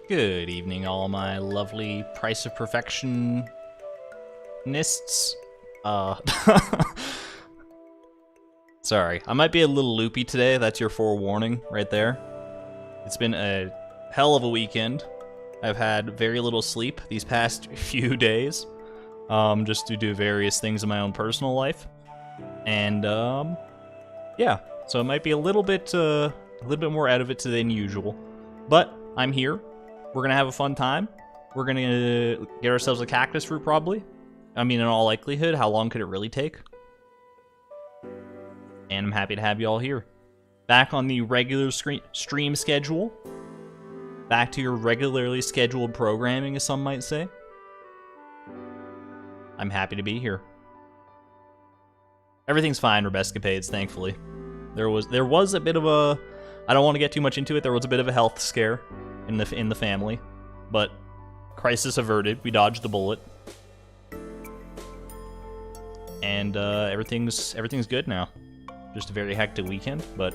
Good evening, all my lovely price of perfectionists. Sorry, I might be a little loopy today. That's your forewarning right there. It's been a hell of a weekend. I've had very little sleep these past few days, just due to various things in my own personal life. And, yeah, so it might be a little bit more out of it today than usual. But I'm here. We're gonna have a fun time. We're gonna get ourselves a cactus fruit, probably. I mean, in all likelihood, how long could it really take? And I'm happy to have you all here. Back on the regular stream schedule. Back to your regularly scheduled programming, as some might say. I'm happy to be here. Everything's fine, Rebescapades, thankfully. There was a bit of a... I don't want to get too much into it. There was a bit of a health scare in the family, but crisis averted. We dodged the bullet, and everything's good now. Just a very hectic weekend, but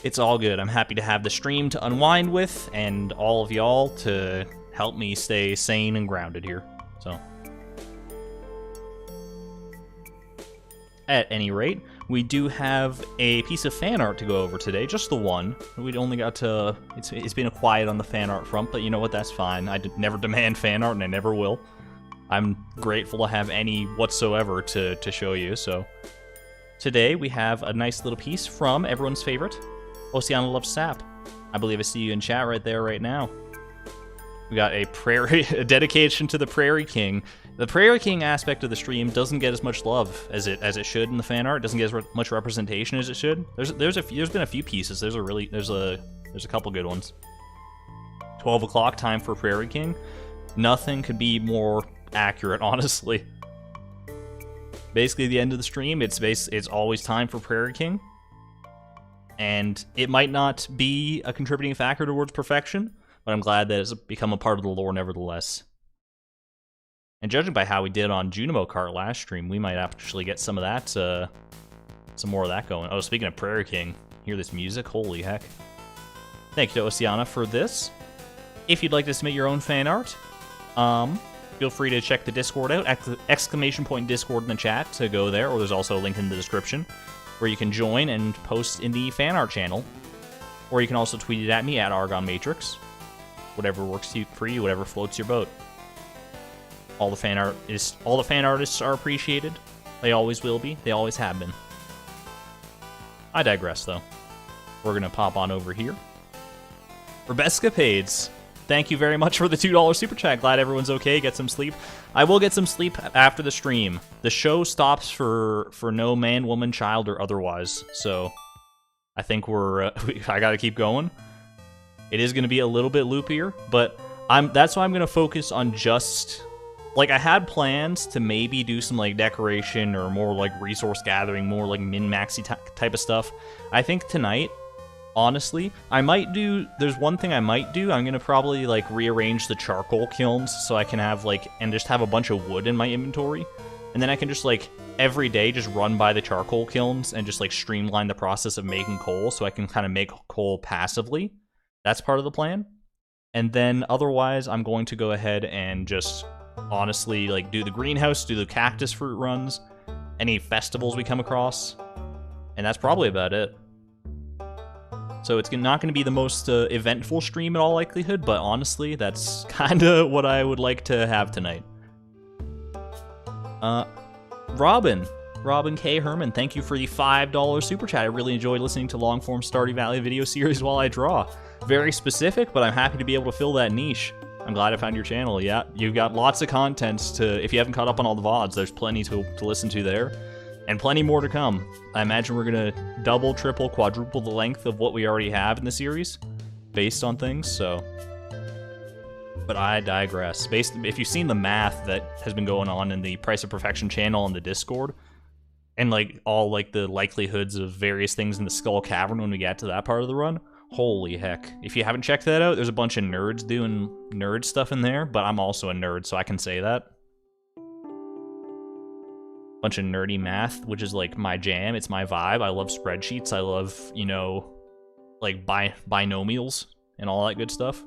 it's all good. I'm happy to have the stream to unwind with, and all of y'all to help me stay sane and grounded here. So, at any rate, we do have a piece of fan art to go over today, just the one. We only got to... It's been quiet on the fan art front, but you know what, that's fine. I never demand fan art, and I never will. I'm grateful to have any whatsoever to show you, so... Today, we have a nice little piece from everyone's favorite, Oceana Loves Sap. I believe I see you in chat right there, right now. We got a a dedication to the Prairie King. The Prairie King aspect of the stream doesn't get as much love as it should in the fan art. It doesn't get as much representation as it should. There's been a few pieces. There's a couple good ones. 12 o'clock, time for Prairie King. Nothing could be more accurate, honestly. Basically, the end of the stream, it's always time for Prairie King. And it might not be a contributing factor towards perfection, but I'm glad that it's become a part of the lore nevertheless. And judging by how we did on Junimo Kart last stream, we might actually get some of that, some more of that going. Oh, speaking of Prairie King, hear this music? Holy heck. Thank you to Oceana for this. If you'd like to submit your own fan art, feel free to check the Discord out, exclamation point Discord in the chat to go there, or there's also a link in the description where you can join and post in the fan art channel. Or you can also tweet it at me at Argon Matrix. Whatever works for you, whatever floats your boat. All the fan artists are appreciated. They always will be. They always have been. I digress, though. We're gonna pop on over here. Rebescapades, thank you very much for the $2 super chat. Glad everyone's okay. Get some sleep. I will get some sleep after the stream. The show stops for no man, woman, child, or otherwise. So I think I gotta keep going. It is gonna be a little bit loopier, but that's why I'm gonna focus on just... Like, I had plans to maybe do some, like, decoration or more, like, resource gathering, more, like, min-maxy type of stuff. I think tonight, honestly, I might do... There's one thing I might do. I'm gonna probably, like, rearrange the charcoal kilns so I can have, like... And just have a bunch of wood in my inventory. And then I can just, like, every day just run by the charcoal kilns and just, like, streamline the process of making coal so I can kind of make coal passively. That's part of the plan. And then, otherwise, I'm going to go ahead and just... honestly, like, do the greenhouse, do the cactus fruit runs, any festivals we come across, and that's probably about it. So it's not going to be the most eventful stream in all likelihood, but honestly, that's kind of what I would like to have tonight. Robin K. Herman, thank you for the $5 super chat. I really enjoyed listening to long-form Stardew Valley video series while I draw. Very specific, but I'm happy to be able to fill that niche. I'm glad I found your channel. Yeah, you've got lots of content to... If you haven't caught up on all the VODs, there's plenty to listen to there. And plenty more to come. I imagine we're going to double, triple, quadruple the length of what we already have in the series. Based on things, so... But I digress. If you've seen the math that has been going on in the Price of Perfection channel on the Discord, and, like, all, like, the likelihoods of various things in the Skull Cavern when we get to that part of the run... Holy heck. If you haven't checked that out, there's a bunch of nerds doing nerd stuff in there, but I'm also a nerd, so I can say that. Bunch of nerdy math, which is, like, my jam. It's my vibe. I love spreadsheets. I love, you know, like, binomials and all that good stuff.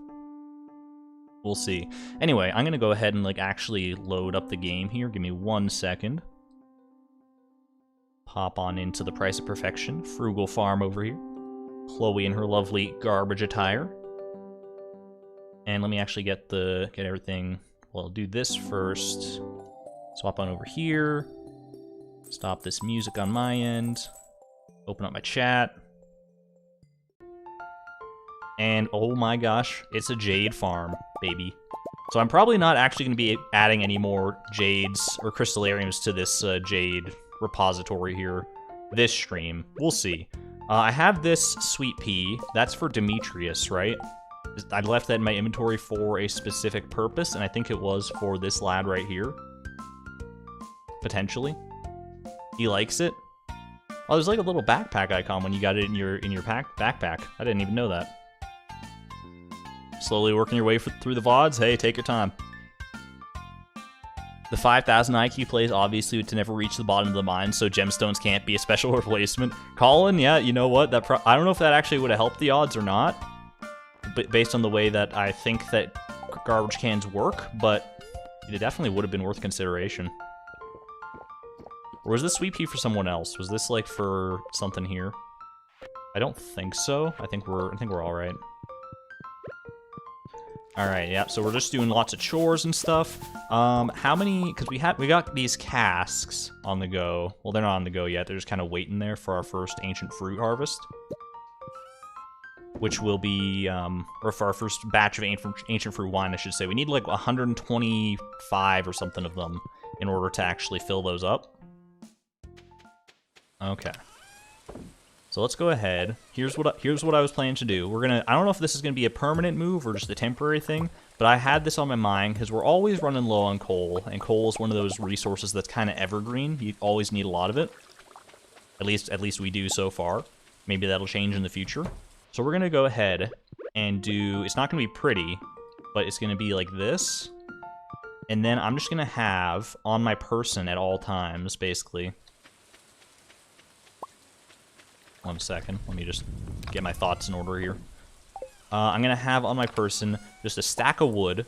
We'll see. Anyway, I'm gonna go ahead and like actually load up the game here. Give me 1 second. Pop on into the Price of Perfection. Frugal Farm over here. Chloe in her lovely garbage attire. And let me actually get everything. Well, I'll do this first. Swap on over here. Stop this music on my end. Open up my chat. And oh my gosh, it's a Jade farm, baby. So I'm probably not actually going to be adding any more Jades or Crystallariums to this Jade repository here this stream. We'll see. I have this Sweet Pea. That's for Demetrius, right? I left that in my inventory for a specific purpose, and I think it was for this lad right here. Potentially. He likes it. Oh, there's like a little backpack icon when you got it in your backpack. I didn't even know that. Slowly working your way through the VODs. Hey, take your time. The 5,000 IQ plays obviously to never reach the bottom of the mine, so gemstones can't be a special replacement. Colin, yeah, you know what? I don't know if that actually would have helped the odds or not, but based on the way that I think that garbage cans work, but it definitely would have been worth consideration. Or was this Sweet Pea for someone else? Was this like for something here? I don't think so. I think we're all right. All right, yeah. So we're just doing lots of chores and stuff. How many? Because we got these casks on the go. Well, they're not on the go yet. They're just kind of waiting there for our first ancient fruit harvest, which will be, or for our first batch of ancient fruit wine, I should say. We need like 125 or something of them in order to actually fill those up. Okay. So let's go ahead. Here's what I was planning to do. I don't know if this is gonna be a permanent move or just a temporary thing, but I had this on my mind because we're always running low on coal, and coal is one of those resources that's kind of evergreen. You always need a lot of it. At least we do so far. Maybe that'll change in the future. So we're gonna go ahead and do. It's not gonna be pretty, but it's gonna be like this, and then I'm just gonna have on my person at all times, basically. 1 second. Let me just get my thoughts in order here. I'm going to have on my person just a stack of wood,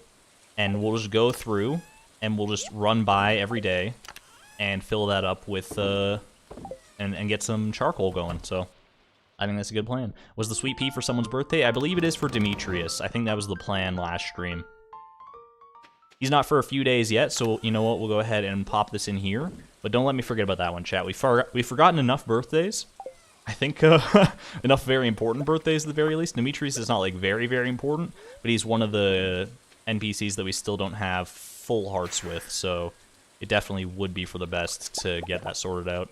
and we'll just go through, and we'll just run by every day and fill that up with, and get some charcoal going. So I think that's a good plan. Was the Sweet Pea for someone's birthday? I believe it is for Demetrius. I think that was the plan last stream. He's not for a few days yet, so you know what? We'll go ahead and pop this in here. But don't let me forget about that one, chat. We've forgotten enough birthdays. I think enough very important birthdays at the very least. Demetrius is not like very, very important, but he's one of the NPCs that we still don't have full hearts with, so it definitely would be for the best to get that sorted out.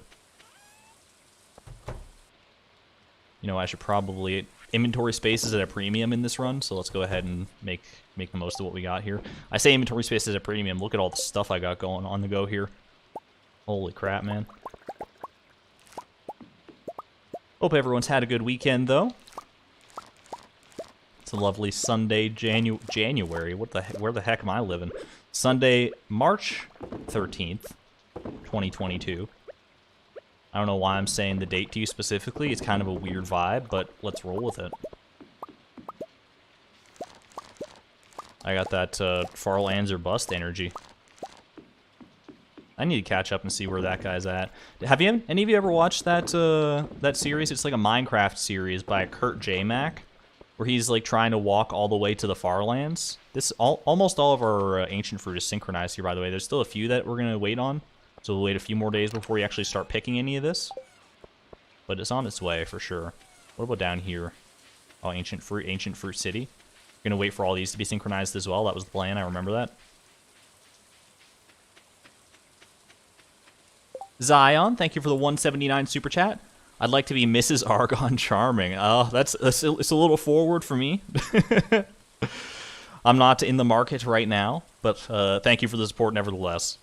You know, I should probably... Inventory space is at a premium in this run, so let's go ahead and make the most of what we got here. I say inventory space is at a premium. Look at all the stuff I got going on the go here. Holy crap, man. Hope everyone's had a good weekend, though. It's a lovely Sunday, January. Where the heck am I living? Sunday, March 13th, 2022. I don't know why I'm saying the date to you specifically. It's kind of a weird vibe, but let's roll with it. I got that far lands or bust energy. I need to catch up and see where that guy's at. Have any of you ever watched that that series? It's like a Minecraft series by Kurt J. Mac, where he's like trying to walk all the way to the far lands. Almost all of our ancient fruit is synchronized here, by the way. There's still a few that we're gonna wait on, so we'll wait a few more days before we actually start picking any of this. But it's on its way for sure. What about down here? Oh, ancient fruit city. We're gonna wait for all these to be synchronized as well. That was the plan. I remember that. Zion, thank you for the 179 super chat. I'd like to be Mrs. Argon Charming. Oh, it's a little forward for me. I'm not in the market right now, but thank you for the support nevertheless.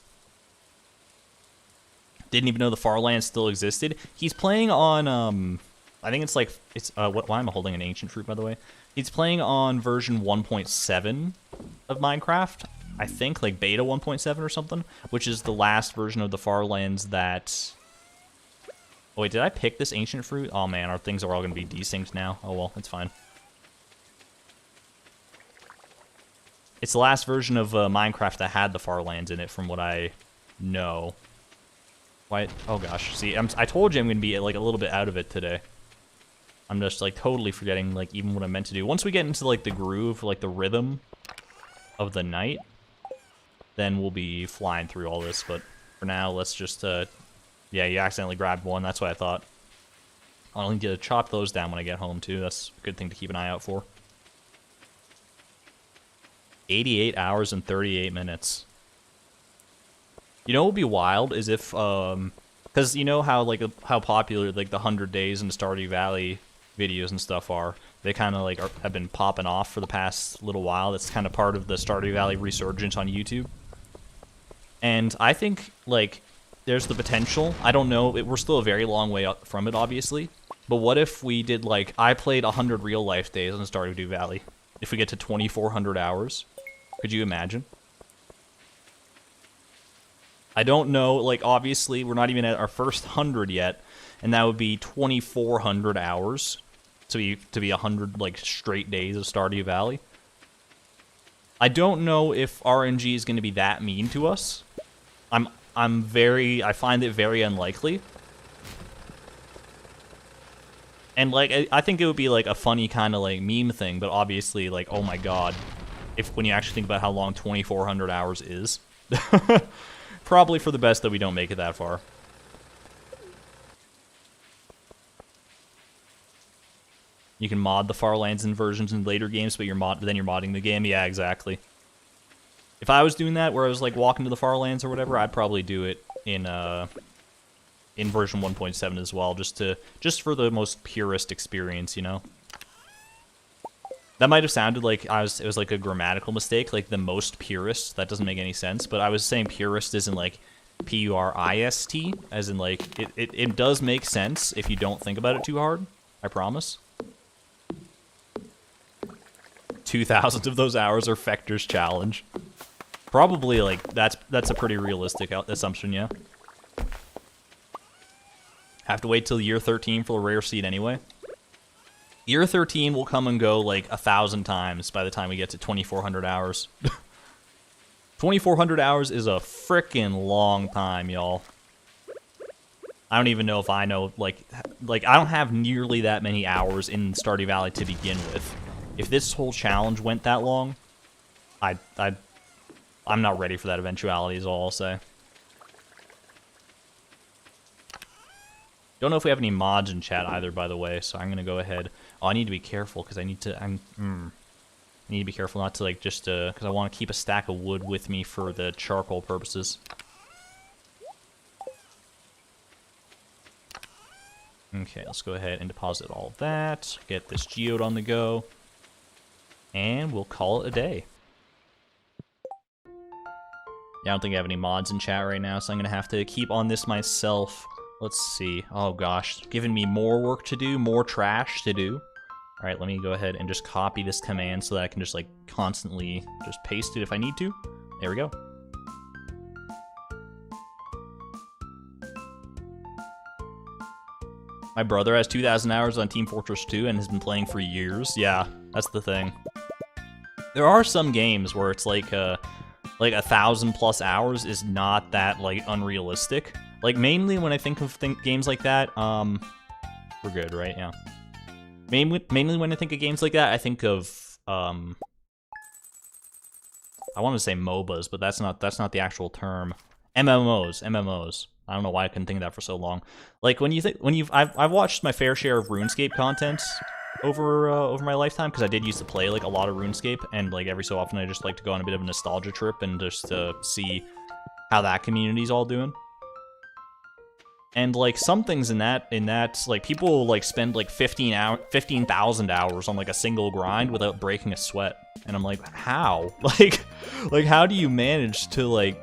Didn't even know the Farlands still existed. He's playing on, I think why am I holding an ancient fruit, by the way? He's playing on version 1.7 of Minecraft. I think, like beta 1.7 or something, which is the last version of the Farlands that... Oh, wait, did I pick this ancient fruit? Oh, man, our things are all going to be desynced now. Oh, well, it's fine. It's the last version of Minecraft that had the Farlands in it, from what I know. Why? Oh gosh, see, I told you I'm gonna be like a little bit out of it today. I'm just like totally forgetting like even what I meant to do. Once we get into like the groove, like the rhythm of the night, then we'll be flying through all this. But for now, let's just yeah, you accidentally grabbed one. That's what I thought. I'll need to chop those down when I get home too. That's a good thing to keep an eye out for. 88 hours and 38 minutes. You know what would be wild is if, because you know how like how popular like the 100 days in Stardew Valley videos and stuff are. They kind of like have been popping off for the past little while. That's kind of part of the Stardew Valley resurgence on YouTube. And I think like there's the potential. I don't know. We're still a very long way up from it, obviously. But what if we did like I played 100 real life days on Stardew Valley? If we get to 2,400 hours. Could you imagine? I don't know, like, obviously, we're not even at our first 100 yet, and that would be 2,400 hours to be 100, like, straight days of Stardew Valley. I don't know if RNG is going to be that mean to us. I find it very unlikely. And, like, I think it would be, like, a funny kind of, like, meme thing, but obviously, like, oh my god. When you actually think about how long 2,400 hours is. Probably for the best that we don't make it that far. You can mod the Farlands inversions in later games, but then you're modding the game. Yeah, exactly. If I was doing that, where I was like walking to the Farlands or whatever, I'd probably do it in version 1.7 as well, just for the most purest experience, you know. That might have sounded like it was like a grammatical mistake, like the most purist. That doesn't make any sense, but I was saying purist as in like P-U-R-I-S-T, as in like, it does make sense if you don't think about it too hard, I promise. 2,000 of those hours are Fector's challenge. Probably like, that's a pretty realistic assumption, yeah. Have to wait till year 13 for the rare seed anyway. Year 13 will come and go like 1,000 times by the time we get to 2,400 hours. 2,400 hours is a frickin' long time, y'all. I don't even know if I know, like I don't have nearly that many hours in Stardew Valley to begin with. If this whole challenge went that long, I'm not ready for that eventuality is all I'll say. Don't know if we have any mods in chat either, by the way, so I'm gonna go ahead. Oh, I need to be careful because I need to. I need to be careful not to like just because I want to keep a stack of wood with me for the charcoal purposes. Okay, let's go ahead and deposit all of that. Get this geode on the go, and we'll call it a day. Yeah, I don't think I have any mods in chat right now, so I'm gonna have to keep on this myself. Let's see. Oh gosh, giving me more work to do, more trash to do. All right, let me go ahead and just copy this command so that I can just like constantly just paste it if I need to. There we go. My brother has 2,000 hours on Team Fortress 2 and has been playing for years. Yeah, that's the thing. There are some games where it's like 1,000+ hours is not that like unrealistic. Like mainly when I think of games like that, we're good, right? Yeah. Mainly when I think of games like that, I think of I want to say MOBAs, but that's not the actual term. MMOs. I don't know why I couldn't think of that for so long. Like I've watched my fair share of RuneScape content over my lifetime because I did used to play like a lot of RuneScape, and like every so often I just like to go on a bit of a nostalgia trip and just see how that community's all doing. And like some things in that like people like spend like 15,000 hours on like a single grind without breaking a sweat, and I'm like, how? like how do you manage to like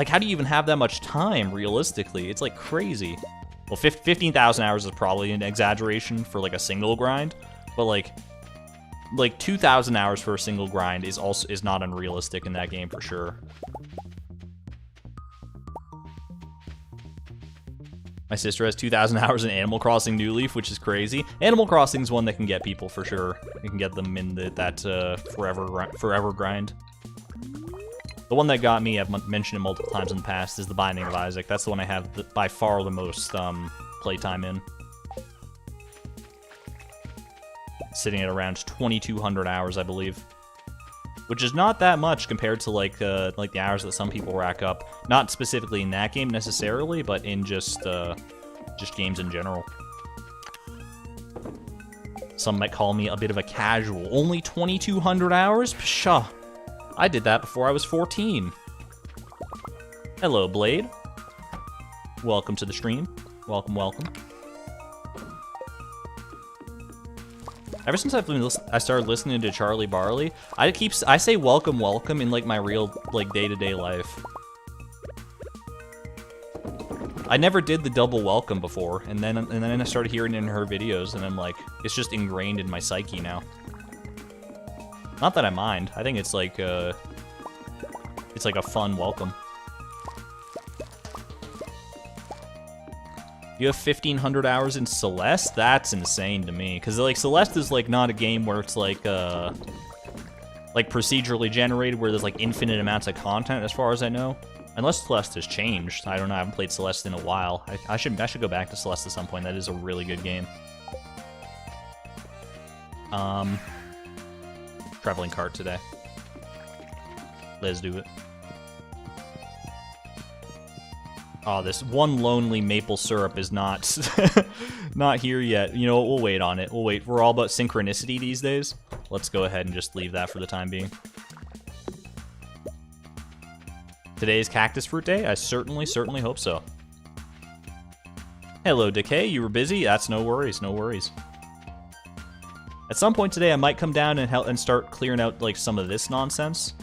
how do you even have that much time realistically? It's like crazy. Well, 15,000 hours is probably an exaggeration for like a single grind, but like 2,000 hours for a single grind is not unrealistic in that game for sure. My My sister has 2,000 hours in Animal Crossing New Leaf, which is crazy. Animal Crossing is one that can get people for sure. You can get them in that forever grind. The one that got me, I've mentioned it multiple times in the past, is the Binding of Isaac. That's the one I have by far the most playtime in. Sitting at around 2,200 hours, I believe. Which is not that much compared to like the hours that some people rack up. Not specifically in that game necessarily, but in just games in general. Some might call me a bit of a casual. Only 2,200 hours? Pshaw. I did that before I was 14. Hello, Blade. Welcome to the stream. Welcome, welcome. Ever since I started listening to Charlie Barley, I say welcome, welcome in like my real like day-to-day life. I never did the double welcome before, and then I started hearing it in her videos, and I'm like, it's just ingrained in my psyche now. Not that I mind. I think it's like a fun welcome. You have 1,500 hours in Celeste? That's insane to me. Because, like, Celeste is, like, not a game where it's, like procedurally generated, where there's, like, infinite amounts of content, as far as I know. Unless Celeste has changed. I don't know. I haven't played Celeste in a while. I should go back to Celeste at some point. That is a really good game. Traveling cart today. Let's do it. Oh, this one lonely maple syrup is not not here yet. You know what? We'll wait on it. We'll wait. We're all about synchronicity these days. Let's go ahead and just leave that for the time being. Today is Cactus Fruit Day? I certainly hope so. Hello, Decay. You were busy? That's no worries, no worries. At some point today, I might come down and help and start clearing out like some of this nonsense.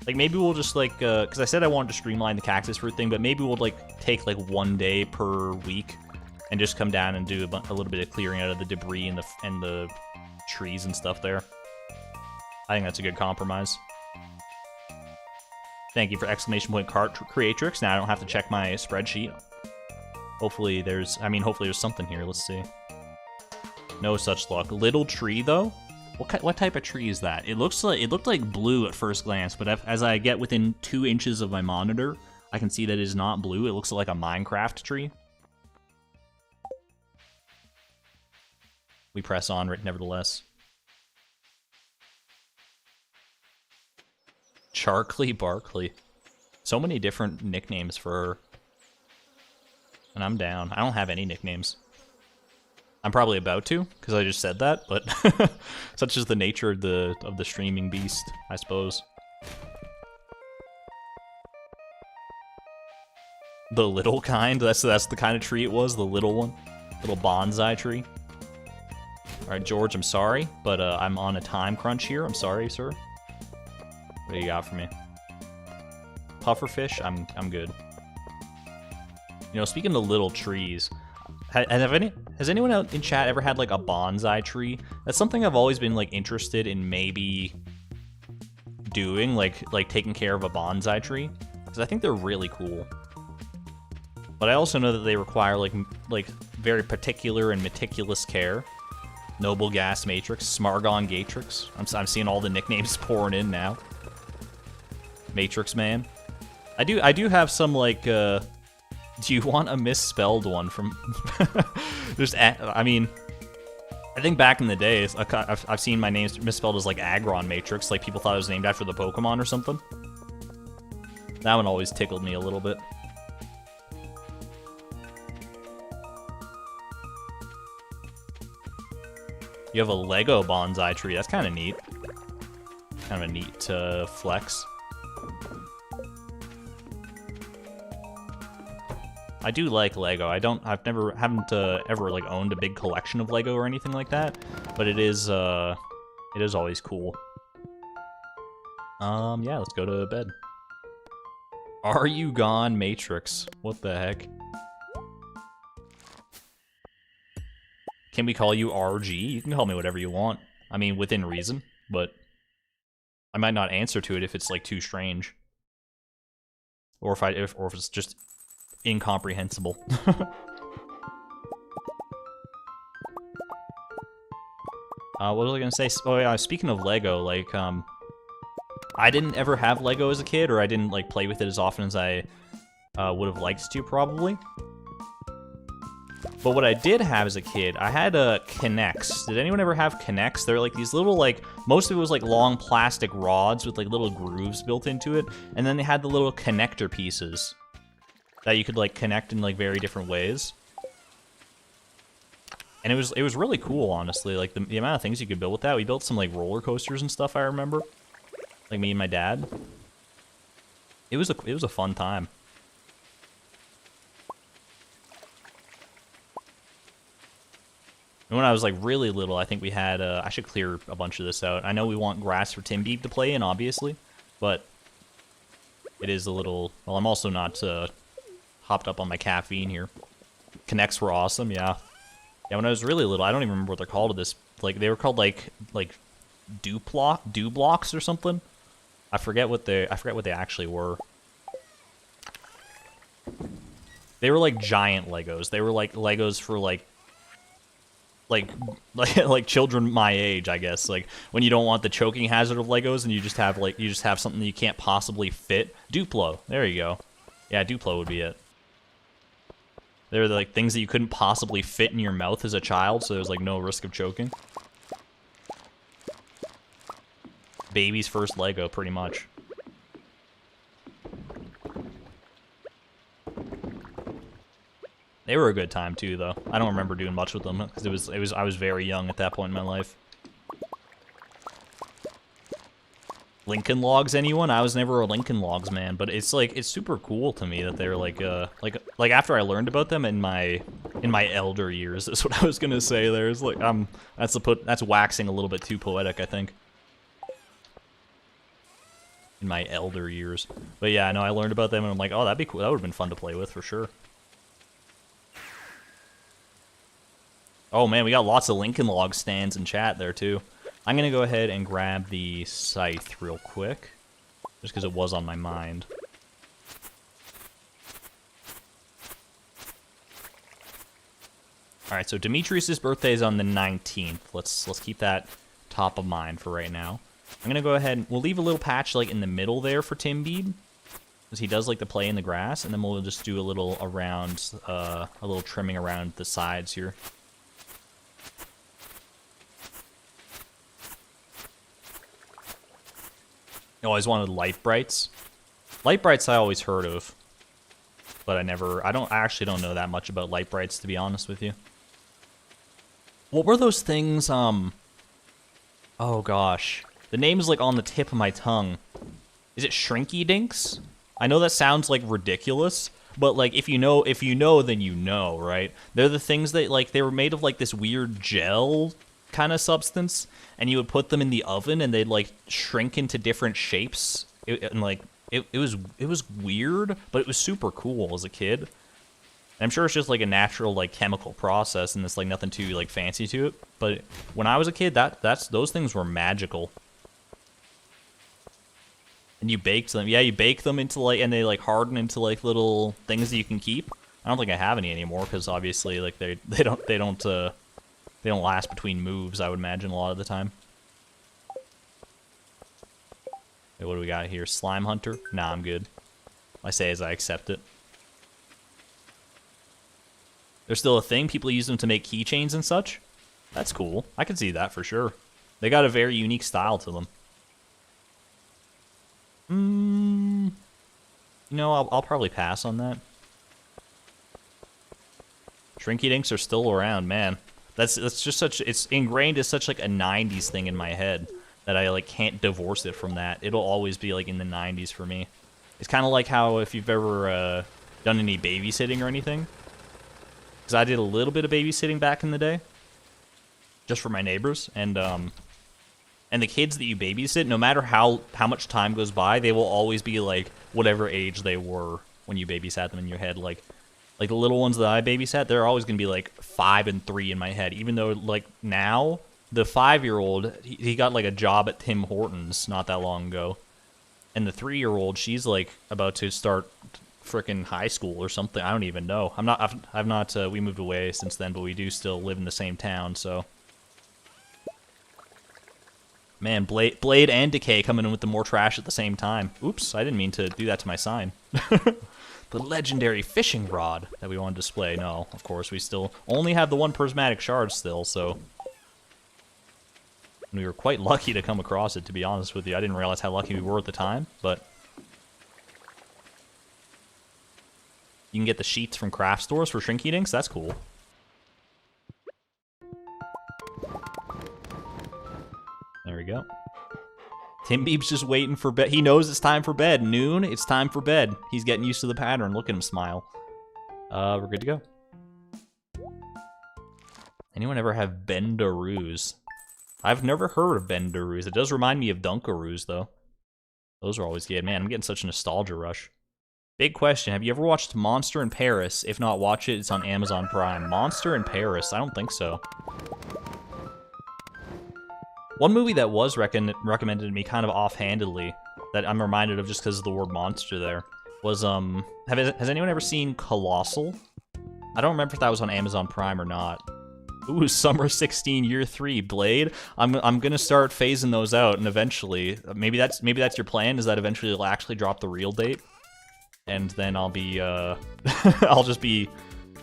Like, maybe we'll just, like, because I said I wanted to streamline the cactus fruit thing, but maybe we'll, like, take, like, 1 day per week and just come down and do a little bit of clearing out of the debris and the trees and stuff there. I think that's a good compromise. Thank you for exclamation point cart creatrix. Now I don't have to check my spreadsheet. Hopefully there's something here. Let's see. No such luck. Little tree, though? What type of tree is that? It looked like blue at first glance, but as I get within 2 inches of my monitor, I can see that it is not blue. It looks like a Minecraft tree. We press on, nevertheless. Charkley Barkley. So many different nicknames for her. And I'm down. I don't have any nicknames. I'm probably about to, because I just said that, but such is the nature of the streaming beast, I suppose. The little kind? That's the kind of tree it was, the little one. Little bonsai tree. Alright, George, I'm sorry, but I'm on a time crunch here. I'm sorry, sir. What do you got for me? Pufferfish? I'm good. You know, speaking of little trees, has anyone out in chat ever had like a bonsai tree? That's something I've always been like interested in maybe doing, like taking care of a bonsai tree, because I think they're really cool. But I also know that they require like very particular and meticulous care. Noble Gas Matrix, Smargon Gatrix. I'm seeing all the nicknames pouring in now. Matrix Man. I do have some like do you want a misspelled one from I mean, I think back in the days I've seen my name misspelled as like Aggron Matrix, like people thought it was named after the Pokemon or something. That one always tickled me a little bit. You have a Lego bonsai tree. That's kind of neat. Kind of a neat flex. I do like Lego. I've never ever like owned a big collection of Lego or anything like that, but it is always cool. Yeah, let's go to bed. Are you gone, Matrix? What the heck? Can we call you RG? You can call me whatever you want. I mean, within reason, but I might not answer to it if it's like too strange, or if it's just incomprehensible. What was I gonna say? Oh yeah, speaking of Lego, like, I didn't ever have Lego as a kid, or I didn't, like, play with it as often as I would have liked to, probably. But what I did have as a kid, I had Kinects. Did anyone ever have Kinects? They're like these little, like, most of it was like long plastic rods with like little grooves built into it, and then they had the little connector pieces that you could like connect in like very different ways. And it was really cool, honestly. Like the amount of things you could build with that. We built some like roller coasters and stuff, I remember. Like me and my dad. It was a fun time. And when I was like really little, I think we had, I should clear a bunch of this out. I know we want grass for Timbeeb to play in, obviously, but it is a little, well, I'm also not hopped up on my caffeine here. Connects were awesome, yeah. Yeah, when I was really little, I don't even remember what they're called at this, like, they were called like dew blocks or something. I forget what they actually were. They were like giant Legos. They were like Legos for like children my age, I guess. Like when you don't want the choking hazard of Legos and you just have something that you can't possibly fit. Duplo. There you go. Yeah, Duplo would be it. They're like things that you couldn't possibly fit in your mouth as a child, so there's like no risk of choking. Baby's first Lego, pretty much. They were a good time too, though. I don't remember doing much with them because I was very young at that point in my life. Lincoln Logs, anyone? I was never a Lincoln Logs man, but it's like it's super cool to me that they're like after I learned about them in my elder years. Is what I was gonna say. There's like that's waxing a little bit too poetic, I think. In my elder years, but yeah, no, I learned about them and I'm like, oh, that'd be cool. That would have been fun to play with for sure. Oh man, we got lots of Lincoln Log stands in chat there too. I'm gonna go ahead and grab the scythe real quick, just because it was on my mind. All right, so Demetrius's birthday is on the 19th. Let's keep that top of mind for right now. I'm gonna go ahead and we'll leave a little patch like in the middle there for Timbeeb, because he does like to play in the grass, and then we'll just do a little around, a little trimming around the sides here. I always wanted light brights. Light brights I always heard of, but I actually don't know that much about light brights, to be honest with you. What were those things, oh gosh. The name's like on the tip of my tongue. Is it Shrinky Dinks? I know that sounds like ridiculous, but like if you know, then you know, right? They're the things that like they were made of like this weird gel kind of substance, and you would put them in the oven and they'd like shrink into different shapes. It was weird, but it was super cool as a kid. And I'm sure it's just like a natural like chemical process and it's like nothing too like fancy to it. But when I was a kid, those things were magical. And you baked them. Yeah, you bake them into like, and they like harden into like little things that you can keep. I don't think I have any anymore because obviously like they don't last between moves, I would imagine, a lot of the time. Okay, what do we got here? Slime Hunter? Nah, I'm good. I say as I accept it. They're still a thing? People use them to make keychains and such? That's cool. I can see that for sure. They got a very unique style to them. You know, I'll probably pass on that. Shrinky Dinks are still around, man. That's just such, it's ingrained as such like a 90s thing in my head that I like can't divorce it from that. It'll always be like in the 90s for me. It's kind of like how if you've ever done any babysitting or anything. Because I did a little bit of babysitting back in the day. Just for my neighbors. And the kids that you babysit, no matter how much time goes by, they will always be like whatever age they were when you babysat them in your head. Like the little ones that I babysat, they're always going to be like 5 and 3 in my head. Even though like now, the 5-year-old, he got like a job at Tim Hortons not that long ago. And the 3-year-old, she's like about to start frickin' high school or something. I don't even know. I've not, we moved away since then, but we do still live in the same town, so. Man, Blade and Decay coming in with the more trash at the same time. Oops, I didn't mean to do that to my sign. The legendary fishing rod that we want to display. No, of course, we still only have the one prismatic shard still, so... We were quite lucky to come across it, to be honest with you. I didn't realize how lucky we were at the time, but... You can get the sheets from craft stores for shrink eating, so that's cool. There we go. Tim Beeb's just waiting for bed. He knows it's time for bed. Noon, it's time for bed. He's getting used to the pattern. Look at him smile. We're good to go. Anyone ever have Bendaroos? I've never heard of Bendaroos. It does remind me of Dunkaroos, though. Those are always good. Man, I'm getting such a nostalgia rush. Big question. Have you ever watched Monster in Paris? If not, watch it. It's on Amazon Prime. Monster in Paris? I don't think so. One movie that was recommended to me kind of offhandedly, that I'm reminded of just because of the word monster there, was, has anyone ever seen Colossal? I don't remember if that was on Amazon Prime or not. Ooh, Summer 16, Year 3, Blade. I'm gonna start phasing those out, and eventually, maybe that's your plan, is that eventually it'll actually drop the real date, and then I'll be, I'll just be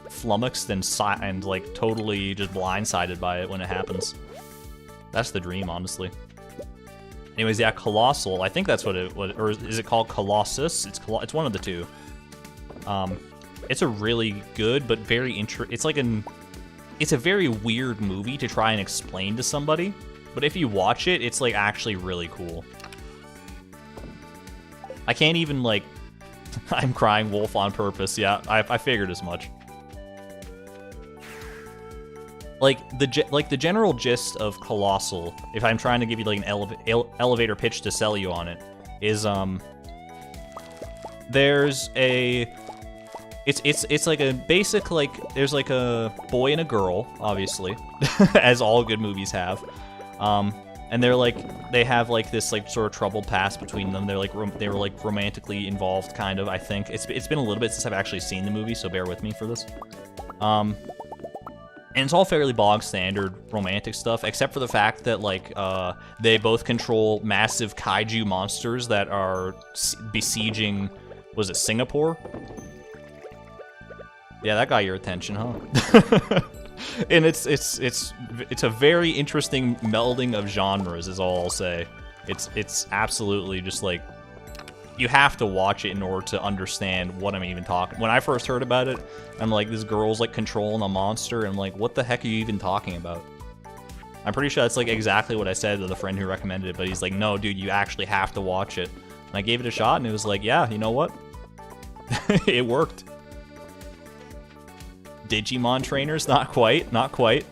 flummoxed and like, totally just blindsided by it when it happens. That's the dream, honestly. Anyways, yeah, Colossal. I think that's what it was, or is it called Colossus? It's one of the two. It's a really good but very it's a very weird movie to try and explain to somebody, but if you watch it, it's like actually really cool. I can't even like I'm crying wolf on purpose. Yeah, I figured as much. Like the general gist of Colossal, if I'm trying to give you like an elevator pitch to sell you on it, is there's a it's like a basic like there's like a boy and a girl, obviously, as all good movies have, and they have like this like sort of troubled past between them. They were like romantically involved, kind of. I think it's been a little bit since I've actually seen the movie, so bear with me for this. And it's all fairly bog standard romantic stuff, except for the fact that, like, they both control massive kaiju monsters that are besieging, was it Singapore? Yeah, that got your attention, huh? And it's a very interesting melding of genres, is all I'll say. It's absolutely just like, you have to watch it in order to understand what I'm even talking. When I first heard about it, I'm like, this girl's like controlling a monster, and I'm like, what the heck are you even talking about? I'm pretty sure that's like exactly what I said to the friend who recommended it, but he's like, no, dude, you actually have to watch it. And I gave it a shot, and it was like, yeah, you know what? It worked. Digimon trainers? Not quite, not quite.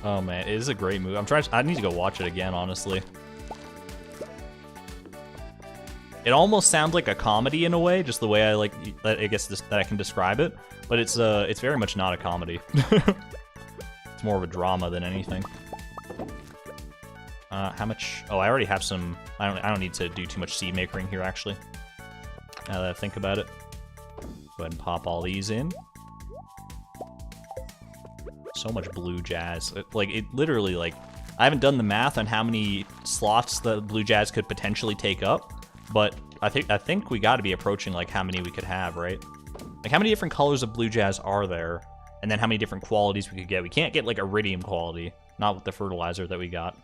Oh man, it is a great movie. I need to go watch it again, honestly. It almost sounds like a comedy in a way, just the way I guess that I can describe it. But it's very much not a comedy. It's more of a drama than anything. How much? Oh, I already have some. I don't need to do too much seed makering here, actually. Now that I think about it, go ahead and pop all these in. So much blue jazz. It literally, like, I haven't done the math on how many slots the blue jazz could potentially take up, but I think we got to be approaching like how many we could have, right? Like, how many different colors of blue jazz are there, and then how many different qualities we could get? We can't get like iridium quality, not with the fertilizer that we got.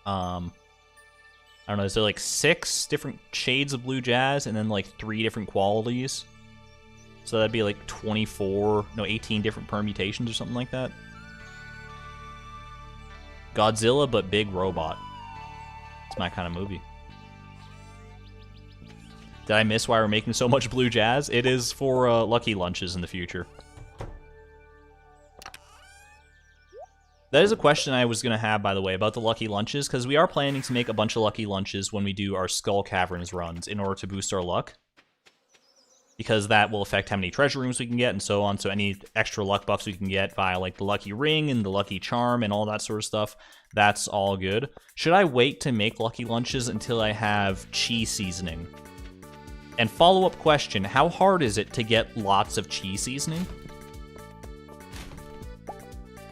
I don't know. Is there like 6 different shades of blue jazz, and then like 3 different qualities? So that'd be like 18 different permutations or something like that. Godzilla, but big robot. It's my kind of movie. Did I miss why we're making so much blue jazz? It is for Lucky Lunches in the future. That is a question I was going to have, by the way, about the Lucky Lunches, because we are planning to make a bunch of Lucky Lunches when we do our Skull Caverns runs in order to boost our luck. Because that will affect how many treasure rooms we can get and so on. So any extra luck buffs we can get via like the lucky ring and the lucky charm and all that sort of stuff, that's all good. Should I wait to make Lucky Lunches until I have cheese seasoning? And follow-up question, how hard is it to get lots of cheese seasoning?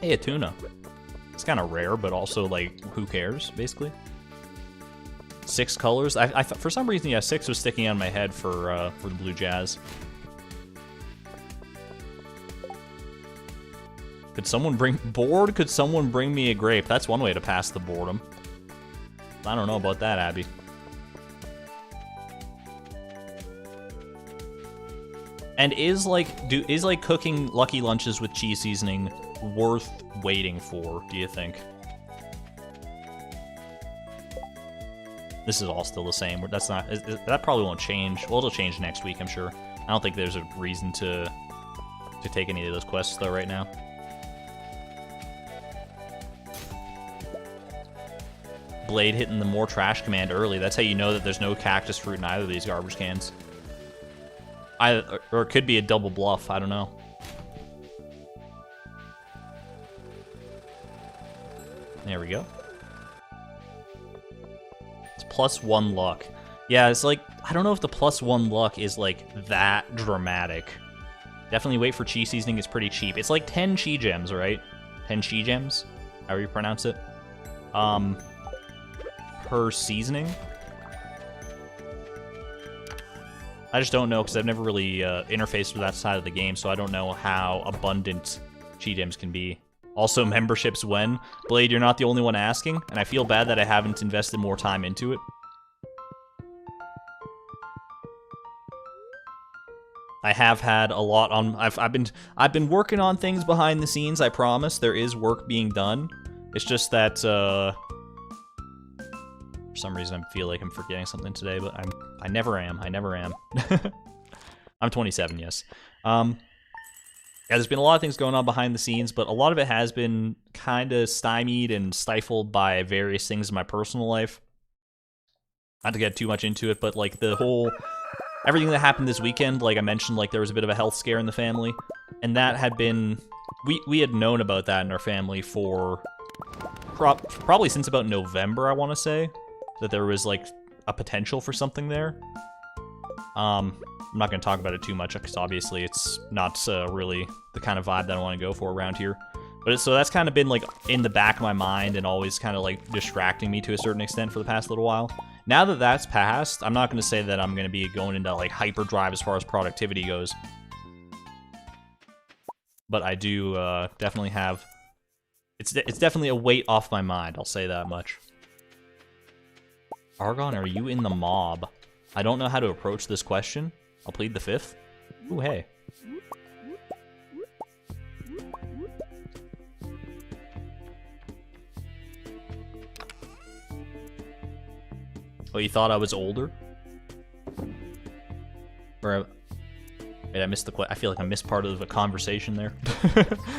Hey, a tuna. It's kind of rare, but also, like, who cares, basically? 6 colors? I for some reason, yeah, 6 was sticking out of my head for the blue jazz. Could someone bring... Bored? Could someone bring me a grape? That's one way to pass the boredom. I don't know about that, Abby. And is cooking Lucky Lunches with cheese seasoning worth waiting for, do you think? This is all still the same. That's not... that probably won't change. Well, it'll change next week, I'm sure. I don't think there's a reason to take any of those quests, though, right now. Blade hitting the more trash command early. That's how you know that there's no cactus fruit in either of these garbage cans. Or it could be a double bluff. I don't know. There we go. It's +1 luck. Yeah, it's like, I don't know if the +1 luck is like that dramatic. Definitely wait for cheese seasoning. It's pretty cheap. It's like 10 chi gems, right? 10 chi gems, however you pronounce it. Per seasoning. I just don't know because I've never really interfaced with that side of the game, so I don't know how abundant chi gems can be. Also, memberships when? Blade, you're not the only one asking, and I feel bad that I haven't invested more time into it. I have had a lot on... I've been working on things behind the scenes, I promise. There is work being done. It's just that, for some reason, I feel like I'm forgetting something today, but I never am. I never am. I'm 27, yes. Yeah, there's been a lot of things going on behind the scenes, but a lot of it has been kind of stymied and stifled by various things in my personal life. Not to get too much into it, but like the whole... Everything that happened this weekend, like I mentioned, like there was a bit of a health scare in the family, and that had been... We had known about that in our family for... probably since about November, I want to say. That there was, like, a potential for something there. I'm not going to talk about it too much, because obviously it's not really the kind of vibe that I want to go for around here. But so that's kind of been, like, in the back of my mind and always kind of, like, distracting me to a certain extent for the past little while. Now that that's passed, I'm not going to say that I'm going to be going into, like, hyperdrive as far as productivity goes. But I do definitely have... It's definitely a weight off my mind, I'll say that much. Argon, are you in the mob? I don't know how to approach this question. I'll plead the 5th. Ooh, hey. Oh, you thought I was older? Or... Wait, I missed the I feel like I missed part of a conversation there.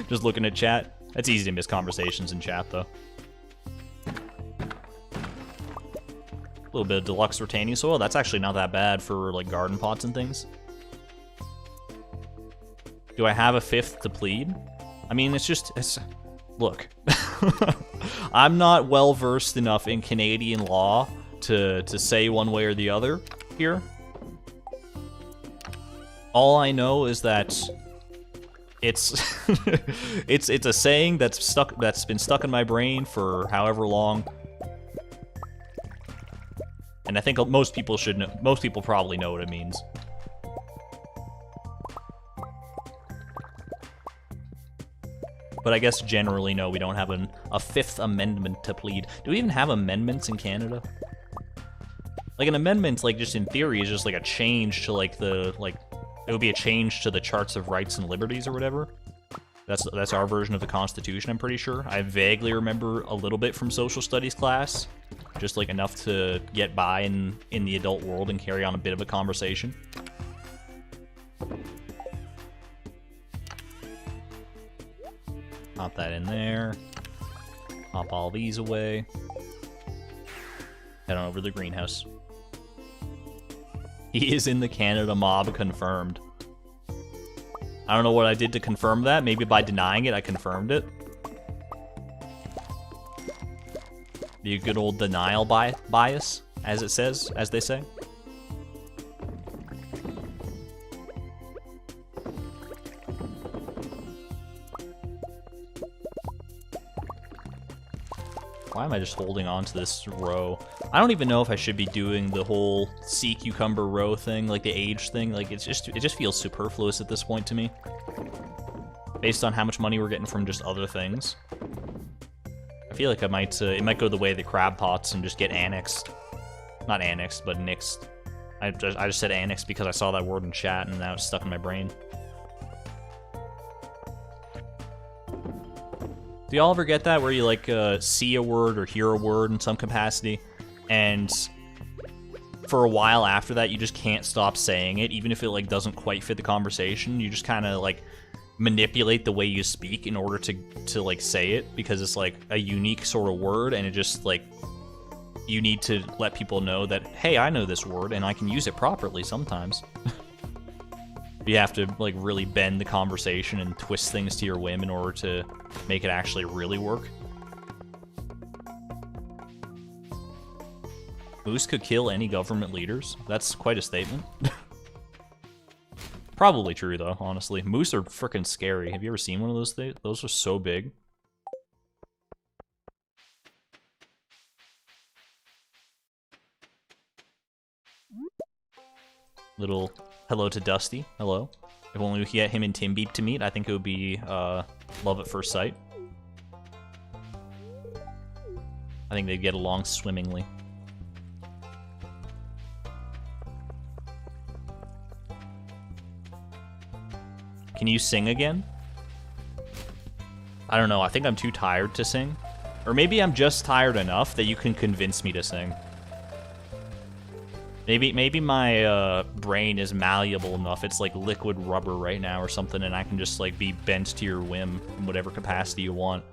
Just looking at chat. It's easy to miss conversations in chat, though. A little bit of deluxe retaining soil. That's actually not that bad for like garden pots and things. Do I have a 5th to plead? I mean, it's look. I'm not well versed enough in Canadian law to say one way or the other here. All I know is that it's it's a saying that's been stuck in my brain for however long. And I think most people should know. Most people probably know what it means. But I guess generally, no, we don't have a 5th amendment to plead. Do we even have amendments in Canada? Like an amendment, like just in theory, is just like a change to like it would be a change to the Charts of Rights and Liberties or whatever. That's our version of the Constitution, I'm pretty sure. I vaguely remember a little bit from social studies class, just like enough to get by in the adult world and carry on a bit of a conversation. Pop that in there. Pop all these away. Head on over to the greenhouse. He is in the Canada mob, confirmed. I don't know what I did to confirm that. Maybe by denying it, I confirmed it. Be a good old denial bias, as they say. Why am I just holding on to this row? I don't even know if I should be doing the whole sea cucumber row thing, like the age thing. Like, it just feels superfluous at this point to me. Based on how much money we're getting from just other things. I feel like I might, it might go the way of the crab pots and just get annexed. Not annexed, but nixed. I just said annexed because I saw that word in chat and now it's stuck in my brain. Do y'all ever get that where you like see a word or hear a word in some capacity, and for a while after that you just can't stop saying it, even if it like doesn't quite fit the conversation? You just kind of like manipulate the way you speak in order to like say it because it's like a unique sort of word, and it just like you need to let people know that, hey, I know this word and I can use it properly sometimes. You have to like really bend the conversation and twist things to your whim in order to make it actually really work. Moose could kill any government leaders. That's quite a statement. Probably true though, honestly. Moose are freaking scary. Have you ever seen one of those things? Those are so big. Little hello to Dusty. Hello. If only we could get him and Timbeep to meet, I think it would be love at first sight. I think they'd get along swimmingly. Can you sing again? I don't know. I think I'm too tired to sing. Or maybe I'm just tired enough that you can convince me to sing. Maybe my brain is malleable enough, it's like liquid rubber right now or something, and I can just like be bent to your whim in whatever capacity you want.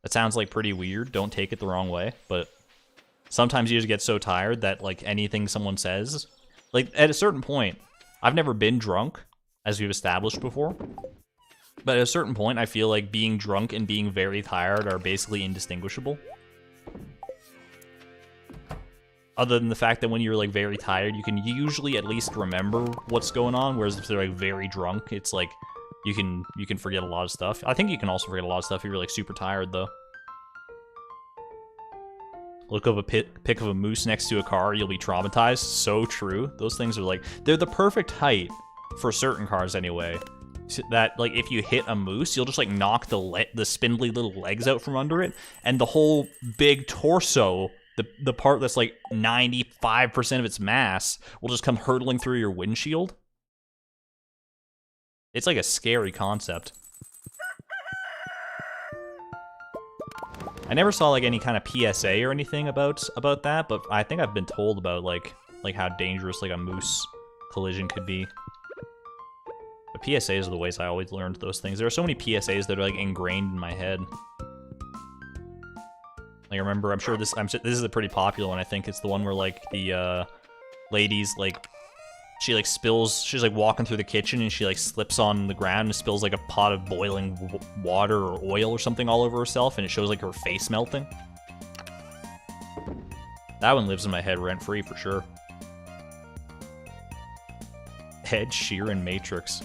That sounds like pretty weird, don't take it the wrong way, but sometimes you just get so tired that like anything someone says, like at a certain point, I've never been drunk, as we've established before, but at a certain point I feel like being drunk and being very tired are basically indistinguishable. Other than the fact that when you're like very tired, you can usually at least remember what's going on, whereas if they're like very drunk, it's like you can forget a lot of stuff. I think you can also forget a lot of stuff if you're like super tired though. Look up a pic of a moose next to a car, you'll be traumatized. So true. Those things are like, they're the perfect height for certain cars anyway. That like if you hit a moose, you'll just like knock the spindly little legs out from under it, and the whole big torso, the part that's like 95% of its mass, will just come hurtling through your windshield. It's like a scary concept. I never saw like any kind of PSA or anything about that, but I think I've been told about like how dangerous like a moose collision could be. But PSAs are the ways I always learned those things. There are so many PSAs that are like ingrained in my head. Like, I remember, I'm sure this is a pretty popular one. I think it's the one where like the lady's like, she like spills, she's like walking through the kitchen and she like slips on the ground and spills like a pot of boiling water or oil or something all over herself, and it shows like her face melting. That one lives in my head rent free for sure. Ed Sheeran Matrix.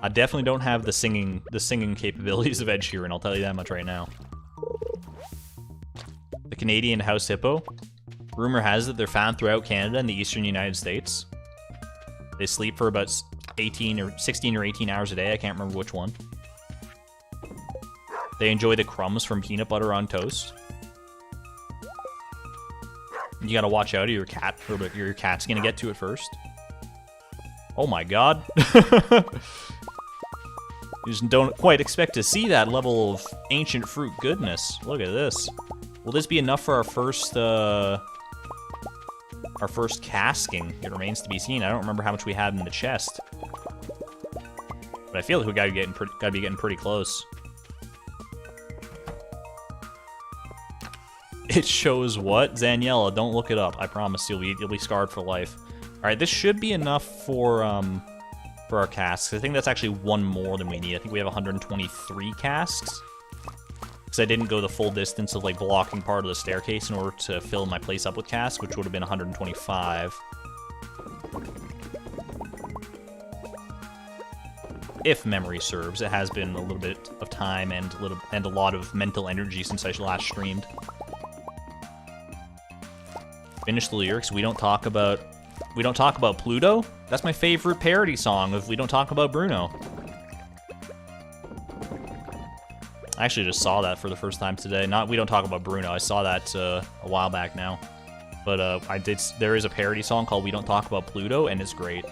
I definitely don't have the singing capabilities of Ed Sheeran, I'll tell you that much right now. The Canadian house hippo. Rumor has it they're found throughout Canada and the eastern United States. They sleep for about 16 or 18 hours a day, I can't remember which one. They enjoy the crumbs from peanut butter on toast. You gotta watch out, or your cat's gonna get to it first. Oh my god. You just don't quite expect to see that level of ancient fruit goodness. Look at this. Will this be enough for our first casking? It remains to be seen. I don't remember how much we had in the chest, but I feel like we gotta be getting pretty close. It shows what? Zaniella, don't look it up. I promise you'll be scarred for life. All right, this should be enough for our casks. I think that's actually one more than we need. I think we have 123 casks. Because I didn't go the full distance of like blocking part of the staircase in order to fill my place up with casks, which would have been 125. if memory serves. It has been a little bit of time and a lot of mental energy since I last streamed. Finish the lyrics. We don't talk about Pluto. That's my favorite parody song of We Don't Talk About Bruno. I actually just saw that for the first time today. Not We Don't Talk About Bruno. I saw that a while back now. But there is a parody song called We Don't Talk About Pluto, and it's great.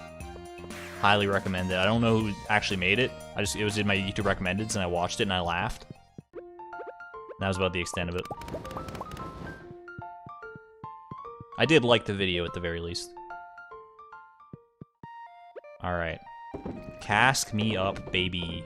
Highly recommend it. I don't know who actually made it. It was in my YouTube recommendeds, and I watched it and I laughed. That was about the extent of it. I did like the video at the very least. Alright. Cask me up, baby.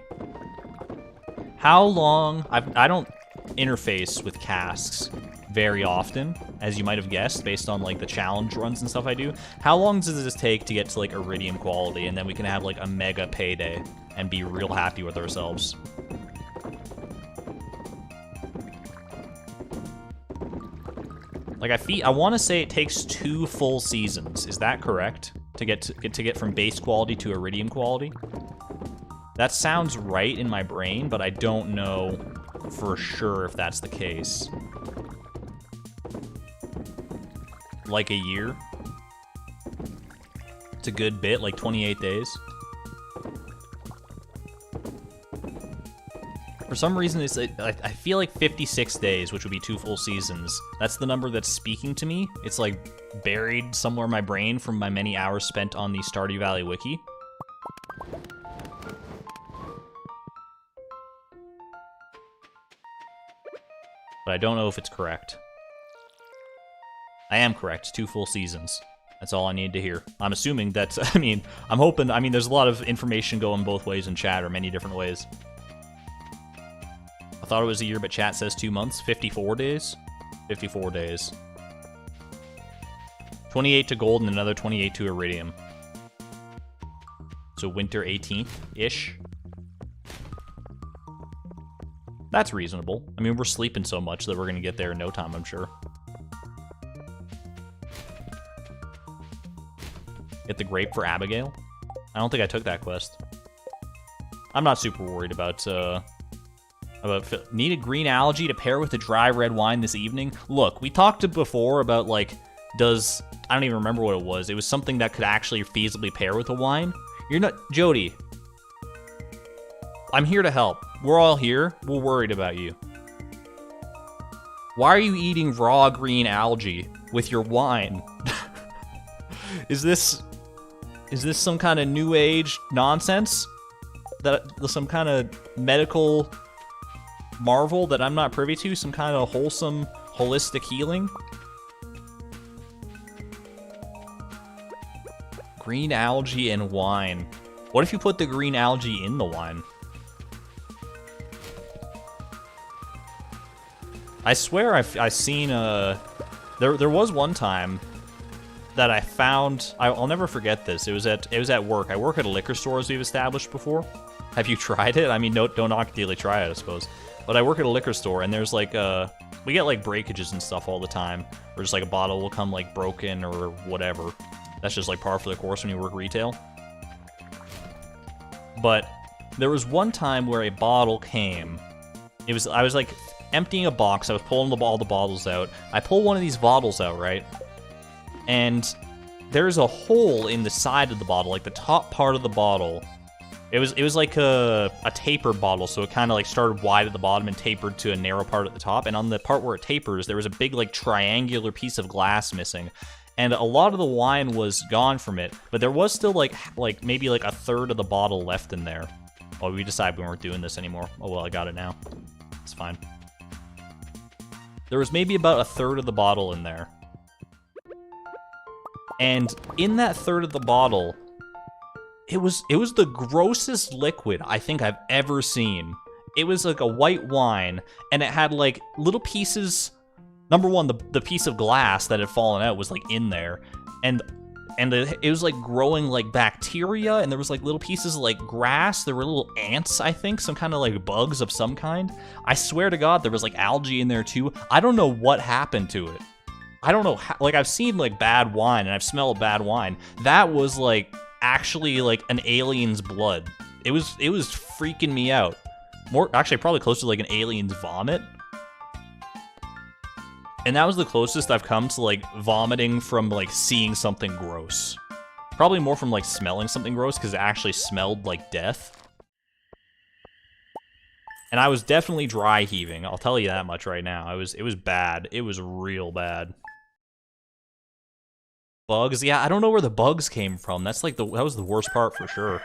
How long... I don't interface with casks very often, as you might have guessed, based on, like, the challenge runs and stuff I do. How long does this take to get to, like, iridium quality, and then we can have, like, a mega payday and be real happy with ourselves? Like, I want to say it takes 2 full seasons. Is that correct? To get from base quality to iridium quality? That sounds right in my brain, but I don't know for sure if that's the case. Like a year? It's a good bit, like 28 days. For some reason, I feel like 56 days, which would be 2 full seasons. That's the number that's speaking to me. It's like buried somewhere in my brain from my many hours spent on the Stardew Valley wiki. But I don't know if it's correct. I am correct, 2 full seasons. That's all I need to hear. I'm assuming that's, I'm hoping, there's a lot of information going both ways in chat, or many different ways. I thought it was a year, but chat says 2 months. 54 days? 54 days. 28 to gold and another 28 to iridium. So winter 18th-ish. That's reasonable. We're sleeping so much that we're going to get there in no time, I'm sure. Get the grape for Abigail? I don't think I took that quest. I'm not super worried about need a green algae to pair with a dry red wine this evening. Look, we talked before about, like, I don't even remember what it was. It was something that could actually feasibly pair with a wine. You're not... Jody. I'm here to help. We're all here. We're worried about you. Why are you eating raw green algae with your wine? Is this some kind of new age nonsense? Some kind of medical marvel that I'm not privy to? Some kind of wholesome, holistic healing? Green algae and wine. What if you put the green algae in the wine? I swear I've seen there was one time that I found, I'll never forget this. It was at work. I work at a liquor store, as we've established before. Have you tried it? Don't ideally try it, I suppose. But I work at a liquor store, and there's like we get like breakages and stuff all the time. Or just like a bottle will come like broken or whatever. That's just like par for the course when you work retail. But there was one time where a bottle came. I was like emptying a box. I was pulling all the bottles out. I pull one of these bottles out, right? And there's a hole in the side of the bottle, like the top part of the bottle. It was like a taper bottle, so it kind of like started wide at the bottom and tapered to a narrow part at the top. And on the part where it tapers, there was a big like triangular piece of glass missing. And a lot of the wine was gone from it, but there was still like maybe like a third of the bottle left in there. Oh, we decided we weren't doing this anymore. Oh well, I got it now. It's fine. There was maybe about a third of the bottle in there. And in that third of the bottle, it was the grossest liquid I think I've ever seen. It was like a white wine, and it had like little pieces. Number one, the piece of glass that had fallen out was like in there, and it was like growing like bacteria, and there was like little pieces of like grass. There were little ants, I think, some kind of like bugs of some kind. I swear to God, there was like algae in there too. I don't know what happened to it. I don't know how, like I've seen like bad wine and I've smelled bad wine. That was like actually like an alien's blood. It was freaking me out. More, actually, probably close to like an alien's vomit. And that was the closest I've come to like vomiting from like seeing something gross. Probably more from like smelling something gross because it actually smelled like death. And I was definitely dry heaving. I'll tell you that much right now. It was bad. It was real bad. Bugs, yeah, I don't know where the bugs came from. That's like that was the worst part for sure.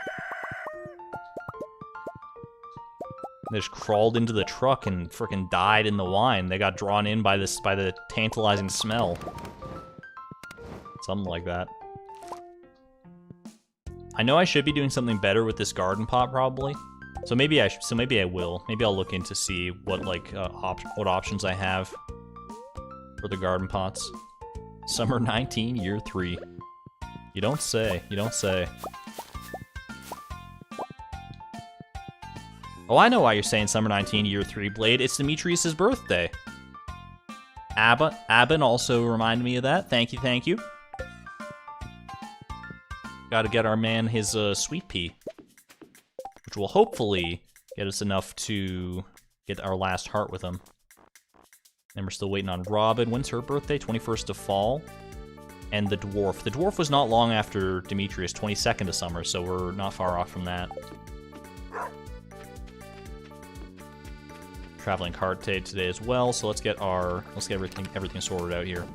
They just crawled into the truck and frickin' died in the wine. They got drawn in by the tantalizing smell. Something like that. I know I should be doing something better with this garden pot probably. So maybe I will. Maybe I'll look into see what like what options I have for the garden pots. Summer 19, year 3. You don't say. You don't say. Oh, I know why you're saying Summer 19, year 3, Blade. It's Demetrius' birthday. Abin also reminded me of that. Thank you, thank you. Gotta get our man his sweet pea. Which will hopefully get us enough to get our last heart with him. And we're still waiting on Robin. When's her birthday? 21st of fall. And the dwarf. The dwarf was not long after Demetrius, 22nd of summer, so we're not far off from that. Traveling cart today as well, so let's get everything sorted out here.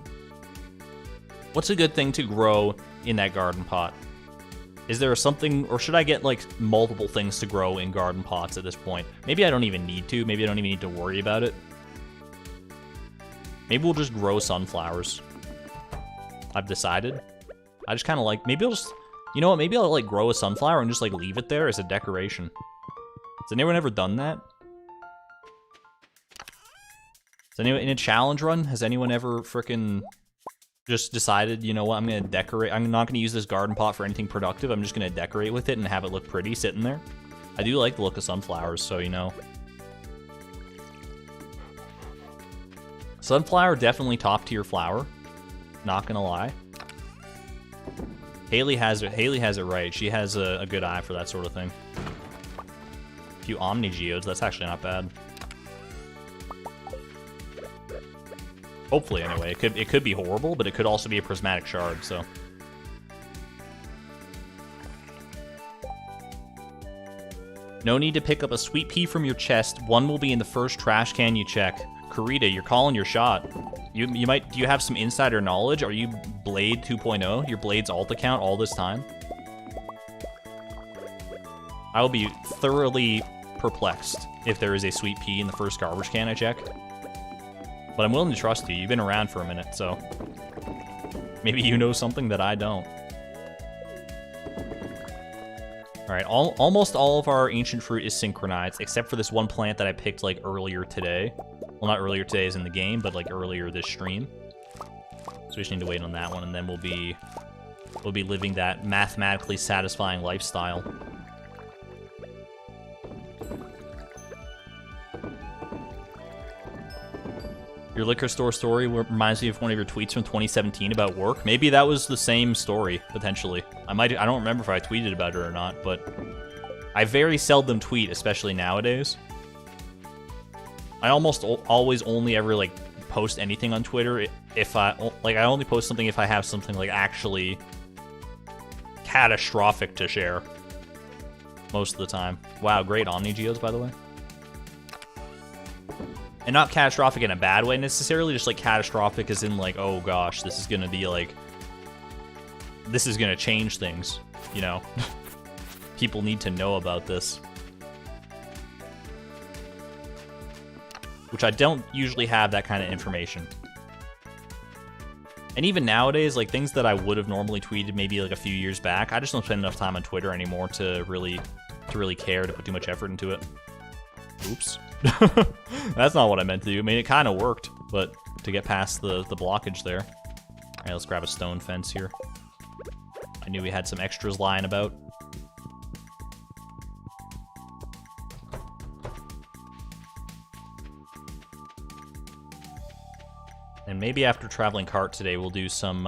What's a good thing to grow in that garden pot? Is there something, or should I get like multiple things to grow in garden pots at this point? Maybe I don't even need to. Maybe I don't even need to worry about it. Maybe we'll just grow sunflowers. I've decided. I just kind of like, maybe I'll just, you know what, maybe I'll like grow a sunflower and just like leave it there as a decoration. Has anyone ever done that? Has anyone, in a challenge run, has anyone ever frickin' just decided, you know what, I'm gonna decorate, I'm not gonna use this garden pot for anything productive, I'm just gonna decorate with it and have it look pretty sitting there? I do like the look of sunflowers, so you know. Sunflower, definitely top tier flower. Not gonna lie. Haley has it right. She has a good eye for that sort of thing. A few Omni Geodes, that's actually not bad. Hopefully, anyway. It could be horrible, but it could also be a prismatic shard, so. No need to pick up a sweet pea from your chest. One will be in the first trash can you check. Karita, you're calling your shot. Do you have some insider knowledge? Are you Blade 2.0? Your Blade's alt account all this time? I will be thoroughly perplexed if there is a sweet pea in the first garbage can I check. But I'm willing to trust you. You've been around for a minute, so maybe you know something that I don't. Alright, almost all of our ancient fruit is synchronized, except for this one plant that I picked like earlier today. Well, not earlier today as in the game, but like earlier this stream. So we just need to wait on that one, and then we'll be living that mathematically satisfying lifestyle. Your liquor store story reminds me of one of your tweets from 2017 about work. Maybe that was the same story, potentially. I don't remember if I tweeted about it or not, but I very seldom tweet, especially nowadays. I almost always only ever, like, post anything on Twitter if I only post something if I have something, like, actually catastrophic to share. Most of the time. Wow, great Omni Geodes, by the way. And not catastrophic in a bad way necessarily, just like catastrophic as in like, oh gosh, this is gonna be like, this is gonna change things, you know? People need to know about this. Which I don't usually have that kind of information. And even nowadays, like things that I would have normally tweeted maybe like a few years back, I just don't spend enough time on Twitter anymore to really care, to put too much effort into it. Oops. That's not what I meant to do. I mean, it kind of worked, but to get past the blockage there. Alright, let's grab a stone fence here. I knew we had some extras lying about. And maybe after traveling cart today, we'll do some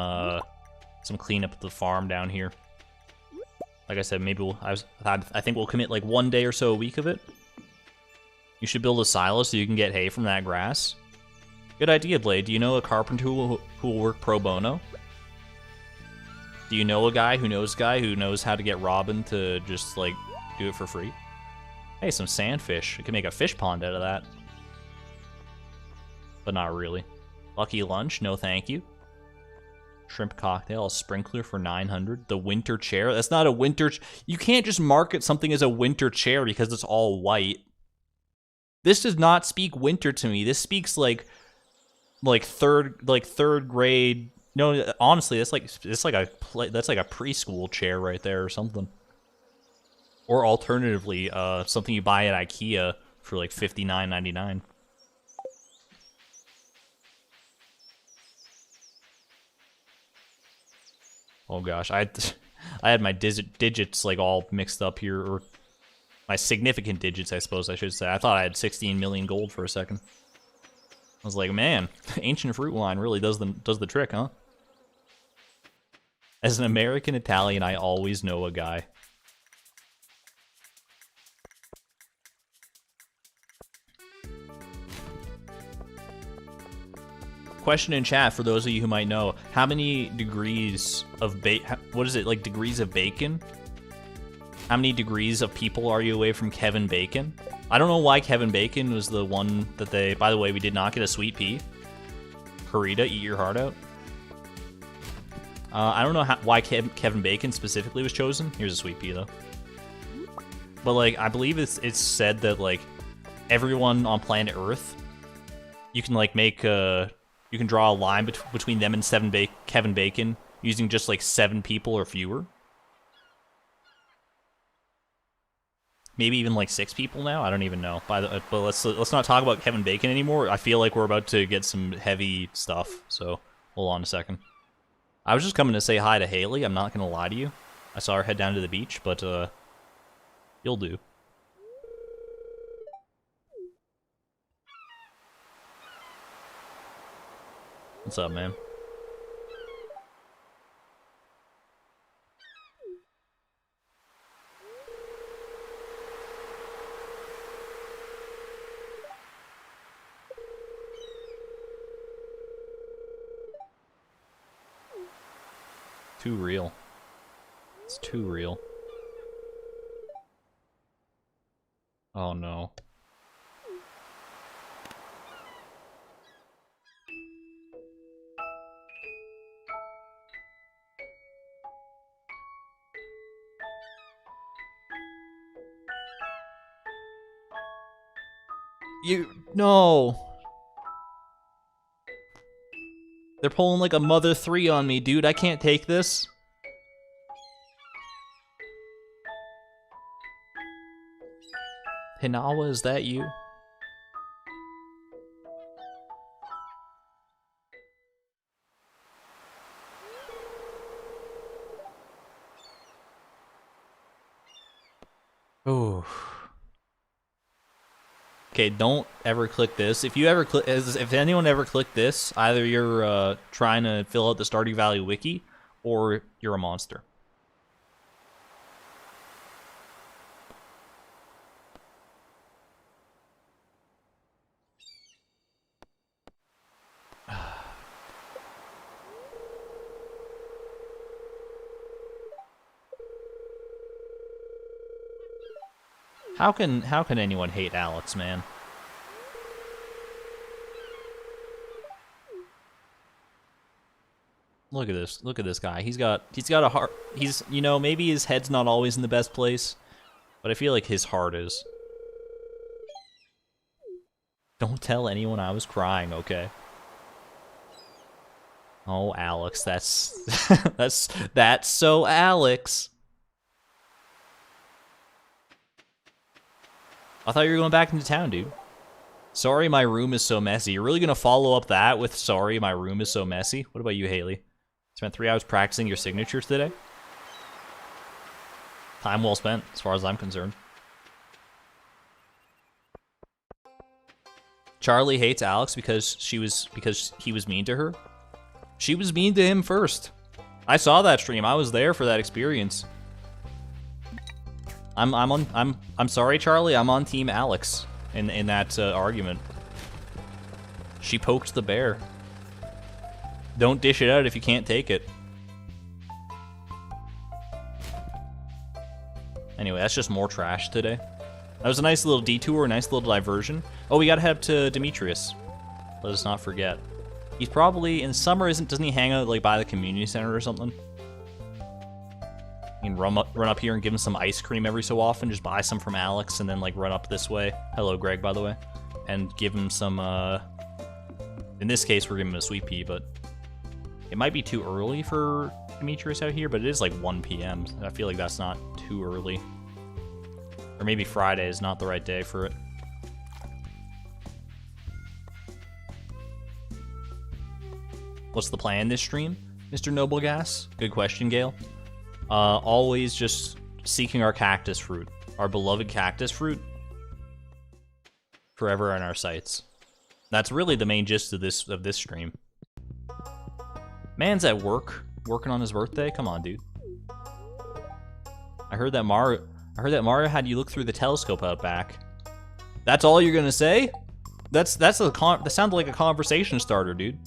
cleanup of the farm down here. Like I said, maybe I think we'll commit like 1 day or so a week of it. You should build a silo so you can get hay from that grass. Good idea, Blade. Do you know a carpenter who will work pro bono? Do you know a guy who knows how to get Robin to just, like, do it for free? Hey, some sandfish. We can make a fish pond out of that. But not really. Lucky lunch? No thank you. Shrimp cocktail, a sprinkler for 900. The winter chair? That's not a winter... You can't just market something as a winter chair because it's all white. This does not speak winter to me. This speaks like third grade. No, honestly, that's like a preschool chair right there or something. Or alternatively, something you buy at IKEA for like $59.99. Oh gosh, I had my digits like all mixed up here, or my significant digits, I suppose I should say. I thought I had 16 million gold for a second. I was like, man, ancient fruit wine really does the trick, huh? As an American Italian, I always know a guy. Question in chat for those of you who might know: how many degrees of what is it, like degrees of bacon? How many degrees of people are you away from Kevin Bacon? I don't know why Kevin Bacon was the one that they... By the way, we did not get a sweet pea. Harita, eat your heart out. I don't know why Kevin Bacon specifically was chosen. Here's a sweet pea, though. But, like, I believe it's said that, like, everyone on planet Earth, you can, like, make a... You can draw a line between them and Kevin Bacon using just, like, 7 people or fewer. Maybe even like 6 people now. I don't even know. But let's not talk about Kevin Bacon anymore. I feel like we're about to get some heavy stuff. So hold on a second. I was just coming to say hi to Haley. I'm not gonna lie to you. I saw her head down to the beach, but you'll do. What's up, man? Too real. It's too real. Oh no. No. They're pulling like a mother 3 on me, dude. I can't take this. Hinawa, is that you? Oh. Okay, don't ever click this. If you ever click, if anyone ever clicked this, either you're trying to fill out the Stardew Valley wiki, or you're a monster. How can anyone hate Alex, man? Look at this. Look at this guy. He's got a heart. He's, you know, maybe his head's not always in the best place, but I feel like his heart is. Don't tell anyone I was crying, okay? Oh, Alex, that's that's so Alex. I thought you were going back into town, dude. Sorry, my room is so messy. You're really gonna follow up that with sorry, my room is so messy? What about you, Haley? Spent 3 hours practicing your signatures today? Time well spent, as far as I'm concerned. Charlie hates Alex because he was mean to her. She was mean to him first. I saw that stream. I was there for that experience. I'm sorry, Charlie. I'm on Team Alex in that argument. She poked the bear. Don't dish it out if you can't take it. Anyway, that's just more trash today. That was a nice little detour, a nice little diversion. Oh, we gotta head up to Demetrius. Let us not forget. He's probably, in summer, doesn't he hang out like by the community center or something? You can run up here and give him some ice cream every so often. Just buy some from Alex and then like run up this way. Hello, Greg, by the way. And give him some, in this case, we're giving him a sweet pea, but it might be too early for Demetrius out here, but it is like 1 p.m. I feel like that's not too early. Or maybe Friday is not the right day for it. What's the plan this stream, Mr. Noblegas? Good question, Gale. Always just seeking our cactus fruit. Our beloved cactus fruit. Forever in our sights. That's really the main gist of this stream. Man's at work, working on his birthday. Come on, dude. I heard that Mario had you look through the telescope out back. That's all you're gonna say? That sounded like a conversation starter, dude.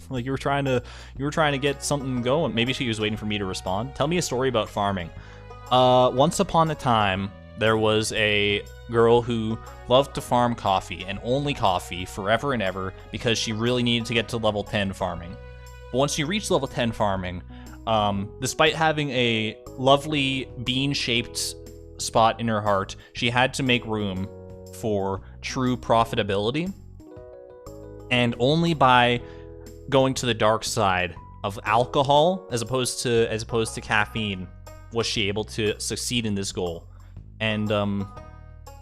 Like you were trying to get something going. Maybe she was waiting for me to respond. Tell me a story about farming. Once upon a time, there was a girl who loved to farm coffee, and only coffee, forever and ever, because she really needed to get to level 10 farming. But once she reached level 10 farming, despite having a lovely bean-shaped spot in her heart, she had to make room for true profitability. And only by going to the dark side of alcohol, as opposed to caffeine, was she able to succeed in this goal. And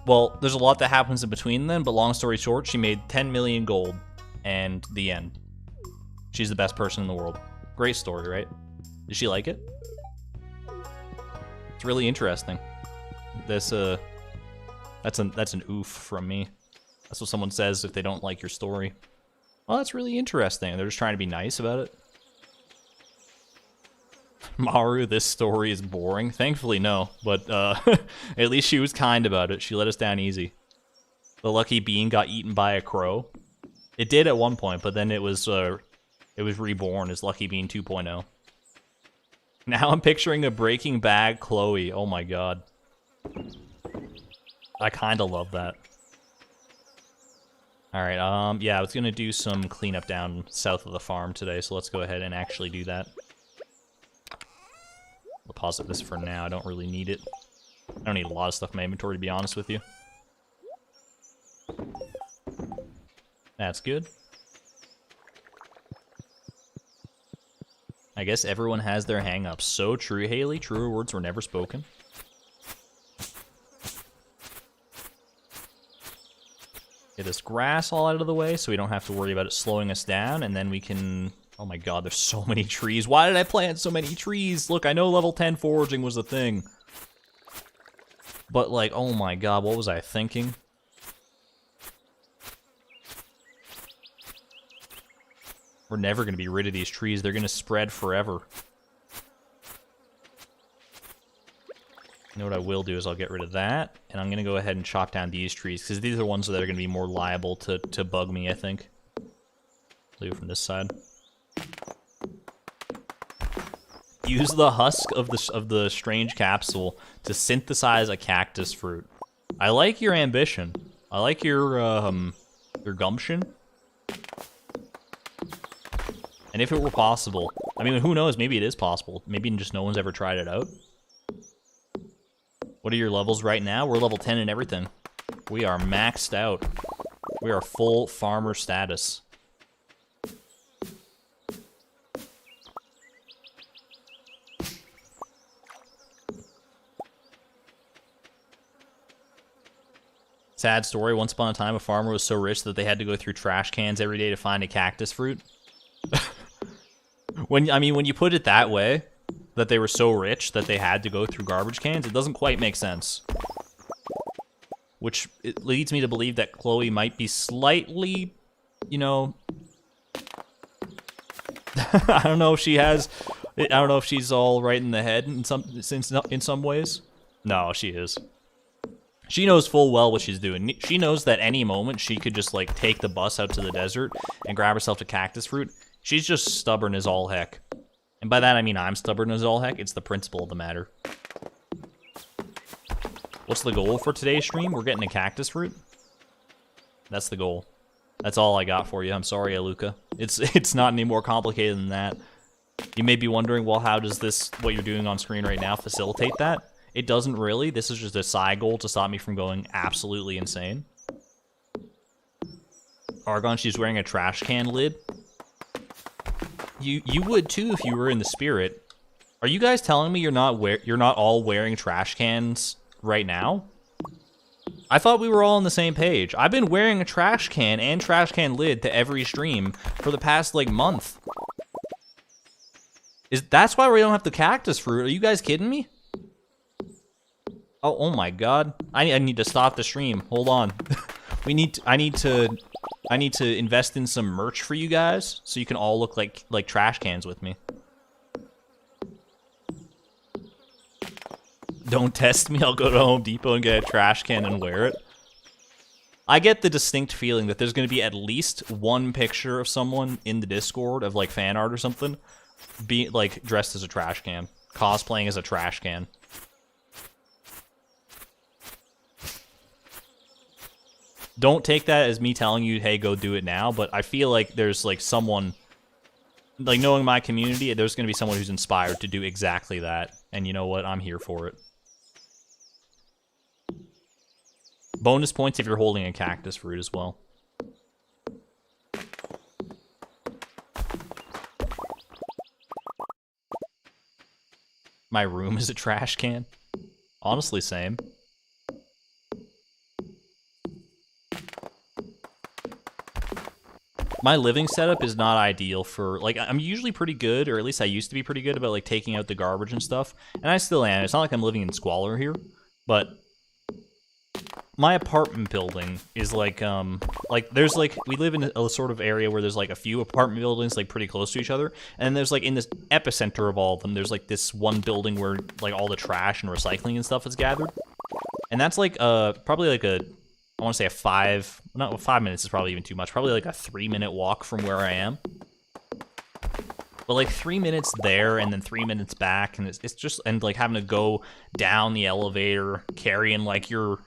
well, there's a lot that happens in between them, but long story short, she made 10 million gold, and the end. She's the best person in the world. Great story, right? Did she like it? It's really interesting. That's an oof from me. That's what someone says if they don't like your story. Well, that's really interesting. They're just trying to be nice about it. Maru, this story is boring. Thankfully, no. But at least she was kind about it. She let us down easy. The lucky bean got eaten by a crow. It did at one point, but then it was reborn as Lucky Bean 2.0. Now I'm picturing a Breaking Bad Chloe. Oh my god. I kind of love that. Alright, yeah, I was gonna do some cleanup down south of the farm today, so let's go ahead and actually do that. I'll deposit this for now, I don't really need it. I don't need a lot of stuff in my inventory, to be honest with you. That's good. I guess everyone has their hang-ups. So true, Haley. Truer words were never spoken. Get this grass all out of the way so we don't have to worry about it slowing us down, and then we can... Oh my god, there's so many trees. Why did I plant so many trees? Look, I know level 10 foraging was a thing. But like, oh my god, what was I thinking? We're never going to be rid of these trees. They're going to spread forever. You know what I will do is I'll get rid of that, and I'm going to go ahead and chop down these trees, because these are the ones that are going to be more liable to bug me, I think. Leave it from this side. Use the husk of the strange capsule to synthesize a cactus fruit. I like your ambition. I like your gumption. And if it were possible, I mean, who knows, maybe it is possible. Maybe just no one's ever tried it out. What are your levels right now? We're level 10 and everything. We are maxed out. We are full farmer status. Sad story, once upon a time a farmer was so rich that they had to go through trash cans every day to find a cactus fruit. When you put it that way, that they were so rich that they had to go through garbage cans, it doesn't quite make sense. Which it leads me to believe that Chloe might be slightly, you know... I don't know if she has... I don't know if she's all right in the head in some ways. No, she is. She knows full well what she's doing. She knows that any moment she could just, like, take the bus out to the desert and grab herself a cactus fruit. She's just stubborn as all heck. And by that I mean I'm stubborn as all heck. It's the principle of the matter. What's the goal for today's stream? We're getting a cactus fruit. That's the goal. That's all I got for you. I'm sorry, Aluka. It's not any more complicated than that. You may be wondering, well, how does this, what you're doing on screen right now, facilitate that? It doesn't really. This is just a side goal to stop me from going absolutely insane. Argon, she's wearing a trash can lid. You would too if you were in the spirit. Are you guys telling me you're not all wearing trash cans right now? I thought we were all on the same page. I've been wearing a trash can and trash can lid to every stream for the past, like, month. That's why we don't have the cactus fruit? Are you guys kidding me? Oh my god. I need to stop the stream. Hold on. I need to invest in some merch for you guys so you can all look like trash cans with me. Don't test me. I'll go to Home Depot and get a trash can and wear it. I get the distinct feeling that there's going to be at least one picture of someone in the Discord of, like, fan art or something be, like, dressed as a trash can. Cosplaying as a trash can. Don't take that as me telling you, hey, go do it now, but I feel like there's, like, someone, like, knowing my community, there's going to be someone who's inspired to do exactly that. And you know what? I'm here for it. Bonus points if you're holding a cactus fruit as well. My room is a trash can. Honestly, same. My living setup is not ideal for, like, I'm usually pretty good, or at least I used to be pretty good about, like, taking out the garbage and stuff. And I still am. It's not like I'm living in squalor here, but my apartment building is, like, there's, like, we live in a sort of area where there's, like, a few apartment buildings, like, pretty close to each other. And there's, like, in this epicenter of all of them, there's, like, this one building where, like, all the trash and recycling and stuff is gathered. And that's, like, probably, like, I want to say 5 minutes is probably even too much. Probably like a 3-minute walk from where I am. But like 3 minutes there and then 3 minutes back, and it's just, and like having to go down the elevator, carrying like your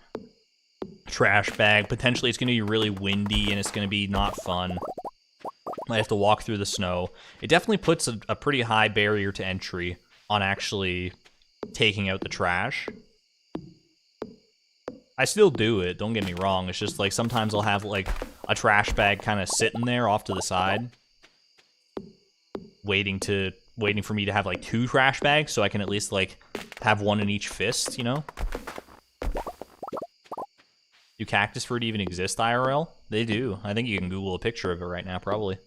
trash bag. Potentially it's going to be really windy and it's going to be not fun. I have to walk through the snow. It definitely puts a pretty high barrier to entry on actually taking out the trash. I still do it, don't get me wrong. It's just like sometimes I'll have like a trash bag kind of sitting there off to the side, waiting for me to have like 2 trash bags so I can at least like have one in each fist, you know? Do cactus fruit even exist IRL? They do. I think you can Google a picture of it right now, probably.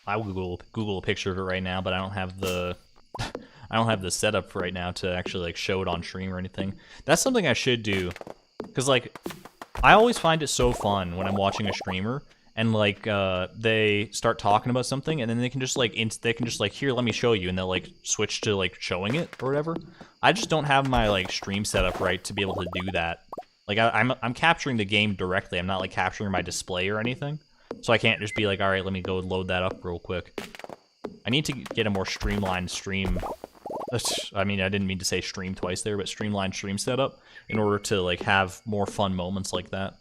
I will Google a picture of it right now, but I don't have the setup right now to actually like show it on stream or anything. That's something I should do, because like I always find it so fun when I'm watching a streamer and like they start talking about something and then they can just like here, let me show you, and they'll like switch to like showing it or whatever. I just don't have my like stream setup right to be able to do that. Like I'm capturing the game directly. I'm not like capturing my display or anything. So I can't just be like, all right, let me go load that up real quick. I need to get a more streamlined stream. I mean, I didn't mean to say stream twice there, but streamlined stream setup in order to like have more fun moments like that.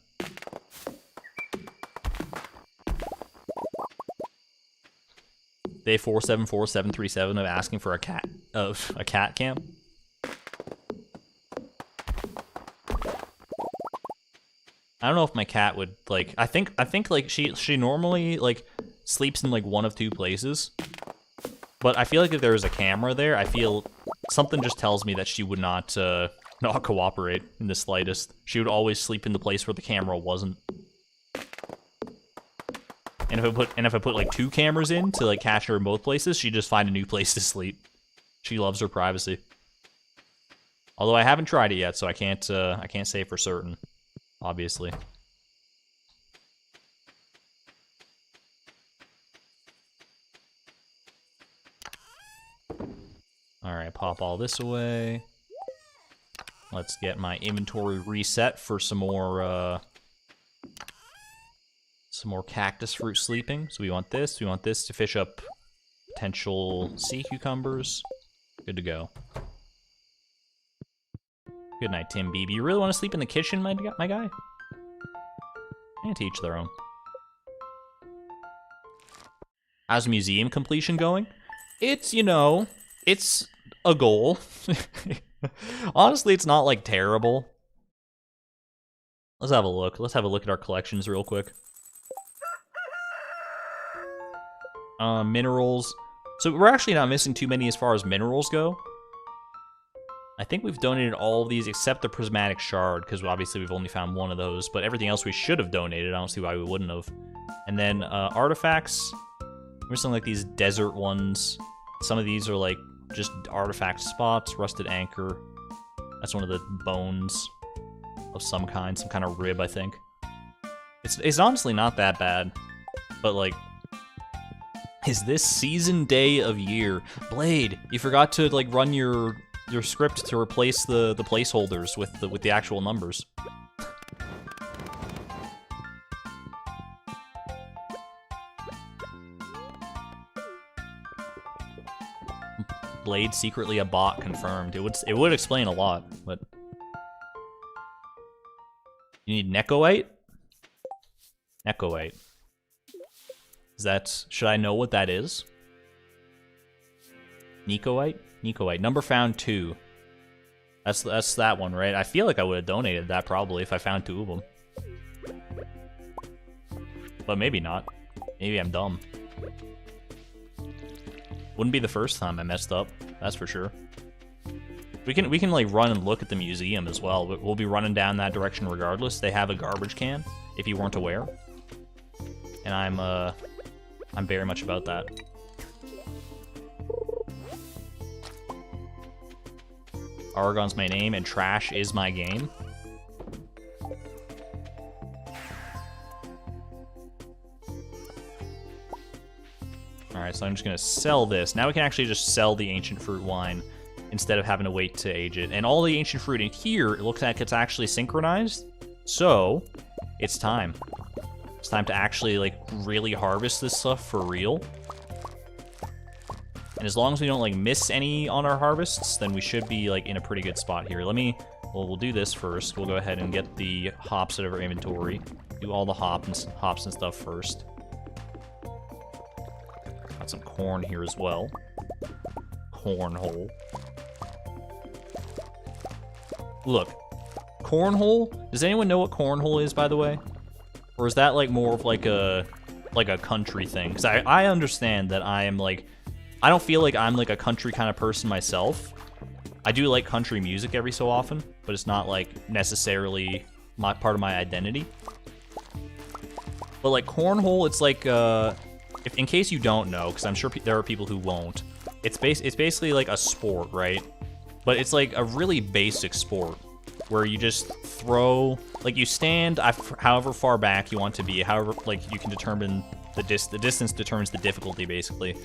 Day 474737 of asking for a cat cam. I don't know if my cat would like. I think like she normally like sleeps in like one of 2 places. But I feel like if there was a camera there, I feel something just tells me that she would not cooperate in the slightest. She would always sleep in the place where the camera wasn't. And if I put like 2 cameras in to like catch her in both places, she'd just find a new place to sleep. She loves her privacy. Although I haven't tried it yet, so I can't say for certain. Obviously. Alright, pop all this away. Let's get my inventory reset for some more cactus fruit sleeping. So we want this to fish up potential sea cucumbers. Good to go. Good night, Tim BB. You really want to sleep in the kitchen, my guy? And to each their own. How's museum completion going? It's, you know, it's a goal. Honestly, it's not, like, terrible. Let's have a look. Let's have a look at our collections real quick. Minerals. So we're actually not missing too many as far as minerals go. I think we've donated all of these except the prismatic shard, because obviously we've only found one of those, but everything else we should have donated. I don't see why we wouldn't have. And then artifacts. We're missing like these desert ones. Some of these are like just artifact spots. Rusted anchor. That's one of the bones of some kind of rib, I think. It's honestly not that bad, but like, is this season day of year? Blade, you forgot to like run your script to replace the placeholders with the actual numbers. Blade secretly a bot confirmed. It would explain a lot, but you need Necoite? Necoite. Is that, should I know what that is? Necoite? Necoite. Number found 2. That's that one, right? I feel like I would have donated that probably if I found 2 of them. But maybe not. Maybe I'm dumb. Wouldn't be the first time I messed up, that's for sure. We can like run and look at the museum as well, but we'll be running down that direction regardless. They have a garbage can, if you weren't aware. And I'm very much about that. Aragon's my name, and trash is my game. Alright, so I'm just gonna sell this. Now we can actually just sell the ancient fruit wine instead of having to wait to age it. And all the ancient fruit in here, it looks like it's actually synchronized. So, it's time. It's time to actually, like, really harvest this stuff for real. And as long as we don't, like, miss any on our harvests, then we should be, like, in a pretty good spot here. We'll do this first. We'll go ahead and get the hops out of our inventory. Do all the hops and stuff first. Got some corn here as well. Cornhole. Look. Cornhole? Does anyone know what cornhole is, by the way? Or is that, like, more of, like a country thing? Because I understand that I am, like... I don't feel like I'm, like, a country kind of person myself. I do like country music every so often, but it's not, like, necessarily part of my identity. But, like, cornhole, it's like, if in case you don't know, because I'm sure there are people who won't, it's basically, like, a sport, right? But it's, like, a really basic sport, where you just throw, like, you stand however far back you want to be, however, like, you can determine the distance determines the difficulty, basically.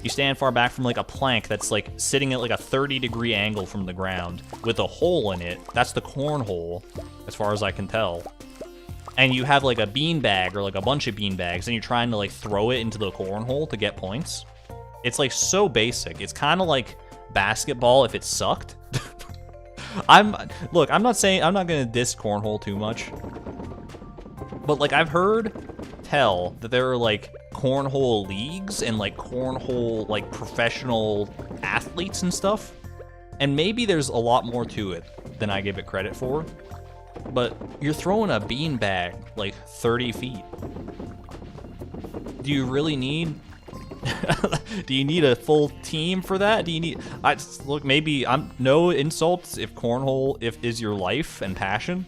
You stand far back from, like, a plank that's, like, sitting at, like, a 30-degree angle from the ground with a hole in it. That's the cornhole, as far as I can tell. And you have, like, a beanbag or, like, a bunch of beanbags, and you're trying to, like, throw it into the cornhole to get points. It's, like, so basic. It's kind of like basketball if it sucked. Look, I'm not gonna diss cornhole too much. But, like, I've heard tell that there are, like, cornhole leagues and, like, cornhole, like, professional athletes and stuff. And maybe there's a lot more to it than I give it credit for. But you're throwing a beanbag, like, 30 feet. Do you really need... Do you need a full team for that? Do you need... look, maybe... no insults if cornhole is your life and passion.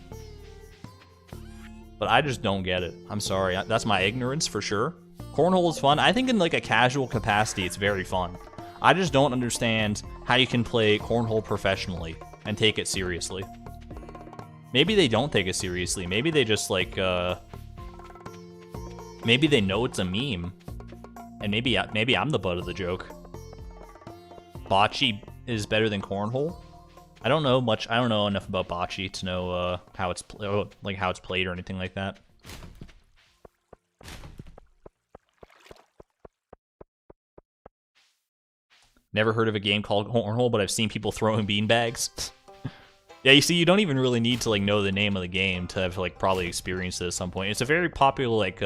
But I just don't get it. I'm sorry. That's my ignorance for sure. Cornhole is fun. I think in, like, a casual capacity, it's very fun. I just don't understand how you can play cornhole professionally and take it seriously. Maybe they don't take it seriously. Maybe they just, like, maybe they know it's a meme. And maybe I'm the butt of the joke. Bocce is better than cornhole. I don't know much. I don't know enough about bocce to know how it's how it's played or anything like that. Never heard of a game called cornhole, but I've seen people throwing beanbags. Yeah, you see, you don't even really need to like know the name of the game to have like probably experienced it at some point. It's a very popular like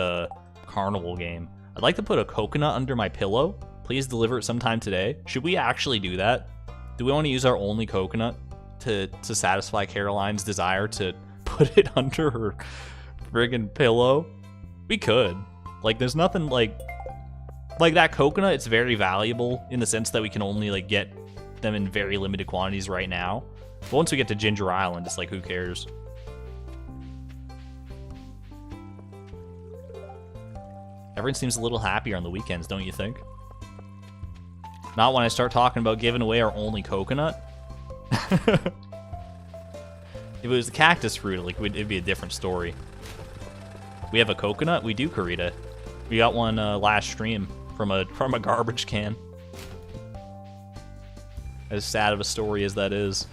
carnival game. I'd like to put a coconut under my pillow. Please deliver it sometime today. Should we actually do that? Do we want to use our only coconut to satisfy Caroline's desire to put it under her friggin' pillow? We could. Like, there's nothing like that coconut. It's very valuable in the sense that we can only like get them in very limited quantities right now. But once we get to Ginger Island, it's like, who cares? Everyone seems a little happier on the weekends, don't you think? Not when I start talking about giving away our only coconut. If it was the cactus fruit, like it'd be a different story. We have a coconut? We do, Karita. We got one last stream from a garbage can. As sad of a story as that is.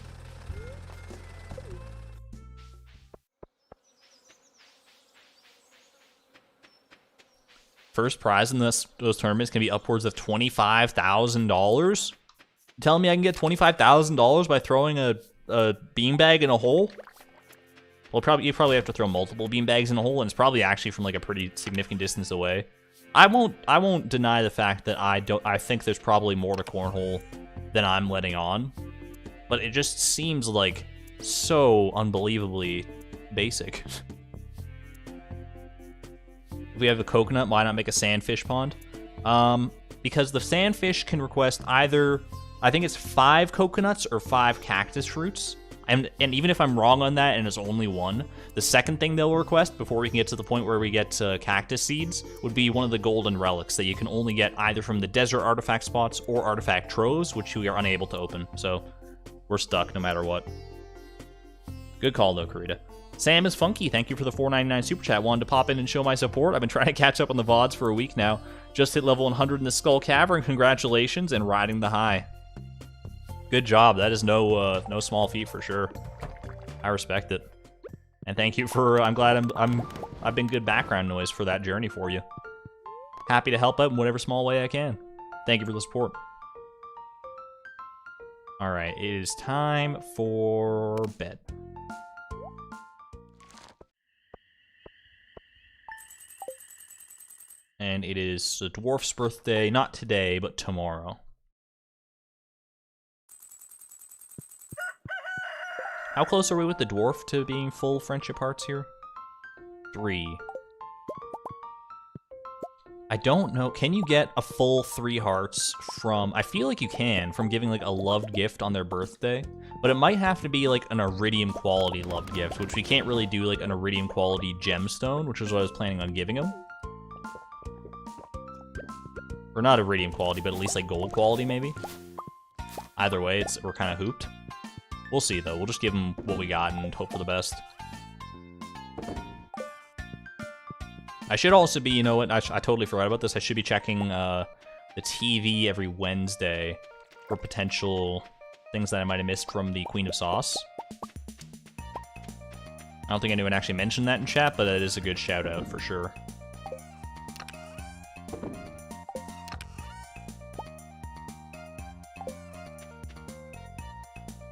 First prize in those tournaments can be upwards of $25,000. Telling me I can get $25,000 by throwing a beanbag in a hole? Well, you probably have to throw multiple beanbags in a hole, and it's probably actually from like a pretty significant distance away. I won't deny the fact that I think there's probably more to cornhole than I'm letting on, but it just seems like so unbelievably basic. If we have a coconut, why not make a sandfish pond? Because the sandfish can request either, I think it's 5 coconuts or 5 cactus fruits. And even if I'm wrong on that and it's only one, the second thing they'll request before we can get to the point where we get cactus seeds would be one of the golden relics that you can only get either from the desert artifact spots or artifact troves, which we are unable to open. So we're stuck no matter what. Good call though, Karita. Sam is funky. Thank you for the $4.99 super chat. Wanted to pop in and show my support. I've been trying to catch up on the VODs for a week now. Just hit level 100 in the Skull Cavern. Congratulations and riding the high. Good job. That is no small feat for sure. I respect it. And thank you for. I'm glad I've been good background noise for that journey for you. Happy to help out in whatever small way I can. Thank you for the support. All right, it is time for bed. And it is the dwarf's birthday, not today, but tomorrow. How close are we with the dwarf to being full friendship hearts here? 3. I don't know. Can you get a full 3 hearts from... I feel like you can, from giving like a loved gift on their birthday. But it might have to be like an iridium quality loved gift, which we can't really do like an iridium quality gemstone, which is what I was planning on giving him. Or not iridium quality, but at least like gold quality maybe. Either way, we're kind of hooped. We'll see, though. We'll just give him what we got and hope for the best. I should also be, you know what? I totally forgot about this. I should be checking the TV every Wednesday for potential things that I might have missed from the Queen of Sauce. I don't think anyone actually mentioned that in chat, but that is a good shout-out for sure.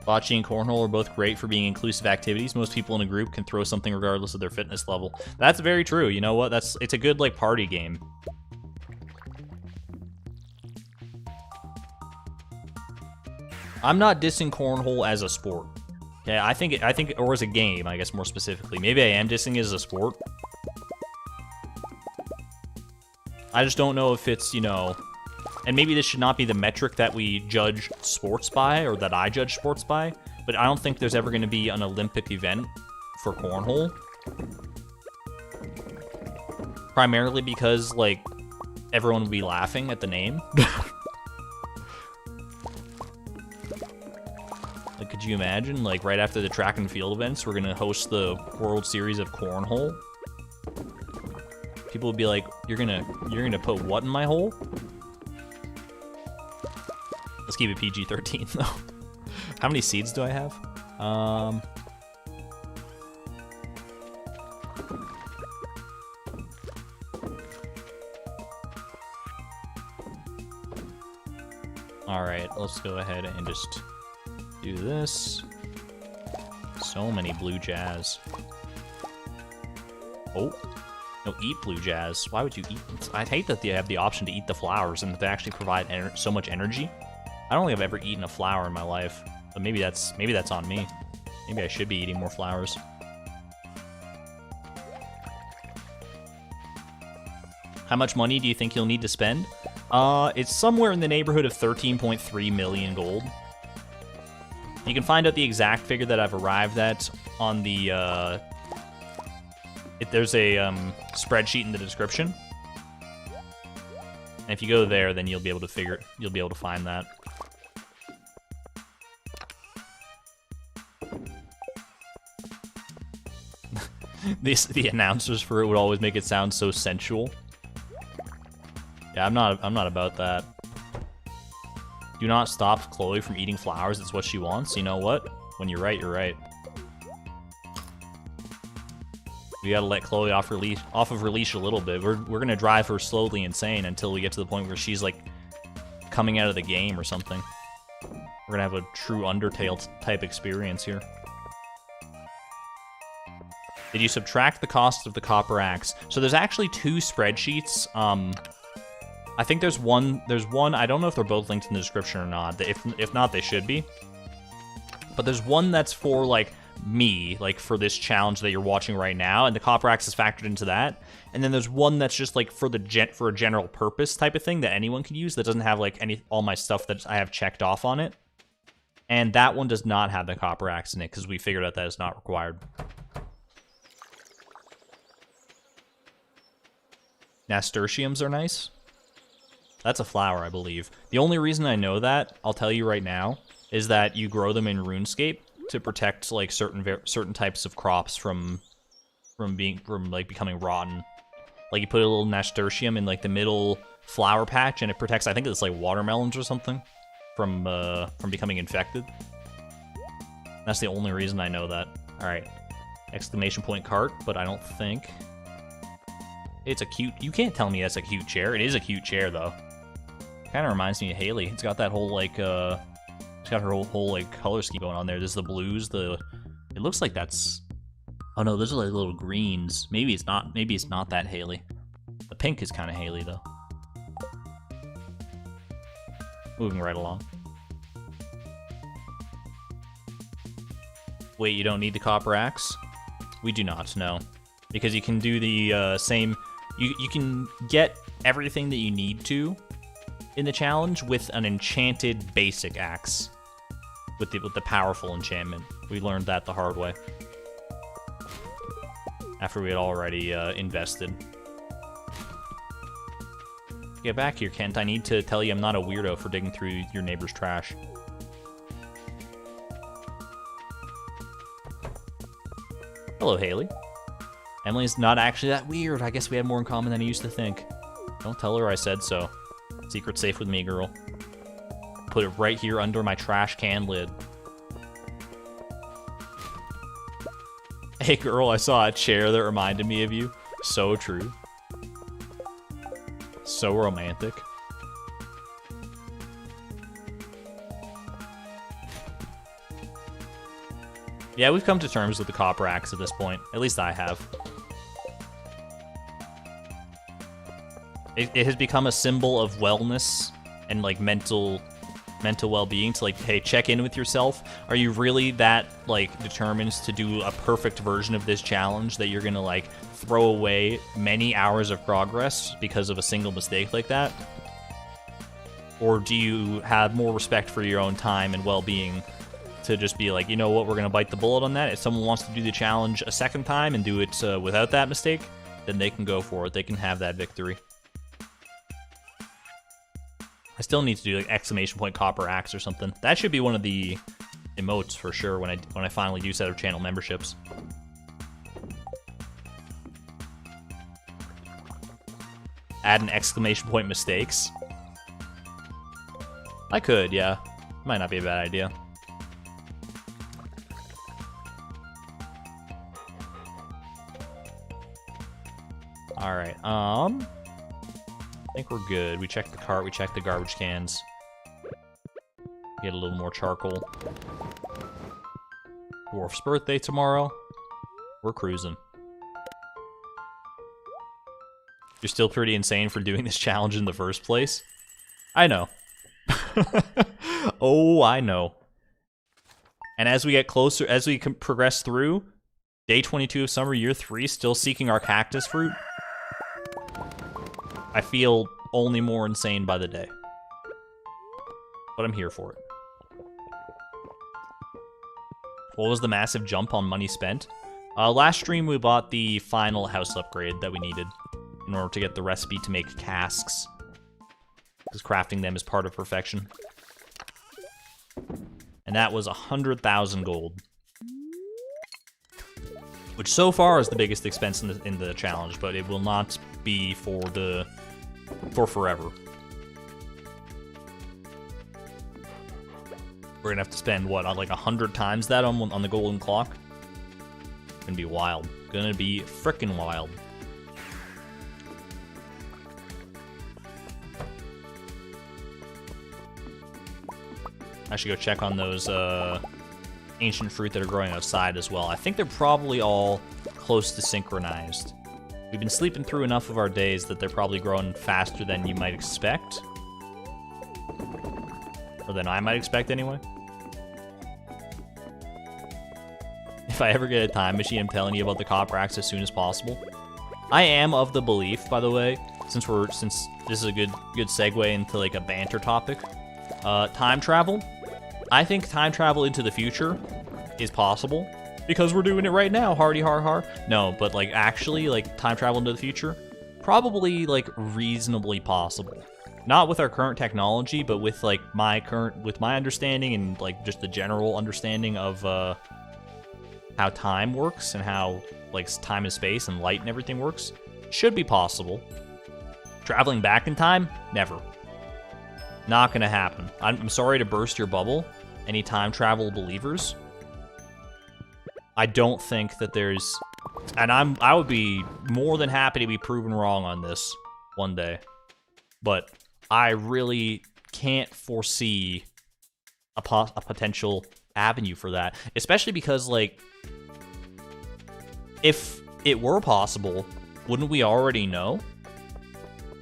Bocce and cornhole are both great for being inclusive activities. Most people in a group can throw something regardless of their fitness level. That's very true. You know what? It's a good like party game. I'm not dissing cornhole as a sport. Okay, I think or as a game, I guess more specifically. Maybe I am dissing it as a sport. I just don't know if it's, you know, and maybe this should not be the metric that we judge sports by, or that I judge sports by, but I don't think there's ever going to be an Olympic event for cornhole. Primarily because, like, everyone would be laughing at the name. Like, could you imagine, like, right after the track and field events, we're going to host the World Series of Cornhole? People would be like, you're gonna put what in my hole? Let's keep it PG-13 though. How many seeds do I have? Alright, let's go ahead and just do this. So many blue jazz. Oh. No, eat blue jazz. Why would you eat? I'd hate that they have the option to eat the flowers and that they actually provide so much energy. I don't think I've ever eaten a flower in my life, but maybe that's on me. Maybe I should be eating more flowers. How much money do you think you'll need to spend? It's somewhere in the neighborhood of 13.3 million gold. You can find out the exact figure that I've arrived at on the, there's a spreadsheet in the description. And if you go there, then you'll be able to find that. The announcers for it would always make it sound so sensual. Yeah, I'm not about that. Do not stop Chloe from eating flowers. It's what she wants. You know what? When you're right, you're right. We gotta let Chloe off of her leash a little bit. We're gonna drive her slowly insane until we get to the point where she's like coming out of the game or something. We're gonna have a true Undertale type experience here. Did you subtract the cost of the copper axe? So there's actually two spreadsheets. I think there's one, I don't know if they're both linked in the description or not. If not, they should be. But there's one that's for, like, me, like, for this challenge that you're watching right now, and the copper axe is factored into that. And then there's one that's just, like, for a general purpose type of thing that anyone can use that doesn't have, like, all my stuff that I have checked off on it. And that one does not have the copper axe in it, because we figured out that it's not required. Nasturtiums are nice. That's a flower, I believe. The only reason I know that, I'll tell you right now, is that you grow them in RuneScape to protect like certain types of crops from becoming rotten. Like you put a little nasturtium in like the middle flower patch, and it protects, I think it's like watermelons or something, from becoming infected. That's the only reason I know that. All right, exclamation point cart, but I don't think it's a cute. You can't tell me that's a cute chair. It is a cute chair though. Kind of reminds me of Haley. It's got that whole like it's got her whole like color scheme going on there. There's the blues. It looks like that's. Oh no, those are like little greens. Maybe it's not. Maybe it's not that Haley. The pink is kind of Haley though. Moving right along. Wait, you don't need the copper axe? We do not, no. Because you can do the same. You can get everything that you need to in the challenge with an enchanted basic axe. With the powerful enchantment. We learned that the hard way. After we had already invested. Get back here, Kent. I need to tell you I'm not a weirdo for digging through your neighbor's trash. Hello, Haley. Emily's not actually that weird. I guess we have more in common than I used to think. Don't tell her I said so. Secret safe with me, girl. Put it right here under my trash can lid. Hey, girl, I saw a chair that reminded me of you. So true. So romantic. Yeah, we've come to terms with the copper axe at this point. At least I have. It has become a symbol of wellness and like mental well-being to like, hey, check in with yourself. Are you really that like determined to do a perfect version of this challenge that you're gonna like throw away many hours of progress because of a single mistake like that? Or do you have more respect for your own time and well-being to just be like, you know what, we're gonna bite the bullet on that. If someone wants to do the challenge a second time and do it without that mistake, then they can go for it. They can have that victory. I still need to do like exclamation point copper axe or something. That should be one of the emotes for sure when I finally do set up channel memberships. Add an exclamation point mistakes. I could, yeah. Might not be a bad idea. Alright, I think we're good. We checked the cart, we checked the garbage cans. Get a little more charcoal. Dwarf's birthday tomorrow. We're cruising. You're still pretty insane for doing this challenge in the first place. I know. Oh, I know. And as we get closer, as we progress through, day 22 of summer, year 3, still seeking our cactus fruit. I feel only more insane by the day. But I'm here for it. What was the massive jump on money spent? Last stream we bought the final house upgrade that we needed in order to get the recipe to make casks. Because crafting them is part of perfection. And that was 100,000 gold. Which so far is the biggest expense in the challenge, but it will not be for forever. We're gonna have to spend, what, like 100 times that on the golden clock? Gonna be wild. Gonna be frickin' wild. I should go check on those ancient fruit that are growing outside as well. I think they're probably all close to synchronized. We've been sleeping through enough of our days that they're probably growing faster than you might expect. Or than I might expect, anyway. If I ever get a time machine, I'm telling you about the copper axe as soon as possible. I am of the belief, by the way, since this is a good segue into like a banter topic. Time travel. I think time travel into the future is possible because we're doing it right now. Hardy har har. No, but like actually, like time travel into the future, probably like reasonably possible. Not with our current technology, but with like my understanding and like just the general understanding of how time works and how like time and space and light and everything works, should be possible. Traveling back in time, never. Not gonna happen. I'm sorry to burst your bubble, any time travel believers. I don't think that there's, and I would be more than happy to be proven wrong on this one day, but I really can't foresee a potential avenue for that, especially because, like, if it were possible, wouldn't we already know?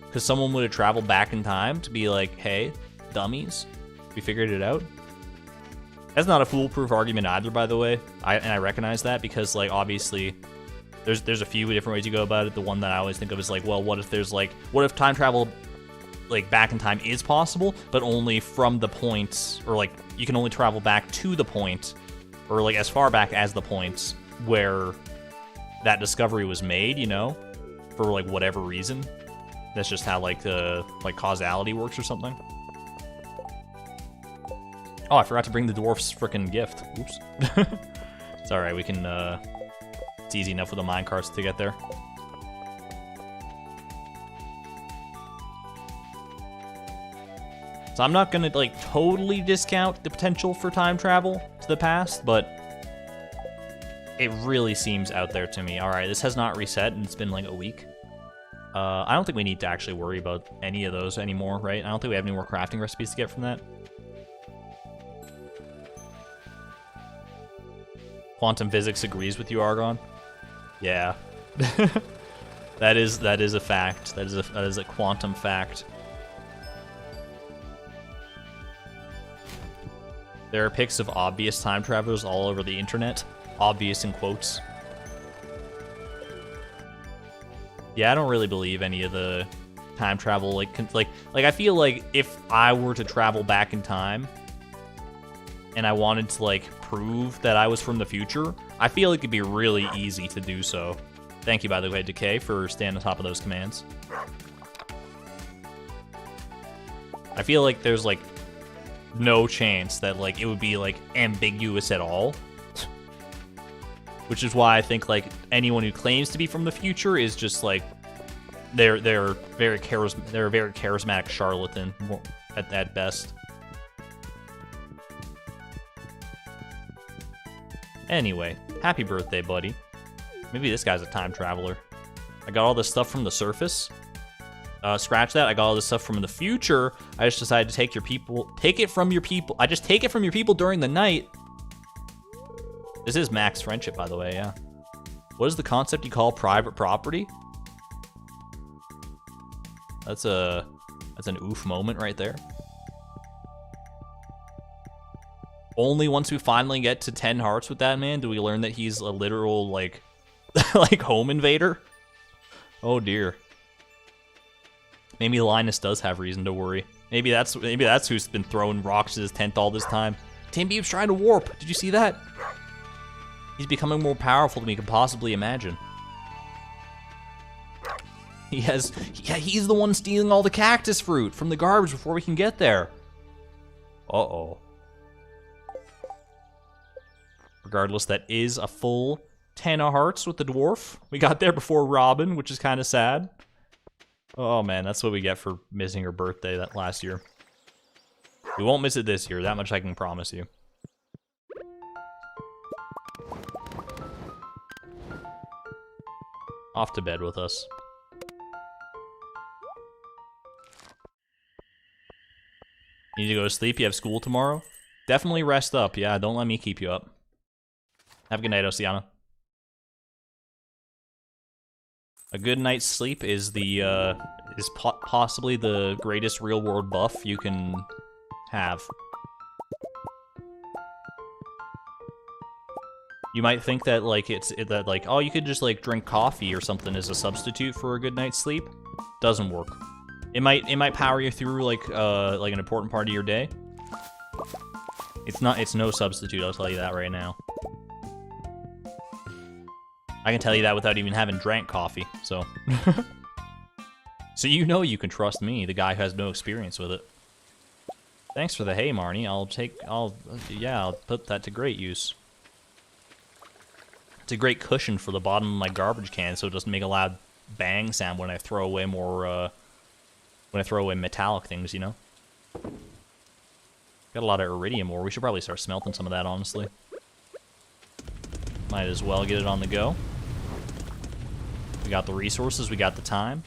Because someone would have traveled back in time to be like, hey, dummies, we figured it out. That's not a foolproof argument either, by the way. I recognize that because, like, obviously, there's a few different ways you go about it. The one that I always think of is like, well, what if time travel, like, back in time is possible, but only from the point, or like, you can only travel back to the point, or like as far back as the points where that discovery was made, you know, for like whatever reason. That's just how like the causality works or something. Oh, I forgot to bring the dwarf's frickin' gift. Oops. It's alright, we can, it's easy enough with the minecarts to get there. So I'm not gonna, like, totally discount the potential for time travel to the past, but it really seems out there to me. Alright, this has not reset, and it's been, like, a week. I don't think we need to actually worry about any of those anymore, right? I don't think we have any more crafting recipes to get from that. Quantum physics agrees with you, Argon. Yeah. That is a fact. That is a quantum fact. There are pics of obvious time travelers all over the internet. Obvious in quotes. Yeah, I don't really believe any of the time travel, like I feel like if I were to travel back in time and I wanted to, like, prove that I was from the future, I feel like it'd be really easy to do so. Thank you, by the way, Decay, for staying on top of those commands. I feel like there's, like, no chance that, like, it would be, like, ambiguous at all. Which is why I think, like, anyone who claims to be from the future is just, like, they're a very charismatic charlatan at best. Anyway, happy birthday, buddy. Maybe this guy's a time traveler. I got all this stuff from the surface. Scratch that. I got all this stuff from the future. I just decided to take it from your people. I just take it from your people during the night. This is max friendship, by the way, yeah. What is the concept you call private property? That's an oof moment right there. Only once we finally get to 10 hearts with that man do we learn that he's a literal, like, like home invader. Oh dear. Maybe Linus does have reason to worry. Maybe that's who's been throwing rocks at his tent all this time. Tim Beeb's trying to warp. Did you see that? He's becoming more powerful than we could possibly imagine. He's the one stealing all the cactus fruit from the garbage before we can get there. Uh-oh. Regardless, that is a full 10 of hearts with the dwarf. We got there before Robin, which is kind of sad. Oh man, that's what we get for missing her birthday that last year. We won't miss it this year, that much I can promise you. Off to bed with us. You need to go to sleep? You have school tomorrow? Definitely rest up, yeah, don't let me keep you up. Have a good night, Oceana. A good night's sleep is the, possibly the greatest real-world buff you can have. You might think that, like, oh, you could just, like, drink coffee or something as a substitute for a good night's sleep. Doesn't work. It might power you through, like an important part of your day. It's no substitute, I'll tell you that right now. I can tell you that without even having drank coffee, so. So you know you can trust me, the guy who has no experience with it. Thanks for the hay, Marnie. I'll put that to great use. It's a great cushion for the bottom of my garbage can so it doesn't make a loud bang sound when I throw away metallic things, you know? Got a lot of iridium ore. We should probably start smelting some of that, honestly. Might as well get it on the go. We got the resources, we got the time.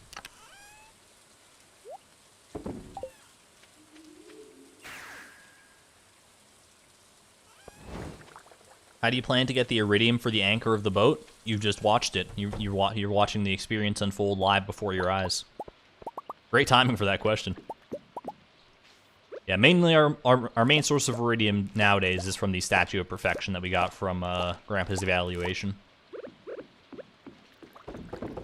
How do you plan to get the iridium for the anchor of the boat? You've just watched it. You're watching the experience unfold live before your eyes. Great timing for that question. Yeah, mainly our main source of iridium nowadays is from the Statue of Perfection that we got from Grandpa's evaluation.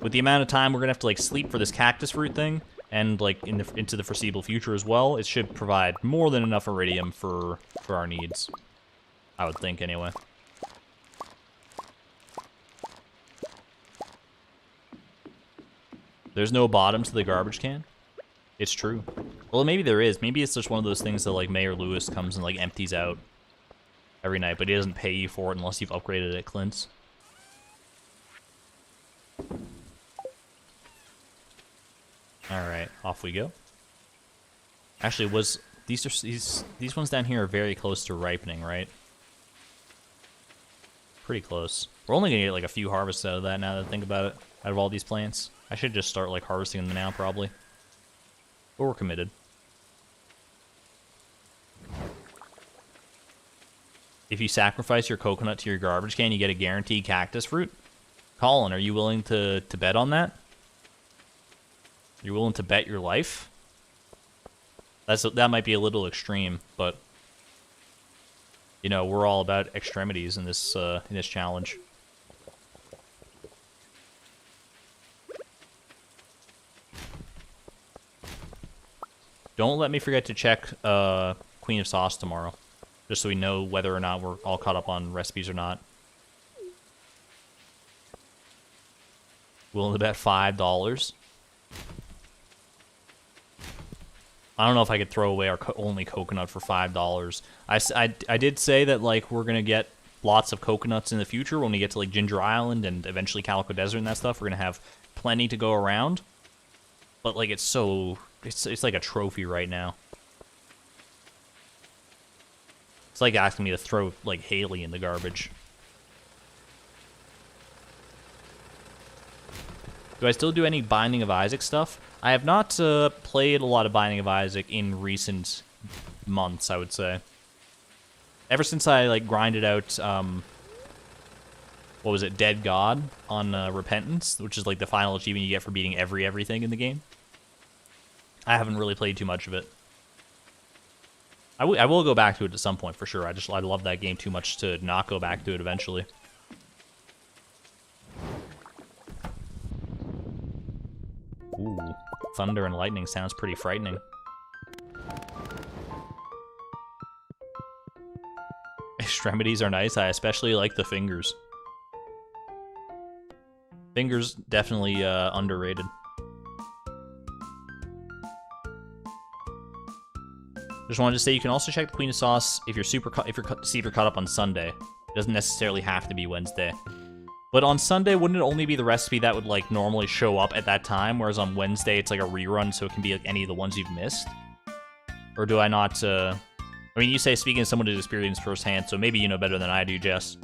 With the amount of time we're gonna have to like sleep for this cactus fruit thing, and like into the foreseeable future as well, it should provide more than enough iridium for our needs. I would think, anyway. There's no bottom to the garbage can? It's true. Well, maybe there is. Maybe it's just one of those things that, like, Mayor Lewis comes and, like, empties out every night, but he doesn't pay you for it unless you've upgraded it at Clint's. Alright, off we go. Actually, these ones down here are very close to ripening, right? Pretty close. We're only gonna get, like, a few harvests out of that now that I think about it, out of all these plants. I should just start, like, harvesting them now, probably. But we're committed. If you sacrifice your coconut to your garbage can, you get a guaranteed cactus fruit. Colin, are you willing to bet on that? You're willing to bet your life? That might be a little extreme, but you know, we're all about extremities in this challenge. Don't let me forget to check Queen of Sauce tomorrow, just so we know whether or not we're all caught up on recipes or not. Willing to bet $5? I don't know if I could throw away our only coconut for $5. I did say that, like, we're gonna get lots of coconuts in the future when we get to, like, Ginger Island and eventually Calico Desert and that stuff. We're gonna have plenty to go around, but, like, it's like a trophy right now. It's like asking me to throw, like, Haley in the garbage. Do I still do any Binding of Isaac stuff? I have not played a lot of Binding of Isaac in recent months, I would say. Ever since I, like, grinded out, what was it, Dead God on Repentance, which is, like, the final achievement you get for beating everything in the game. I haven't really played too much of it. I will go back to it at some point, for sure. I love that game too much to not go back to it eventually. Ooh, thunder and lightning sounds pretty frightening. Extremities are nice. I especially like the fingers. Fingers definitely underrated. Just wanted to say you can also check the Queen of Sauce if you're see if you're caught up on Sunday. It doesn't necessarily have to be Wednesday. But on Sunday, wouldn't it only be the recipe that would like normally show up at that time, whereas on Wednesday it's like a rerun, so it can be like any of the ones you've missed? Or do I not? I mean, you say speaking as someone who's experienced firsthand, so maybe you know better than I do, Jess.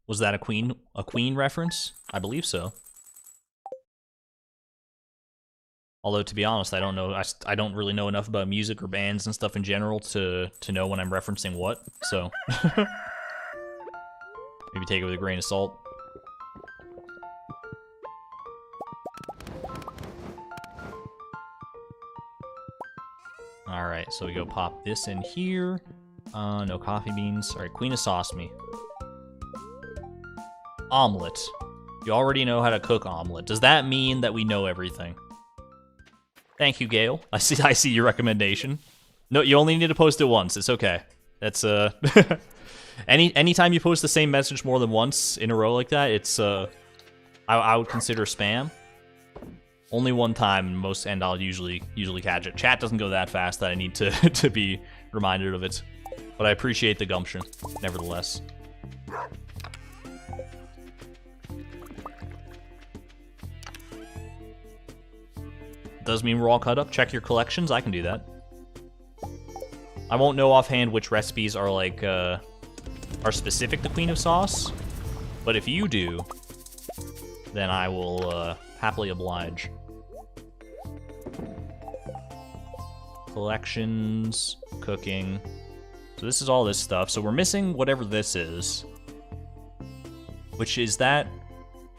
Was that a Queen reference? I believe so. Although, to be honest, I don't know. I don't really know enough about music or bands and stuff in general to know when I'm referencing what. So maybe take it with a grain of salt. All right, so we go pop this in here. No coffee beans. All right, Queen of Sauce me. Omelet. You already know how to cook omelet. Does that mean that we know everything? Thank you, Gail. I see your recommendation. No, you only need to post it once. It's okay. That's anytime you post the same message more than once in a row like that, it's I would consider spam. Only one time, and I'll usually catch it. Chat doesn't go that fast that I need to to be reminded of it. But I appreciate the gumption, nevertheless. Does mean we're all caught up. Check your collections. I can do that. I won't know offhand which recipes are like are specific to Queen of Sauce, but if you do, then I will happily oblige. Collections, cooking. So this is all this stuff. So we're missing whatever this is, which is that,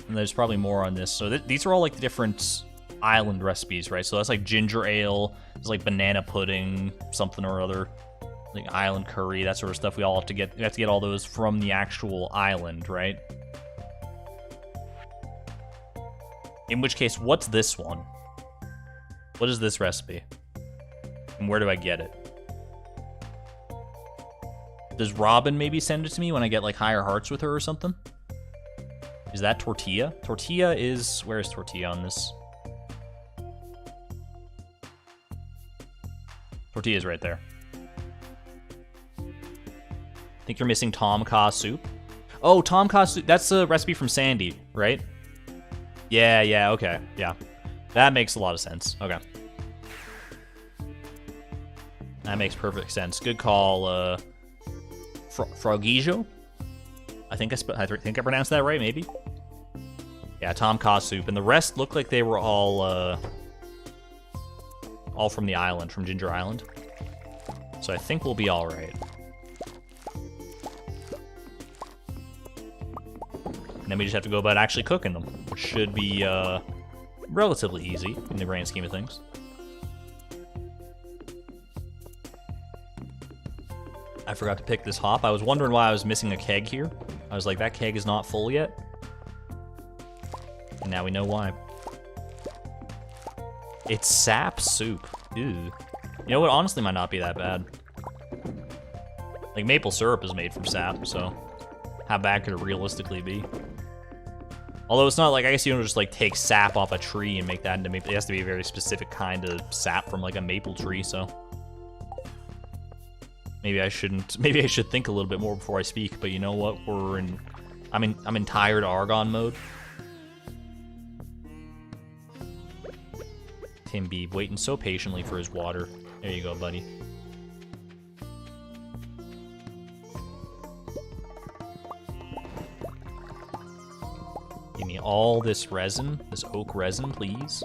and there's probably more on this. So these are all like the different island recipes, right? So that's like ginger ale, there's like banana pudding, something or other, like island curry, that sort of stuff. We all have to get, all those from the actual island, right? In which case, what's this one? What is this recipe? And where do I get it? Does Robin maybe send it to me when I get like higher hearts with her or something? Is that tortilla? Tortilla is, where is tortilla on this? Tortilla's right there. I think you're missing Tom Kha soup. Oh, Tom Kha soup. That's a recipe from Sandy, right? Yeah, okay. Yeah. That makes a lot of sense. Okay. That makes perfect sense. Good call, Frogijo? I think I pronounced that right, maybe? Yeah, Tom Kha soup. And the rest looked like they were all from the island, from Ginger Island. So I think we'll be all right. And then we just have to go about actually cooking them, which should be relatively easy in the grand scheme of things. I forgot to pick this hop. I was wondering why I was missing a keg here. I was like, that keg is not full yet. And now we know why. It's sap soup. Ew. You know what? Honestly, might not be that bad. Like, maple syrup is made from sap, so how bad could it realistically be? Although it's not like, I guess you don't just like take sap off a tree and make that into maple. It has to be a very specific kind of sap from like a maple tree, so maybe I shouldn't. Maybe I should think a little bit more before I speak. But you know what? I'm in tired Argon mode. Tim Beeb waiting so patiently for his water. There you go, buddy. Give me all this resin, this oak resin, please.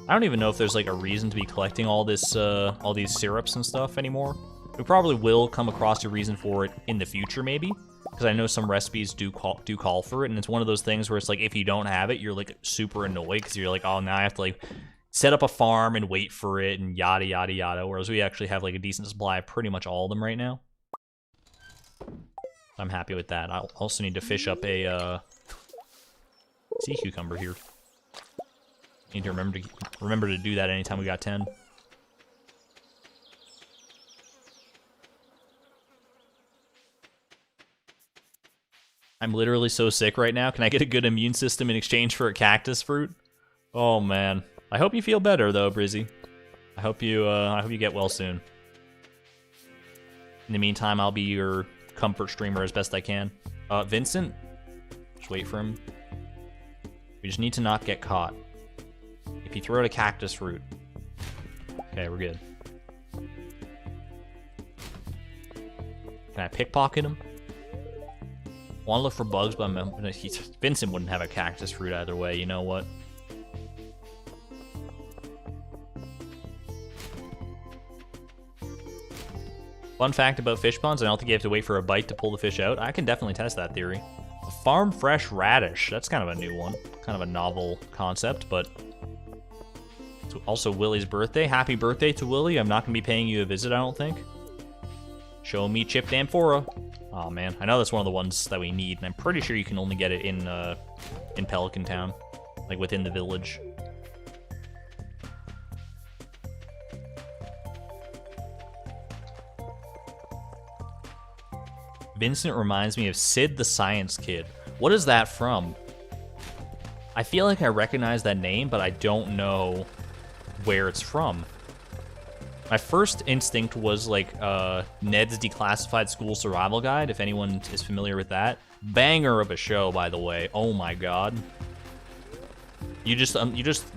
I don't even know if there's like a reason to be collecting all this, all these syrups and stuff anymore. We probably will come across a reason for it in the future, maybe, because I know some recipes do call for it, and it's one of those things where it's like if you don't have it, you're like super annoyed because you're like, oh, now I have to like set up a farm and wait for it and yada yada yada. Whereas we actually have like a decent supply of pretty much all of them right now. I'm happy with that. I'll also need to fish up a sea cucumber here. Need to remember to do that anytime we got 10. I'm literally so sick right now. Can I get a good immune system in exchange for a cactus fruit? Oh man. I hope you feel better though, Brizzy. I hope you get well soon. In the meantime, I'll be your comfort streamer as best I can. Vincent, just wait for him. We just need to not get caught. If you throw out a cactus fruit. Okay, we're good. Can I pickpocket him? I want to look for bugs, but Vincent wouldn't have a cactus fruit either way, you know what? Fun fact about fish ponds, I don't think you have to wait for a bite to pull the fish out. I can definitely test that theory. A farm fresh radish. That's kind of a new one. Kind of a novel concept, but... It's also Willie's birthday. Happy birthday to Willie. I'm not going to be paying you a visit, I don't think. Show me chipped amphora. Oh man, I know that's one of the ones that we need, and I'm pretty sure you can only get it in Pelican Town, like within the village. Vincent reminds me of Sid the Science Kid. What is that from? I feel like I recognize that name, but I don't know where it's from. My first instinct was like Ned's Declassified School Survival Guide, if anyone is familiar with that. Banger of a show, by the way. Oh my god. You just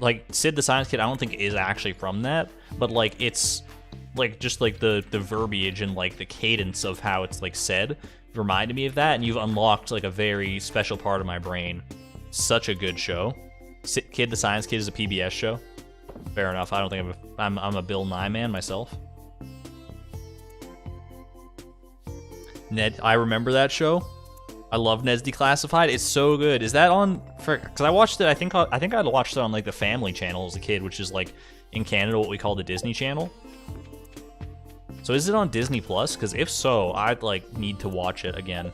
like Sid the Science Kid, I don't think is actually from that, but like it's like just like the verbiage and like the cadence of how it's like said reminded me of that, and you've unlocked like a very special part of my brain. Such a good show. Kid the Science Kid is a PBS show. Fair enough. I don't think I'm a Bill Nye man myself. Ned, I remember that show. I love Ned's Declassified. It's so good. Is that on? Because I watched it. I think I watched it on like the Family Channel as a kid, which is like in Canada what we call the Disney Channel. So is it on Disney Plus? Because if so, I'd like need to watch it again.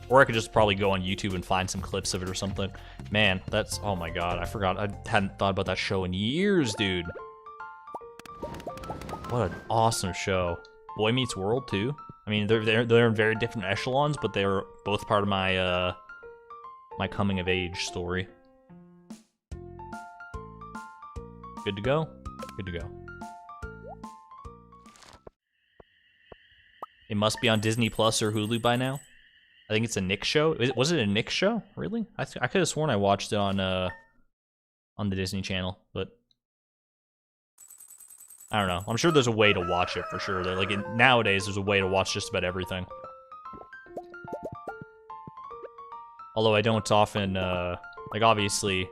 Or I could just probably go on YouTube and find some clips of it or something. Man, that's... Oh my god, I forgot. I hadn't thought about that show in years, dude. What an awesome show. Boy Meets World, too. I mean, they're in very different echelons, but they're both part of my, my coming-of-age story. Good to go? Good to go. It must be on Disney Plus or Hulu by now. I think it's a Nick show. Was it a Nick show? Really? I could have sworn I watched it on the Disney Channel, but I don't know. I'm sure there's a way to watch it for sure. Like nowadays, there's a way to watch just about everything. Although I don't often like obviously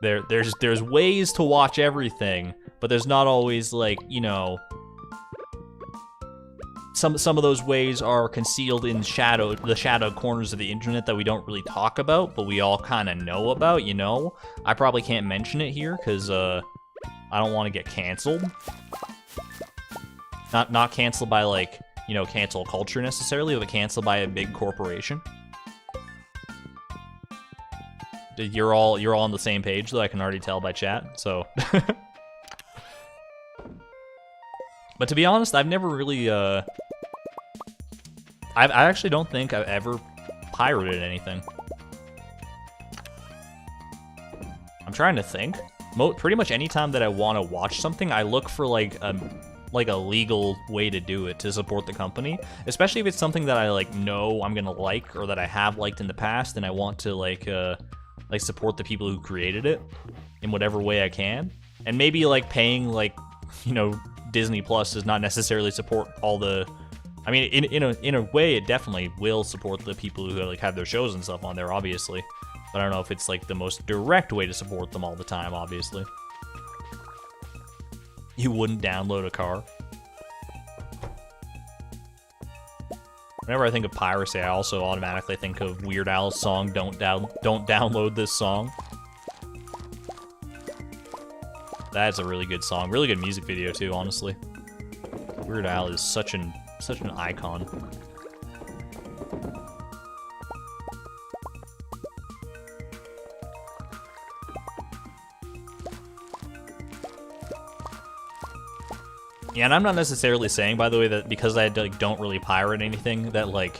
there's ways to watch everything, but there's not always like, you know, some of those ways are concealed in the shadow corners of the internet that we don't really talk about, but we all kind of know about, you know? I probably can't mention it here, because, I don't want to get canceled. Not canceled by, like, you know, cancel culture necessarily, but canceled by a big corporation. You're all on the same page, though, I can already tell by chat, so... But to be honest, I've never really, I actually don't think I've ever pirated anything. I'm trying to think. Pretty much any time that I want to watch something, I look for like a legal way to do it to support the company. Especially if it's something that I like know I'm gonna like or that I have liked in the past, and I want to like support the people who created it in whatever way I can. And maybe like paying like, you know, Disney Plus does not necessarily support all the I mean, in a way, it definitely will support the people who like have their shows and stuff on there, obviously. But I don't know if it's like the most direct way to support them all the time, obviously. You wouldn't download a car. Whenever I think of piracy, I also automatically think of Weird Al's song, Don't Download This Song. That's a really good song. Really good music video, too, honestly. Weird Al is such an icon. Yeah, and I'm not necessarily saying, by the way, that because I like don't really pirate anything, that like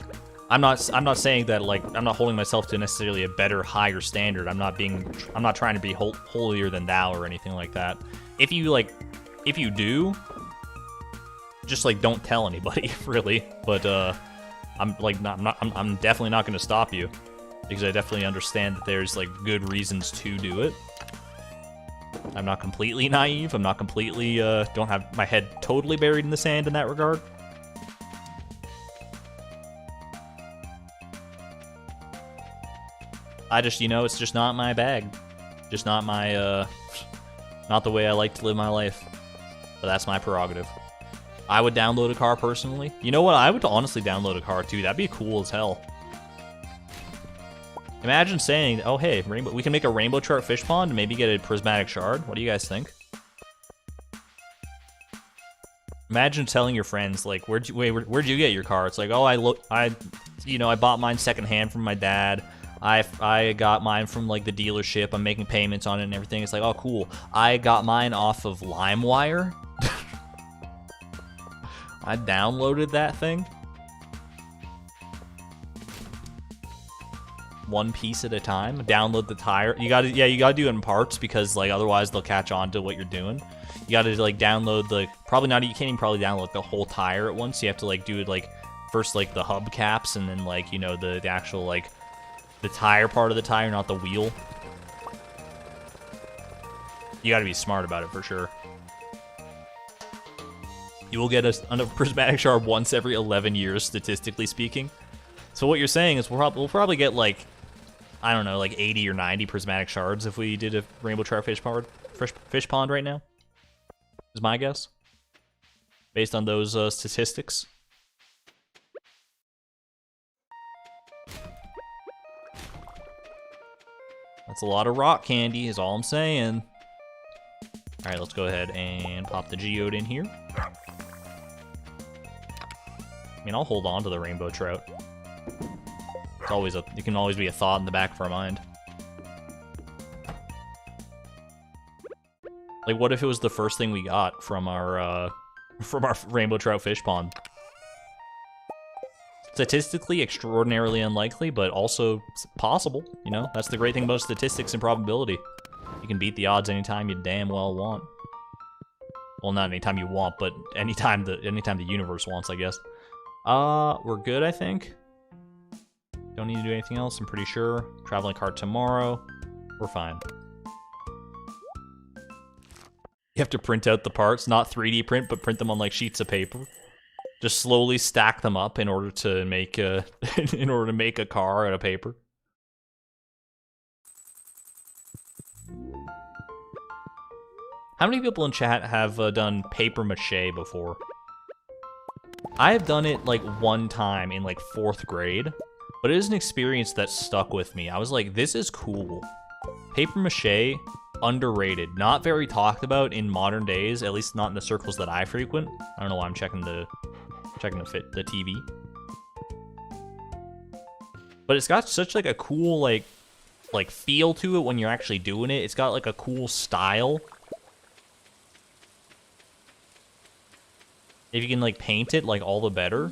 I'm not saying that like I'm not holding myself to necessarily a better, higher standard. I'm not trying to be holier than thou or anything like that. If you do, just like don't tell anybody, really. But I'm definitely not going to stop you, because I definitely understand that there's like good reasons to do it. I'm not completely naive. I'm not completely, don't have my head totally buried in the sand in that regard. I just, it's just not my bag. Just not my, not the way I like to live my life. But that's my prerogative. I would download a car personally. You know what? I would honestly download a car too. That'd be cool as hell. Imagine saying, oh hey, we can make a rainbow trout fish pond and maybe get a prismatic shard. What do you guys think? Imagine telling your friends, like, where'd you get your car? It's like, oh, I bought mine secondhand from my dad. I got mine from like the dealership. I'm making payments on it and everything. It's like, oh cool. I got mine off of LimeWire. I downloaded that thing. One piece at a time. Download the tire. You gotta do it in parts, because like otherwise they'll catch on to what you're doing. You gotta like download you can't even probably download the whole tire at once. You have to like do it like first like the hubcaps, and then like the actual like the tire part of the tire, not the wheel. You gotta be smart about it for sure. You will get a prismatic shard once every 11 years, statistically speaking. So what you're saying is we'll probably get like, I don't know, like 80 or 90 prismatic shards if we did a rainbow trout fish pond right now. Is my guess. Based on those statistics. That's a lot of rock candy, is all I'm saying. Alright, let's go ahead and pop the geode in here. I mean, I'll hold on to the rainbow trout. It can always be a thought in the back of our mind. Like, what if it was the first thing we got from our rainbow trout fish pond? Statistically, extraordinarily unlikely, but also possible. That's the great thing about statistics and probability. You can beat the odds anytime you damn well want. Well, not anytime you want, but anytime the universe wants, I guess. We're good, I think. Don't need to do anything else, I'm pretty sure. Traveling cart tomorrow. We're fine. You have to print out the parts, not 3D print, but print them on like sheets of paper. Just slowly stack them up in order to make a a car out of paper. How many people in chat have done paper mache before? I have done it like one time in like 4th grade, but it is an experience that stuck with me. I was like, this is cool. Paper mache, underrated. Not very talked about in modern days, at least not in the circles that I frequent. I don't know why I'm checking the TV. But it's got such like a cool like feel to it when you're actually doing it. It's got like a cool style. If you can like paint it, like all the better.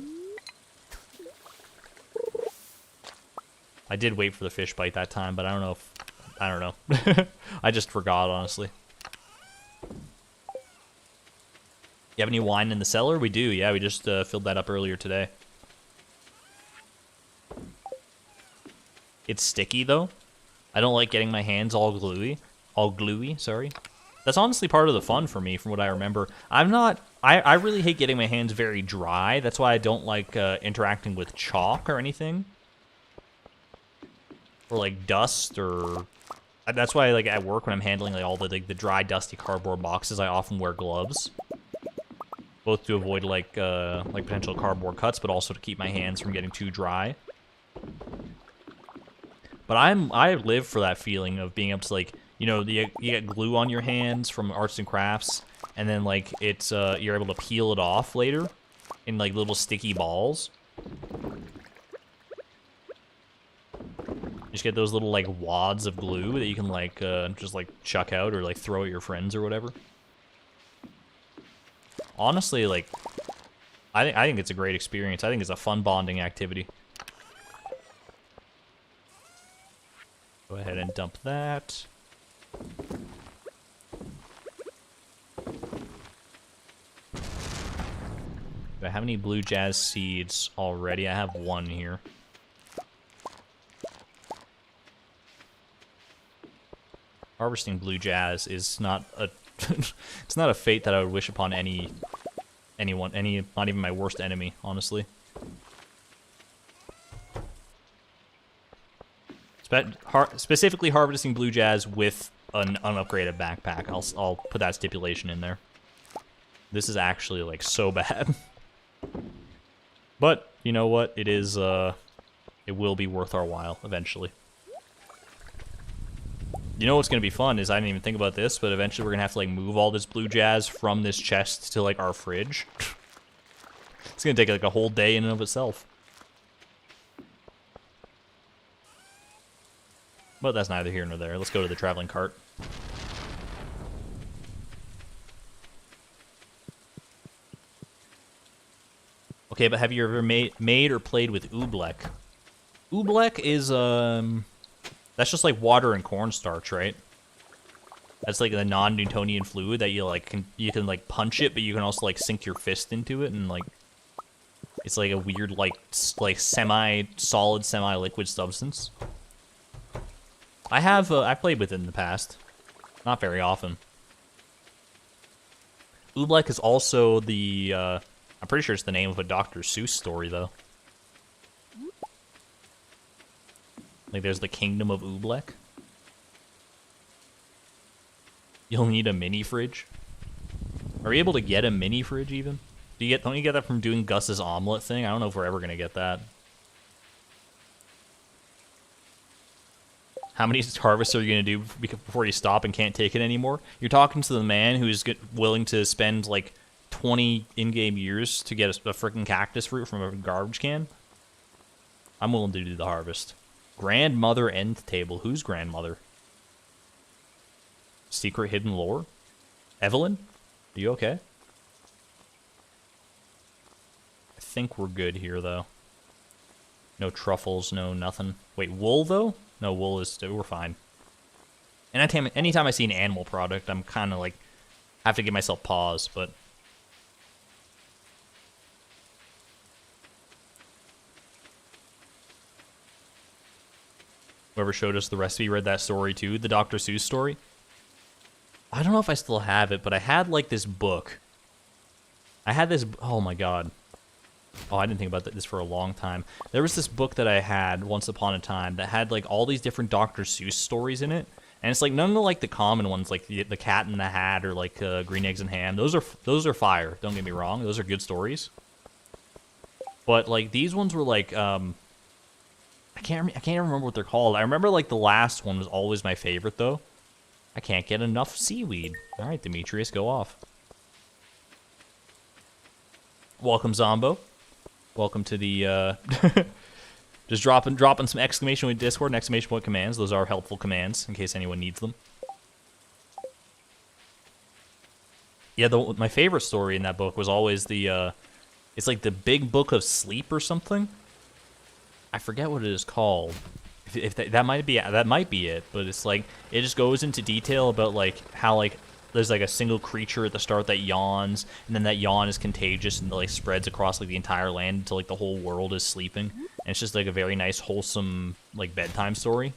I did wait for the fish bite that time, but I don't know. I just forgot, honestly. You have any wine in the cellar? We do, yeah. We just filled that up earlier today. It's sticky, though. I don't like getting my hands all gluey. Sorry. That's honestly part of the fun for me, from what I remember. I'm not I really hate getting my hands very dry. That's why I don't like interacting with chalk or anything. Or like dust or... That's why like at work when I'm handling like all the like the dry, dusty cardboard boxes, I often wear gloves. Both to avoid like potential cardboard cuts, but also to keep my hands from getting too dry. But I live for that feeling of being able to like, you know, you get glue on your hands from arts and crafts, and then like it's you're able to peel it off later in like little sticky balls. Just get those little like wads of glue that you can like just like chuck out or like throw at your friends or whatever. Honestly, like I think it's a great experience. I think it's a fun bonding activity. Go ahead and dump that. Do I have any blue jazz seeds already? I have one here. Harvesting blue jazz is not a it's not a fate that I would wish upon anyone, not even my worst enemy, honestly. Specifically harvesting blue jazz with an unupgraded backpack. I'll put that stipulation in there. This is actually like so bad. But you know what? It is it will be worth our while eventually. You know what's gonna be fun is I didn't even think about this, but eventually we're gonna have to like move all this blue jazz from this chest to like our fridge. It's gonna take like a whole day in and of itself. But that's neither here nor there. Let's go to the traveling cart. Okay, but have you ever made or played with oobleck? Oobleck is that's just like water and cornstarch, right? That's like the non-Newtonian fluid that you like you can like punch it, but you can also like sink your fist into it, and like it's like a weird like semi-solid, semi-liquid substance. I've played with it in the past, not very often. Oobleck is also the I'm pretty sure it's the name of a Dr. Seuss story though. Like, there's the Kingdom of Oobleck. You'll need a mini fridge. Are we able to get a mini fridge even? Don't you get that from doing Gus's omelet thing? I don't know if we're ever gonna get that. How many harvests are you gonna do before you stop and can't take it anymore? You're talking to the man who's willing to spend like 20 in-game years to get a freaking cactus fruit from a garbage can? I'm willing to do the harvest. Grandmother end table. Who's grandmother? Secret hidden lore? Evelyn? Are you okay? I think we're good here, though. No truffles, no nothing. Wait, wool, though? No, wool is... We're fine. And anytime I see an animal product, I'm kind of like... have to give myself pause, but... Whoever showed us the recipe read that story too, the Dr. Seuss story. I don't know if I still have it, but I had like this book. Oh my god. Oh, I didn't think about this for a long time. There was this book that I had once upon a time that had like all these different Dr. Seuss stories in it. And it's like none of the like the common ones like the Cat in the Hat or like Green Eggs and Ham. Those are fire, don't get me wrong. Those are good stories. But like these ones were like I can't remember what they're called. I remember like the last one was always my favorite though. I can't get enough seaweed. All right, Demetrius, go off. Welcome, Zombo. Welcome to the just dropping some exclamation point Discord and exclamation point commands. Those are helpful commands in case anyone needs them. Yeah, my favorite story in that book was always the it's like the Big Book of Sleep or something. I forget what it is called. If that might be it, but it's like it just goes into detail about like how like there's like a single creature at the start that yawns, and then that yawn is contagious and like spreads across like the entire land until like the whole world is sleeping. And it's just like a very nice, wholesome like bedtime story.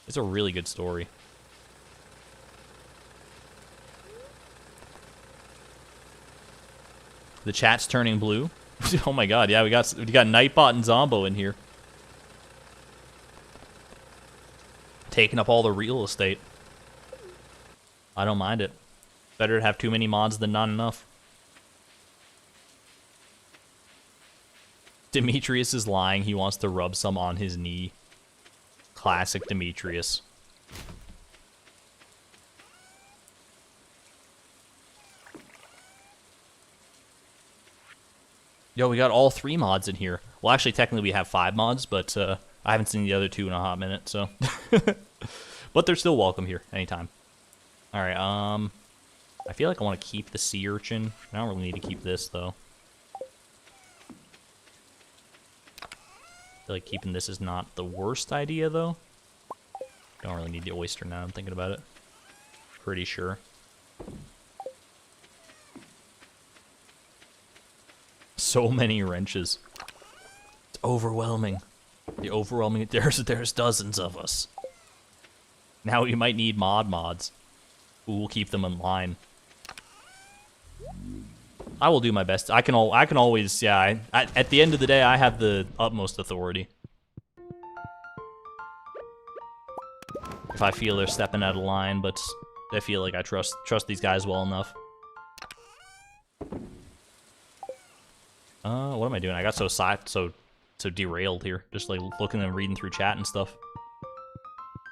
It's a really good story. The chat's turning blue. Oh my god, yeah, we got Nightbot and Zombo in here. Taking up all the real estate. I don't mind it. Better to have too many mods than not enough. Demetrius is lying. He wants to rub some on his knee. Classic Demetrius. Yo, we got all 3 mods in here. Well, actually, technically we have 5 mods, but I haven't seen the other 2 in a hot minute, so. But they're still welcome here, anytime. Alright, I feel like I want to keep the sea urchin. I don't really need to keep this, though. I feel like keeping this is not the worst idea, though. Don't really need the oyster now, I'm thinking about it. Pretty sure. So many wrenches. It's overwhelming. The overwhelming... There's dozens of us. Now we might need mods. Ooh, we'll keep them in line. I will do my best. I can always, yeah. At the end of the day, I have the utmost authority. If I feel they're stepping out of line, but I feel like I trust these guys well enough. What am I doing? I got so derailed here. Just like looking and reading through chat and stuff.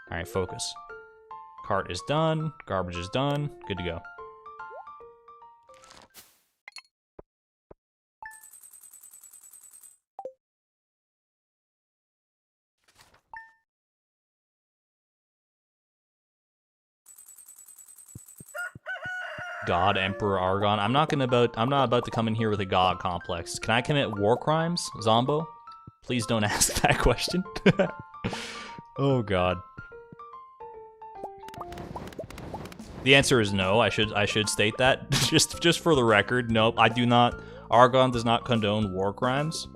All right, focus. Cart is done. Garbage is done. Good to go. God, Emperor Argon. I'm not about to come in here with a god complex. Can I commit war crimes, Zombo? Please don't ask that question. Oh god. The answer is no. I should state that. just for the record. Nope, I do not. Argon does not condone war crimes.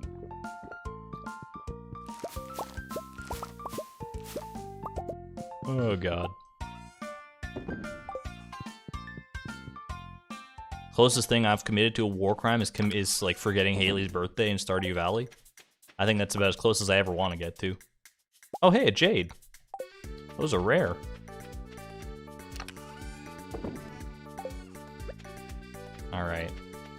Oh god. Closest thing I've committed to a war crime is like forgetting Haley's birthday in Stardew Valley. I think that's about as close as I ever want to get to. Oh hey, a Jade. Those are rare. Alright.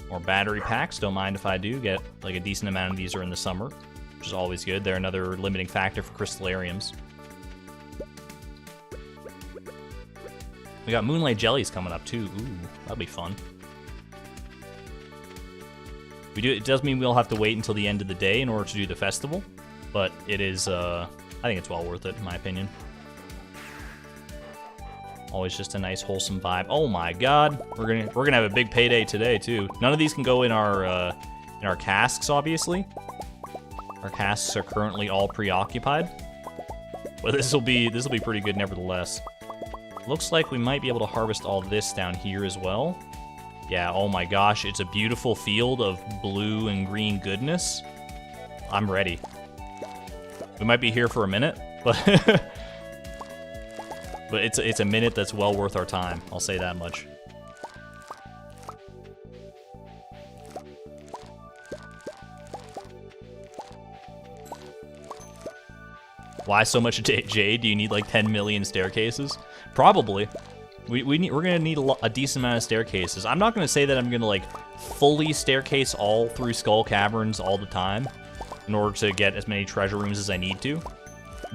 More battery packs. Don't mind if I do get like a decent amount of these are in the summer, which is always good. They're another limiting factor for crystallariums. We got moonlight jellies coming up too. Ooh, that'll be fun. It does mean we'll have to wait until the end of the day in order to do the festival, but it is, I think it's well worth it, in my opinion. Always just a nice, wholesome vibe. Oh my god, we're gonna have a big payday today too. None of these can go in our casks, obviously. Our casks are currently all preoccupied, but this will be pretty good nevertheless. Looks like we might be able to harvest all this down here as well. Yeah, oh my gosh, it's a beautiful field of blue and green goodness. I'm ready. We might be here for a minute, but but it's a minute that's well worth our time. I'll say that much. Why so much Jade? Do you need like 10 million staircases? Probably. We're gonna need a decent amount of staircases. I'm not gonna say that I'm gonna like fully staircase all through Skull Caverns all the time in order to get as many treasure rooms as I need to.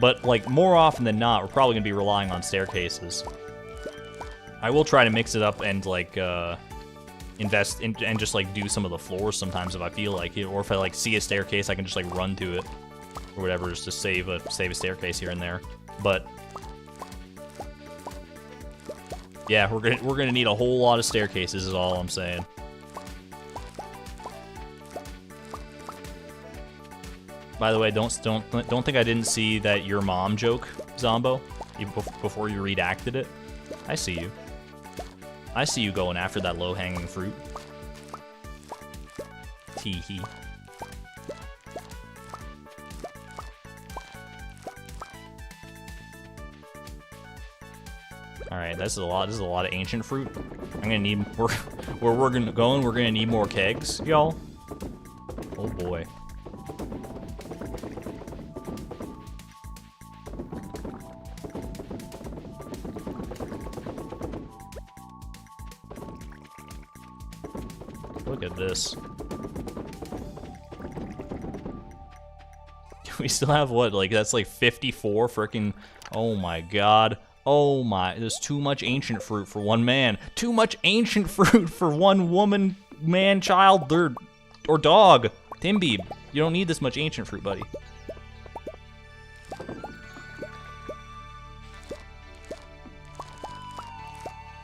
But like more often than not, we're probably gonna be relying on staircases. I will try to mix it up and like invest in and just like do some of the floors sometimes if I feel like it, or if I like see a staircase, I can just like run to it or whatever, just to save a staircase here and there. But yeah, we're gonna need a whole lot of staircases is all I'm saying. By the way, don't think I didn't see that your mom joke, Zombo, even before you redacted it. I see you. I see you going after that low-hanging fruit. Tee-hee. Alright, this is a lot of ancient fruit. I'm I'm gonna need where we're gonna need more kegs, y'all. Oh boy. Look at this. We still have what? Like, that's like 54 freaking. Oh my god. Oh my. There's too much ancient fruit for one man. Too much ancient fruit for one woman, man, child, or dog. Timbeeb, you don't need this much ancient fruit, buddy.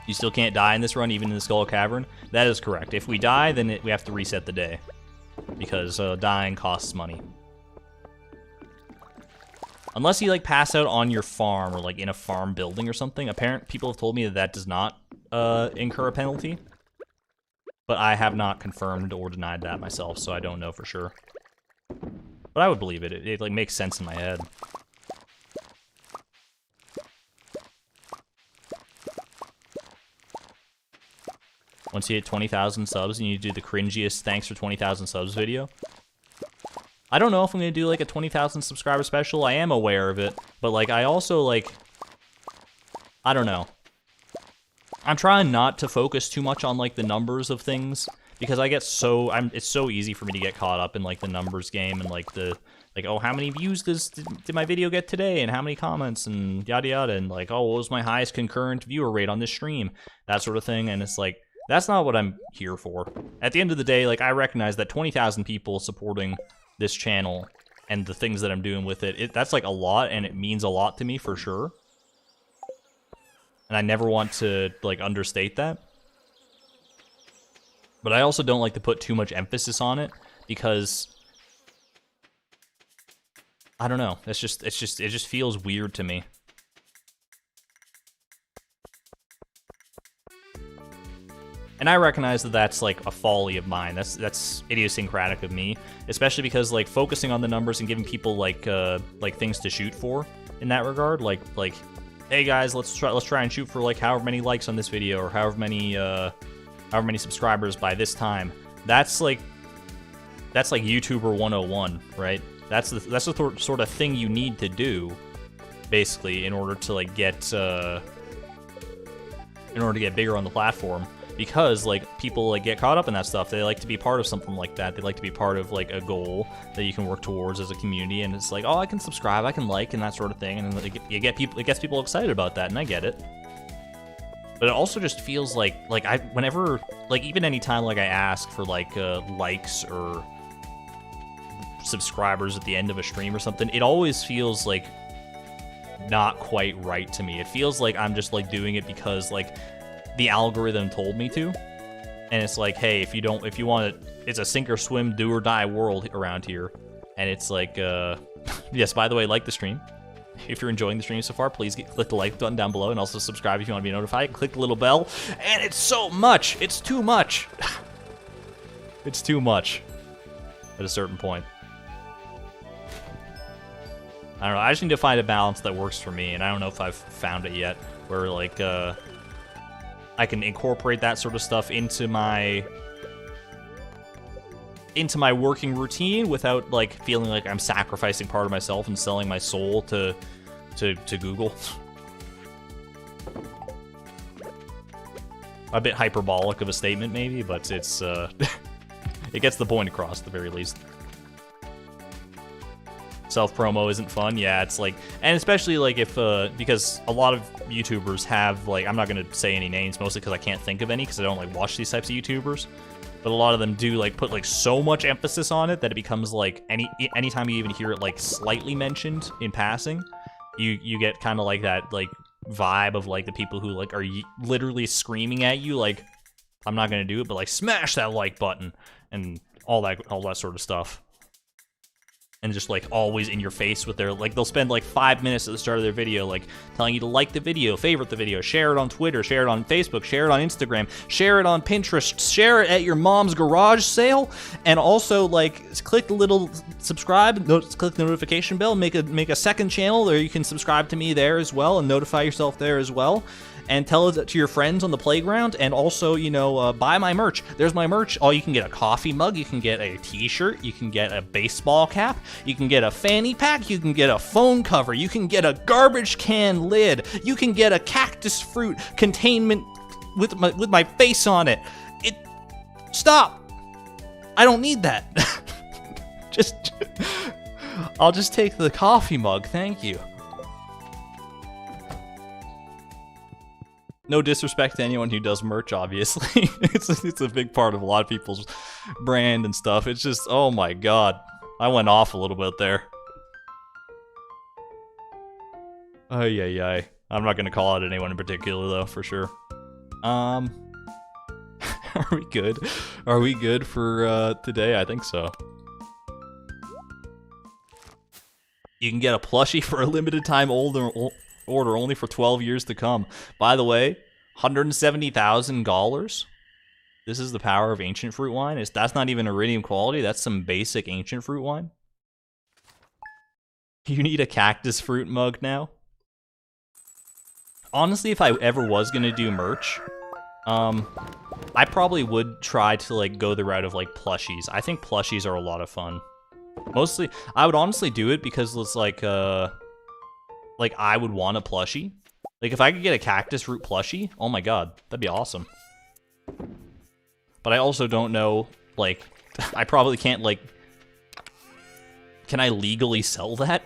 You still can't die in this run, even in the Skull Cavern? That is correct. If we die, then we have to reset the day. Because dying costs money. Unless you, like, pass out on your farm or, like, in a farm building or something. People have told me that does not incur a penalty. But I have not confirmed or denied that myself, so I don't know for sure. But I would believe it. It like, makes sense in my head. Once you hit 20,000 subs and you do the cringiest thanks for 20,000 subs video. I don't know if I'm going to do, like, a 20,000 subscriber special. I am aware of it. But, like, I also, like... I don't know. I'm trying not to focus too much on, like, the numbers of things. Because I get so... it's so easy for me to get caught up in, like, the numbers game. And, like, the... Like, oh, how many views did my video get today? And how many comments? And yada yada. And, like, oh, what was my highest concurrent viewer rate on this stream? That sort of thing. And it's, like... That's not what I'm here for. At the end of the day, like, I recognize that 20,000 people supporting this channel and the things that I'm doing with it, that's like a lot, and it means a lot to me for sure. And I never want to, like, understate that. But I also don't like to put too much emphasis on it because I don't know. It just feels weird to me. And I recognize that that's, like, a folly of mine. That's idiosyncratic of me, especially because, like, focusing on the numbers and giving people, like things to shoot for in that regard, like, hey guys, let's try and shoot for, like, however many likes on this video or however many subscribers by this time. That's like YouTuber 101, right? That's the sort of thing you need to do, basically, in order to, like, get bigger on the platform. Because, like, people, like, get caught up in that stuff. They like to be part of something like that. They like to be part of, like, a goal that you can work towards as a community. And it's like, oh, I can subscribe, I can like, and that sort of thing. And then it gets people excited about that, and I get it. But it also just feels like whenever, like, even anytime, like, I ask for, like, likes or subscribers at the end of a stream or something, it always feels, like, not quite right to me. It feels like I'm just, like, doing it because, like, the algorithm told me to, and it's like, hey, if you want it, it's a sink or swim, do or die world around here, and it's like, yes, by the way, like the stream. If you're enjoying the stream so far, please click the like button down below, and also subscribe if you want to be notified. Click the little bell, and it's so much, it's too much. It's too much at a certain point. I don't know, I just need to find a balance that works for me, and I don't know if I've found it yet, where, like, I can incorporate that sort of stuff into my working routine without, like, feeling like I'm sacrificing part of myself and selling my soul to Google. A bit hyperbolic of a statement, maybe, but it's it gets the point across at the very least. Self-promo isn't fun, yeah, it's like, and especially, like, if, because a lot of YouTubers have, like, I'm not gonna say any names, mostly because I can't think of any, because I don't, like, watch these types of YouTubers, but a lot of them do, like, put, like, so much emphasis on it that it becomes, like, anytime you even hear it, like, slightly mentioned in passing, you get kind of, like, that, like, vibe of, like, the people who, like, are literally screaming at you, like, I'm not gonna do it, but, like, smash that like button, and all that sort of stuff. And just, like, always in your face with their, like, they'll spend, like, 5 minutes at the start of their video, like, telling you to like the video, favorite the video, share it on Twitter, share it on Facebook, share it on Instagram, share it on Pinterest, share it at your mom's garage sale, and also, like, click the little subscribe, click the notification bell, make a second channel, or you can subscribe to me there as well, and notify yourself there as well. and tell it to your friends on the playground, and also, you know, buy my merch. There's my merch. Oh, you can get a coffee mug, you can get a t-shirt, you can get a baseball cap, you can get a fanny pack, you can get a phone cover, you can get a garbage can lid, you can get a cactus fruit containment with my face on it. Stop! I don't need that. I'll just take the coffee mug, thank you. No disrespect to anyone who does merch, obviously. It's a big part of a lot of people's brand and stuff. It's just, oh my god. I went off a little bit there. Ay, ay, ay. I'm not gonna call out anyone in particular, though, for sure. Are we good? Are we good for today? I think so. You can get a plushie for a limited time order only for 12 years to come. By the way, $170,000. This is the power of ancient fruit wine. That's not even iridium quality. That's some basic ancient fruit wine. You need a cactus fruit mug now. Honestly, if I ever was gonna do merch, I probably would try to like go the route of like plushies. I think plushies are a lot of fun. Mostly, I would honestly do it because it's like I would want a plushie. Like if I could get a cactus fruit plushie, oh my god, that'd be awesome. But I also don't know, like, I probably can't like, can I legally sell that?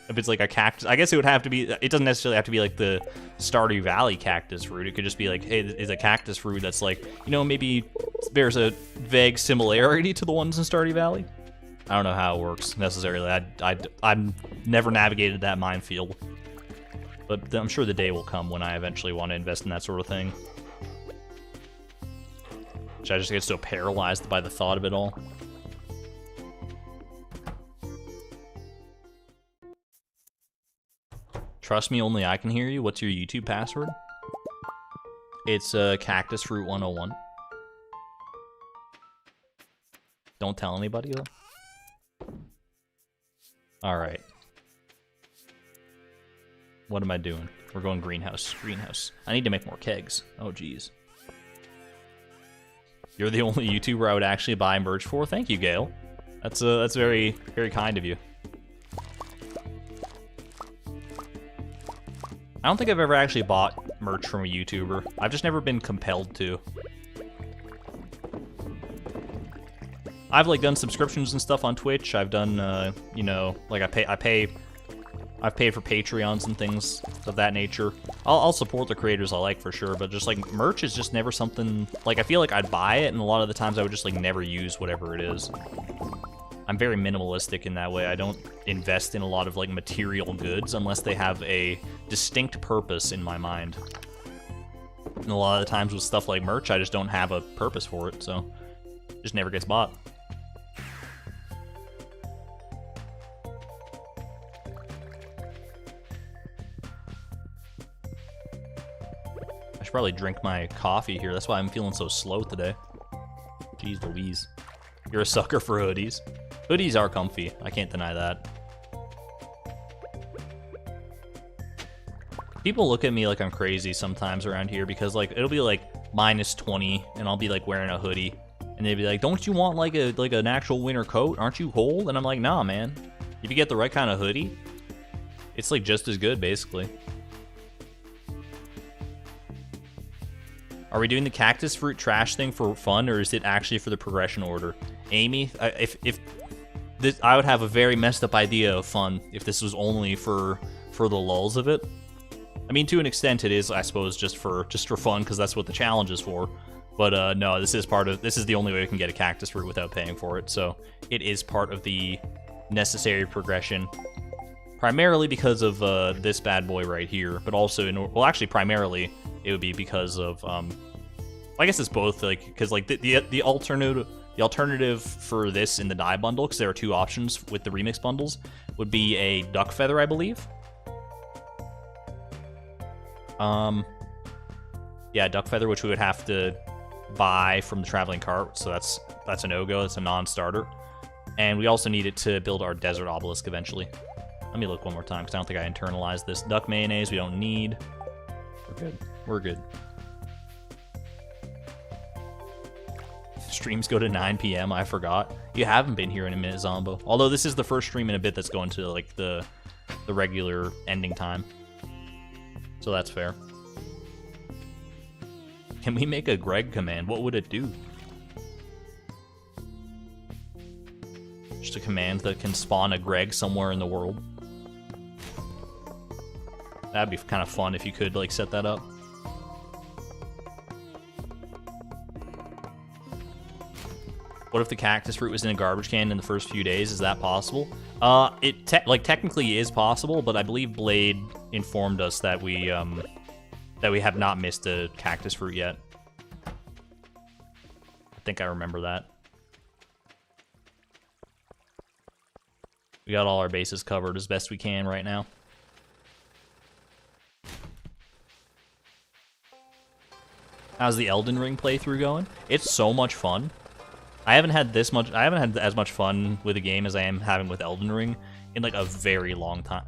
If it's like a cactus, I guess it would have to be, it doesn't necessarily have to be like the Stardew Valley cactus fruit. It could just be like, hey, it's a cactus fruit that's like, you know, maybe there's a vague similarity to the ones in Stardew Valley. I don't know how it works necessarily. I've never navigated that minefield. But I'm sure the day will come when I eventually want to invest in that sort of thing. Should I just get so paralyzed by the thought of it all? Trust me, only I can hear you. What's your YouTube password? It's Cactus Fruit 101. Don't tell anybody, though. Alright. What am I doing? We're going greenhouse. Greenhouse. I need to make more kegs. Oh, geez. You're the only YouTuber I would actually buy merch for? Thank you, Gail. That's very, very kind of you. I don't think I've ever actually bought merch from a YouTuber. I've just never been compelled to. I've like done subscriptions and stuff on Twitch. I've done, you know, like I've paid for Patreons and things of that nature. I'll support the creators I like for sure, but just like merch is just never something, like I feel like I'd buy it and a lot of the times I would just like never use whatever it is. I'm very minimalistic in that way. I don't invest in a lot of like material goods unless they have a distinct purpose in my mind. And a lot of the times with stuff like merch, I just don't have a purpose for it, so it just never gets bought. I should probably drink my coffee here. That's why I'm feeling so slow today. Jeez Louise. You're a sucker for hoodies. Hoodies are comfy. I can't deny that. People look at me like I'm crazy sometimes around here because like it'll be like -20 and I'll be like wearing a hoodie and they'd be like, "Don't you want like an actual winter coat? Aren't you cold?" And I'm like, "Nah, man. If you get the right kind of hoodie, it's like just as good basically." Are we doing the cactus fruit trash thing for fun, or is it actually for the progression order? Amy, I would have a very messed up idea of fun if this was only for the lulz of it. I mean, to an extent, it is, I suppose, just for fun because that's what the challenge is for. But no, this is the only way we can get a cactus fruit without paying for it. So it is part of the necessary progression, primarily because of this bad boy right here, but also well, actually, primarily it would be because of I guess it's both, like, because like the alternative for this in the dye bundle, because there are two options with the remix bundles, would be a duck feather, I believe. Yeah, duck feather, which we would have to buy from the traveling cart, so that's a no-go. That's a non-starter. And we also need it to build our desert obelisk eventually. Let me look one more time, because I don't think I internalized this. Duck mayonnaise we don't need. We're good. We're good. Streams go to 9 p.m. I forgot. You haven't been here in a minute, Zombo. Although this is the first stream in a bit that's going to like the regular ending time. So that's fair. Can we make a Greg command? What would it do? Just a command that can spawn a Greg somewhere in the world. That'd be kind of fun if you could like set that up. What if the cactus fruit was in a garbage can in the first few days? Is that possible? It technically is possible, but I believe Blade informed us that we have not missed a cactus fruit yet. I think I remember that. We got all our bases covered as best we can right now. How's the Elden Ring playthrough going? It's so much fun. I haven't had as much fun with a game as I am having with Elden Ring in like a very long time.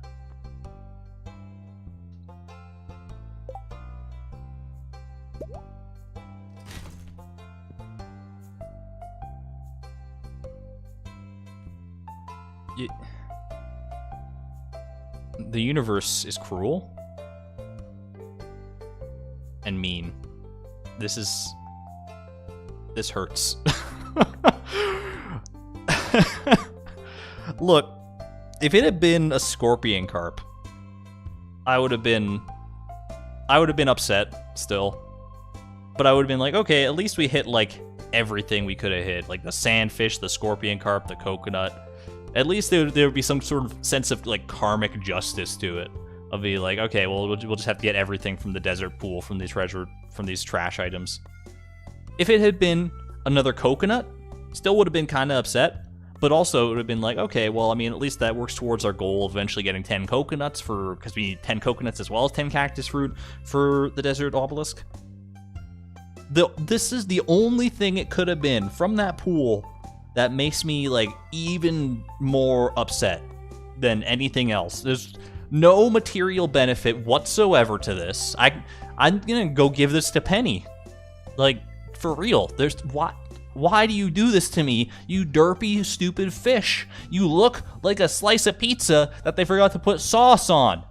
The universe is cruel and mean. This hurts. Look, if it had been a scorpion carp, I would have been upset still. But I would have been like, okay, at least we hit like everything we could have hit, like the sandfish, the scorpion carp, the coconut. At least there would be some sort of sense of like karmic justice to it. Of be like, okay, well we'll just have to get everything from the desert pool, from these trash items. If it had been another coconut, still would have been kind of upset, but also it would have been like, okay, well, I mean, at least that works towards our goal of eventually getting 10 coconuts because we need 10 coconuts as well as 10 cactus fruit for the desert obelisk. This is the only thing it could have been from that pool that makes me like even more upset than anything else. There's no material benefit whatsoever to this. I'm gonna go give this to Penny. Like, for real. Why do you do this to me, you derpy, stupid fish? You look like a slice of pizza that they forgot to put sauce on.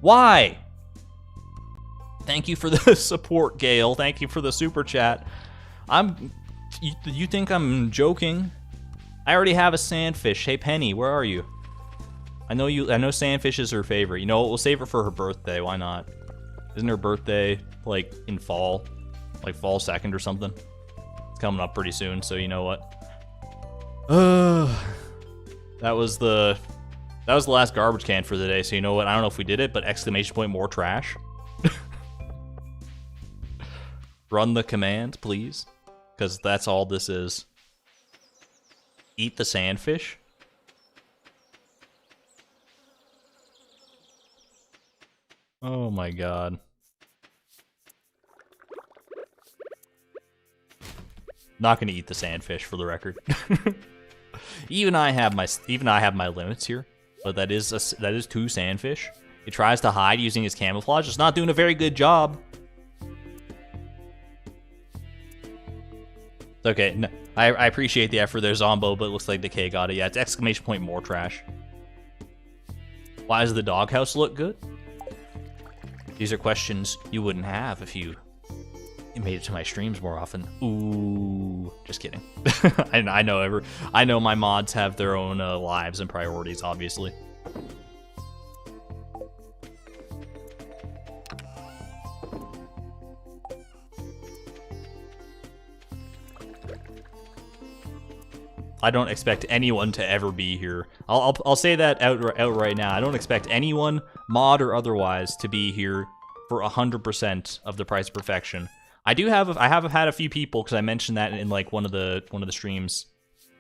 Why? Thank you for the support, Gail. Thank you for the super chat. You think I'm joking? I already have a sandfish. Hey, Penny, where are you? I know sandfish is her favorite. You know what? We'll save her for her birthday. Why not? Isn't her birthday, like, in fall? Like, fall 2nd or something? It's coming up pretty soon, so you know what? That was the last garbage can for the day, so you know what? I don't know if we did it, but exclamation point more trash. Run the command, please. Because that's all this is. Eat the sandfish? Oh my god. Not gonna eat the sandfish, for the record. Even I have my limits here, but that is 2 sandfish. He tries to hide using his camouflage. It's not doing a very good job. Okay, no, I appreciate the effort there, Zombo, but it looks like the K got it. Yeah, it's exclamation point more trash. Why does the doghouse look good? These are questions you wouldn't have if you made it to my streams more often. Ooh, just kidding. I know my mods have their own lives and priorities, obviously. I don't expect anyone to ever be here. I'll say that out right now. I don't expect anyone, mod or otherwise, to be here for 100% of the price of perfection. I have had a few people, because I mentioned that in like one of the streams.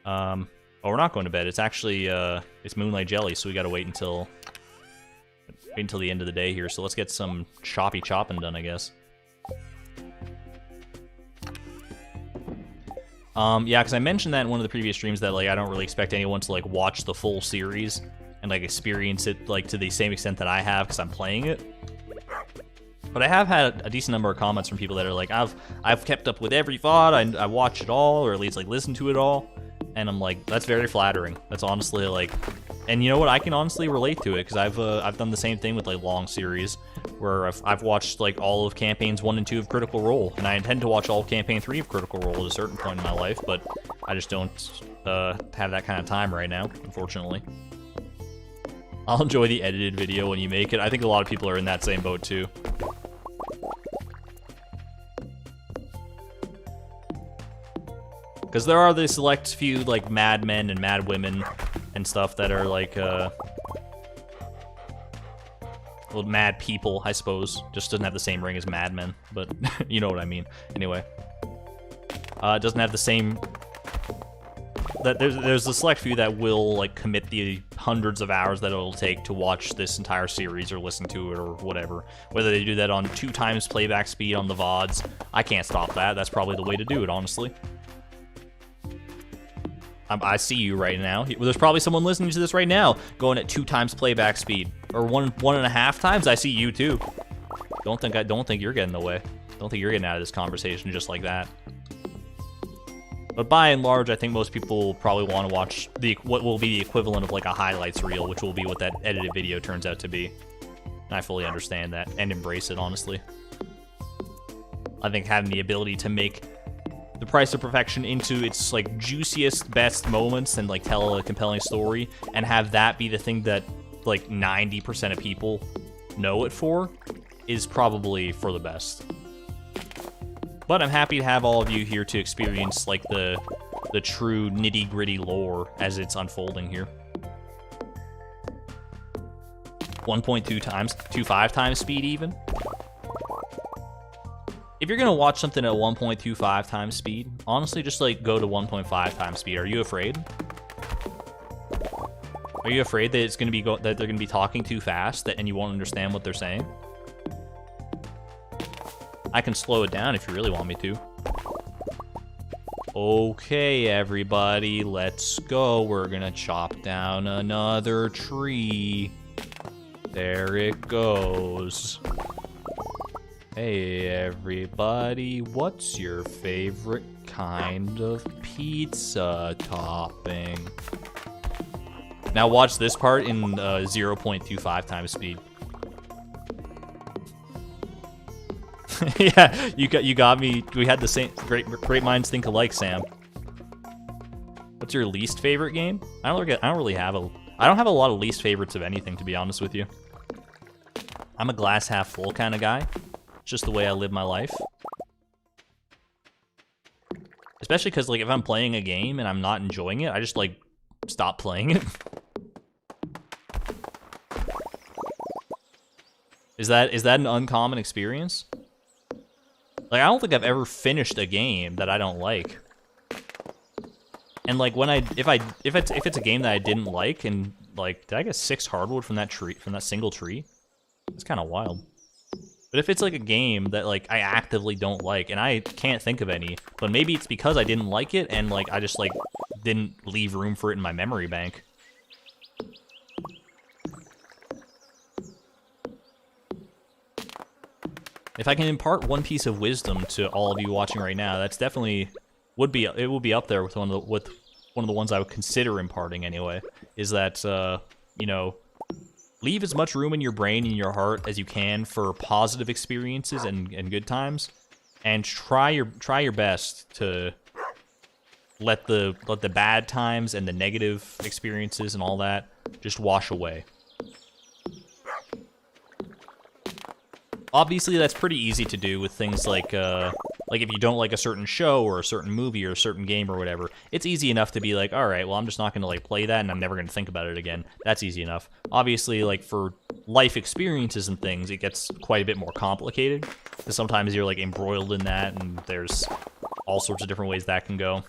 Oh, we're not going to bed. It's actually it's Moonlight Jelly, so we got to wait until the end of the day here. So let's get some chopping done, I guess. Yeah, because I mentioned that in one of the previous streams that like I don't really expect anyone to like watch the full series and like experience it like to the same extent that I have because I'm playing it. But I have had a decent number of comments from people that are like, I've kept up with every VOD, I watch it all, or at least like listen to it all, and I'm like, that's very flattering. That's honestly like, and you know what? I can honestly relate to it because I've done the same thing with like long series, where I've watched like all of campaigns 1 and 2 of Critical Role, and I intend to watch all of campaign 3 of Critical Role at a certain point in my life, but I just don't have that kind of time right now, unfortunately. I'll enjoy the edited video when you make it. I think a lot of people are in that same boat too. Because there are the select few, like, mad men and mad women and stuff that are, like, well, mad people, I suppose. Just doesn't have the same ring as Mad Men, but you know what I mean. Anyway. It doesn't have the same... There's the select few that will, like, commit the hundreds of hours that it'll take to watch this entire series or listen to it or whatever. Whether they do that on 2 times playback speed on the VODs, I can't stop that. That's probably the way to do it, honestly. I see you right now. There's probably someone listening to this right now going at 2 times playback speed, or 1.5 times. I see you too. Don't think you're getting in the way. Don't think you're getting out of this conversation just like that. But by and large, I think most people will probably want to watch what will be the equivalent of like a highlights reel, which will be what that edited video turns out to be. And I fully understand that and embrace it, honestly. I think having the ability to make The Price of Perfection into its like juiciest, best moments and like tell a compelling story, and have that be the thing that like 90% of people know it for, is probably for the best. But I'm happy to have all of you here to experience like the true nitty-gritty lore as it's unfolding here. 1.2 times, 2.5 times speed even. If you're gonna watch something at 1.25 times speed, honestly, just like go to 1.5 times speed. Are you afraid? Are you afraid that it's gonna be that they're gonna be talking too fast and you won't understand what they're saying? I can slow it down if you really want me to. Okay, everybody, let's go. We're gonna chop down another tree. There it goes. Hey everybody, what's your favorite kind of pizza topping? Now watch this part in 0.25 times speed. Yeah, you got me. We had the same great minds think alike, Sam. What's your least favorite game? I don't really have I don't have a lot of least favorites of anything, to be honest with you. I'm a glass half full kind of guy. Just the way I live my life. Especially because, like, if I'm playing a game and I'm not enjoying it, I just, like, stop playing it. Is that an uncommon experience? Like, I don't think I've ever finished a game that I don't like. And, like, when if it's a game that I didn't like, and, like, did I get 6 hardwood from that single tree? It's kind of wild. But if it's like a game that like I actively don't like, and I can't think of any, but maybe it's because I didn't like it and like I just like didn't leave room for it in my memory bank. If I can impart one piece of wisdom to all of you watching right now, that's definitely would be up there with one of the ones I would consider imparting anyway. Is that you know, leave as much room in your brain and your heart as you can for positive experiences and good times, and try your best to let the bad times and the negative experiences and all that just wash away. Obviously, that's pretty easy to do with things like if you don't like a certain show or a certain movie or a certain game or whatever, it's easy enough to be like, all right, well, I'm just not going to like play that and I'm never going to think about it again. That's easy enough. Obviously, like for life experiences and things, it gets quite a bit more complicated because sometimes you're like embroiled in that and there's all sorts of different ways that can go.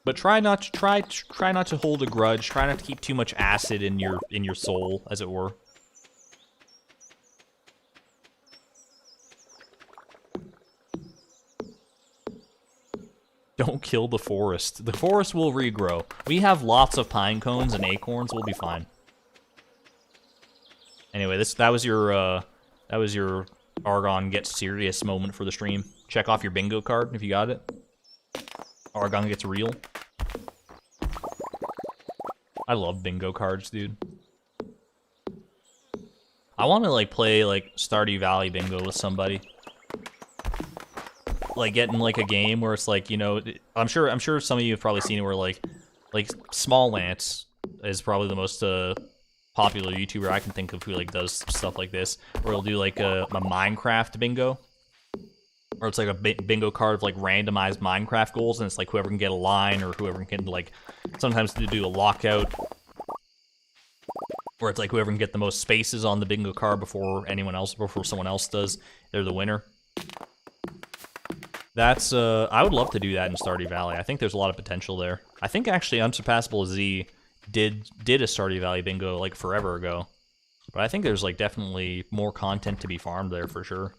But try not to hold a grudge. Try not to keep too much acid in your soul, as it were. Don't kill the forest. The forest will regrow. We have lots of pine cones and acorns. We'll be fine. Anyway, that was your Argon gets serious moment for the stream. Check off your bingo card if you got it. Argon gets real. I love bingo cards, dude. I want to like play like Stardew Valley bingo with somebody. Like get in like a game where it's like, you know, I'm sure some of you have probably seen it where like Small Lance is probably the most popular YouTuber I can think of who like does stuff like this, where he'll do like a Minecraft bingo, or it's like a bingo card of like randomized Minecraft goals, and it's like whoever can get a line or whoever can like sometimes to do a lockout, where it's like whoever can get the most spaces on the bingo card before someone else does, they're the winner. That's I would love to do that in Stardew Valley. I think there's a lot of potential there. I think actually Unsurpassable Z did a Stardew Valley bingo like forever ago, but I think there's like definitely more content to be farmed there for sure.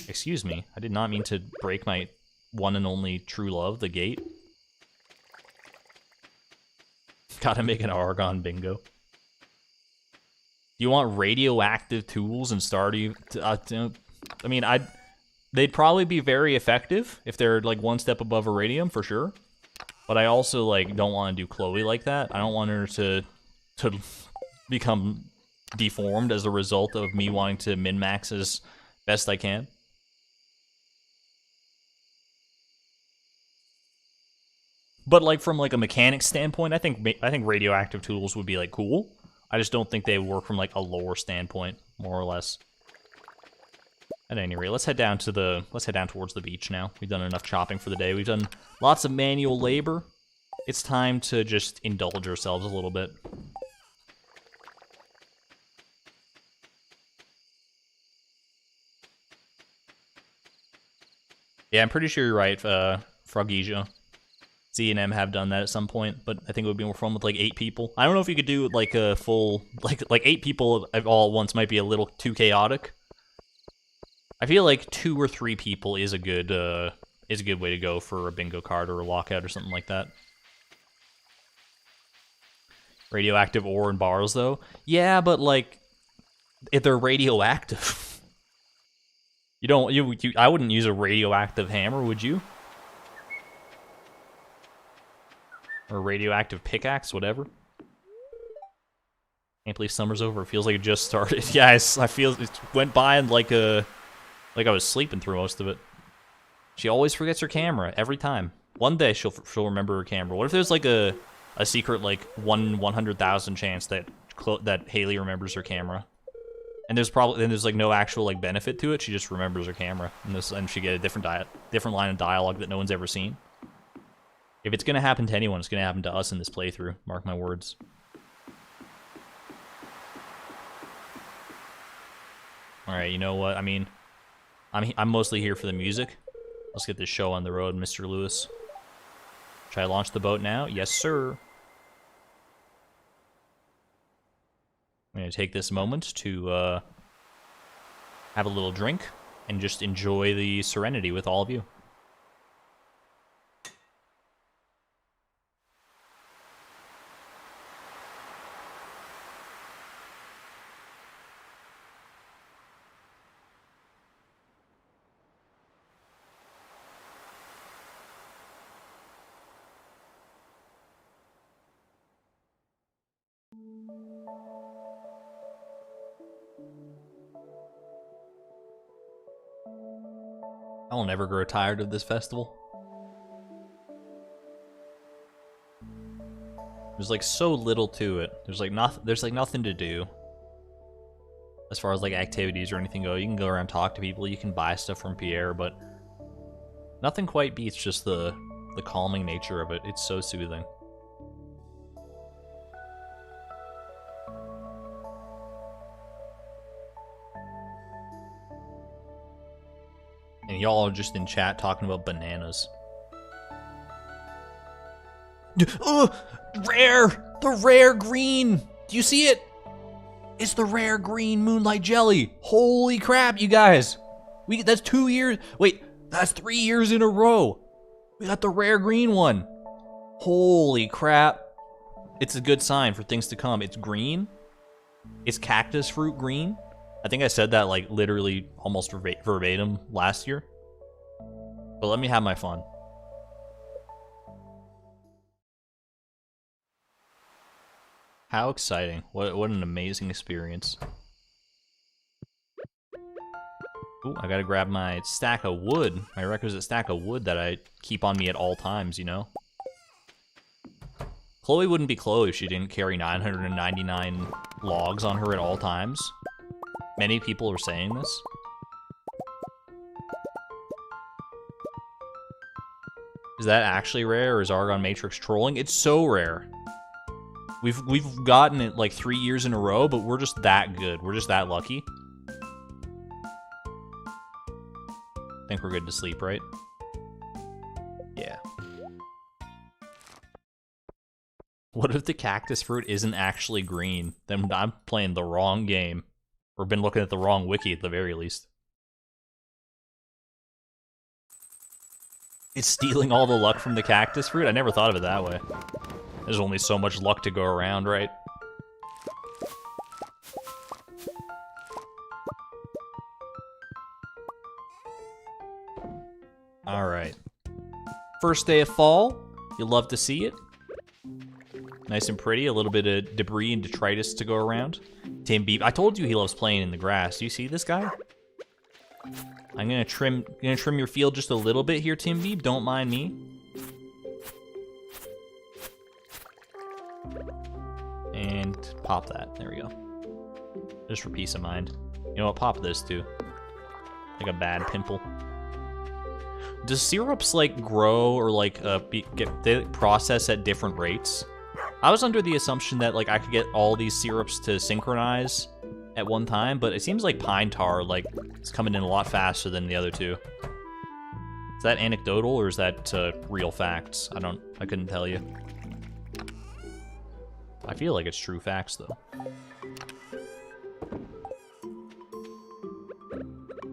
Excuse me, I did not mean to break my one and only true love, the gate. Gotta make an Argon bingo. You want radioactive tools in Stardew? I mean, they'd probably be very effective if they're like one step above iridium for sure. But I also like don't want to do Chloe like that. I don't want her to become deformed as a result of me wanting to min-max as best I can. But like from like a mechanics standpoint, I think radioactive tools would be like cool. I just don't think they would work from like a lore standpoint, more or less. At any rate, let's head down towards the beach now. We've done enough chopping for the day. We've done lots of manual labor. It's time to just indulge ourselves a little bit. Yeah, I'm pretty sure you're right, Frogisia. Z and M have done that at some point, but I think it would be more fun with like 8 people. I don't know if you could do like a full like 8 people all at once might be a little too chaotic. I feel like 2 or 3 people is a good way to go for a bingo card or a lockout or something like that. Radioactive ore and bars though, yeah, but like if they're radioactive, I wouldn't use a radioactive hammer, would you? Or a radioactive pickaxe, whatever. Can't believe summer's over. It feels like it just started. Yeah, I feel it went by and like I was sleeping through most of it. She always forgets her camera every time. One day she'll remember her camera. What if there's like a secret like 100,000 chance that Haley remembers her camera, and there's like no actual like benefit to it. She just remembers her camera, and she get a different line of dialogue that no one's ever seen. If it's gonna happen to anyone, it's gonna happen to us in this playthrough. Mark my words. All right, you know what? I mean, I'm mostly here for the music. Let's get this show on the road, Mr. Lewis. Should I launch the boat now? Yes, sir. I'm gonna take this moment to have a little drink and just enjoy the serenity with all of you. I'll never grow tired of this festival. There's like so little to it. There's like nothing to do. As far as like activities or anything go, you can go around, talk to people, you can buy stuff from Pierre, but nothing quite beats just the calming nature of it. It's so soothing. And y'all are just in chat talking about bananas. Rare! The rare green! Do you see it? It's the rare green moonlight jelly! Holy crap, you guys! That's 2 years. Wait, that's 3 years in a row. We got the rare green one. Holy crap. It's a good sign for things to come. It's green. Is cactus fruit green? I think I said that like literally almost verbatim last year. But let me have my fun. How exciting. What an amazing experience. Ooh, I gotta grab my stack of wood, my requisite stack of wood that I keep on me at all times, you know? Chloe wouldn't be Chloe if she didn't carry 999 logs on her at all times. Many people are saying this. Is that actually rare, or is Argon Matrix trolling? It's so rare. We've gotten it like 3 years in a row, but we're just that good. We're just that lucky. I think we're good to sleep, right? Yeah. What if the cactus fruit isn't actually green? Then I'm playing the wrong game. Or been looking at the wrong wiki at the very least. It's stealing all the luck from the cactus fruit? I never thought of it that way. There's only so much luck to go around, right? Alright. First day of fall. You'll love to see it. Nice and pretty. A little bit of debris and detritus to go around. Tim Beep. I told you he loves playing in the grass. Do you see this guy? I'm gonna trim your field just a little bit here, Tim Beep. Don't mind me. And pop that. There we go. Just for peace of mind. You know what? Pop this too. Like a bad pimple. Does syrups like grow or like they process at different rates? I was under the assumption that like I could get all these syrups to synchronize at one time, but it seems like pine tar like it's coming in a lot faster than the other two. Is that anecdotal or is that real facts? I couldn't tell you. I feel like it's true facts though.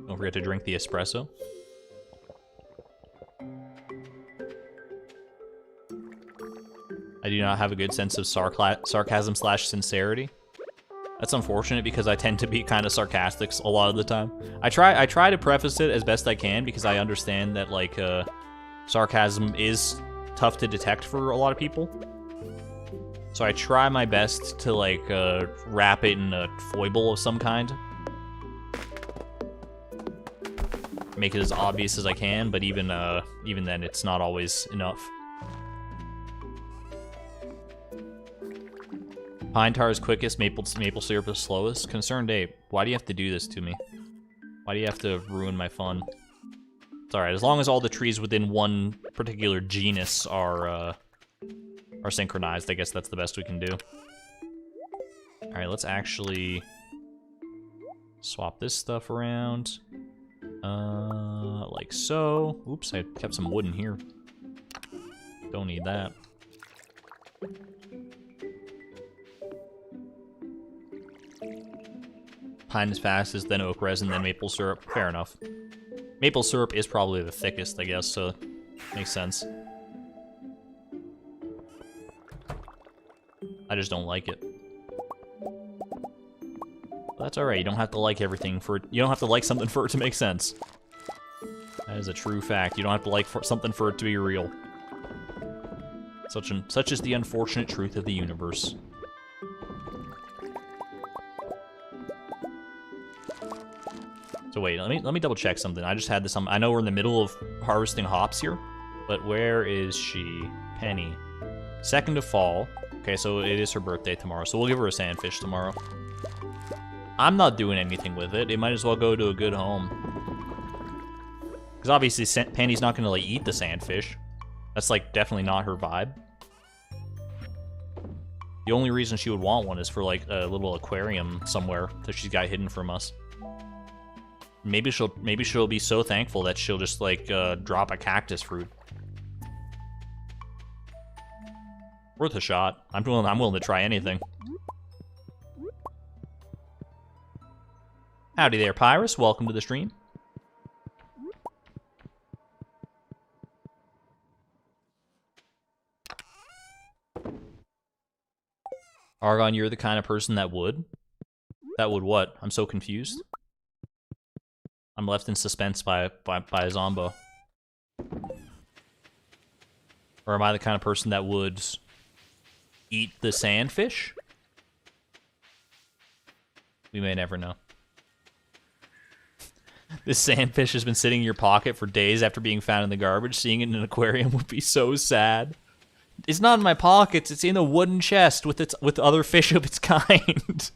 Don't forget to drink the espresso. I do not have a good sense of sarcasm / sincerity. That's unfortunate because I tend to be kind of sarcastic a lot of the time. I try to preface it as best I can because I understand that like sarcasm is tough to detect for a lot of people. So I try my best to like wrap it in a foible of some kind. Make it as obvious as I can, but even then it's not always enough. Pine tar is quickest, maple syrup is slowest. Concerned ape, why do you have to do this to me? Why do you have to ruin my fun? It's alright, as long as all the trees within one particular genus are synchronized, I guess that's the best we can do. Alright, let's actually swap this stuff around. Like so. Oops, I kept some wood in here. Don't need that. Pine is fastest, then oak resin, then maple syrup. Fair enough. Maple syrup is probably the thickest, I guess, so makes sense. I just don't like it. But that's alright, you don't have to like everything for it. You don't have to like something for it to make sense. That is a true fact. You don't have to like something for it to be real. Such is the unfortunate truth of the universe. So wait, let me double check something. I just had this on. I know we're in the middle of harvesting hops here, but where is she? Penny. 2nd of fall. Okay, so it is her birthday tomorrow, so we'll give her a sandfish tomorrow. I'm not doing anything with it. It might as well go to a good home. Because obviously Penny's not going to like eat the sandfish. That's like definitely not her vibe. The only reason she would want one is for like a little aquarium somewhere that she's got hidden from us. Maybe she'll be so thankful that she'll just like drop a cactus fruit. Worth a shot. I'm willing to try anything. Howdy there, Pyrus. Welcome to the stream. Argon, you're the kind of person that would. That would what? I'm so confused. I'm left in suspense by a zombo. Or am I the kind of person that would eat the sandfish? We may never know. This sandfish has been sitting in your pocket for days after being found in the garbage. Seeing it in an aquarium would be so sad. It's not in my pockets. It's in a wooden chest with other fish of its kind.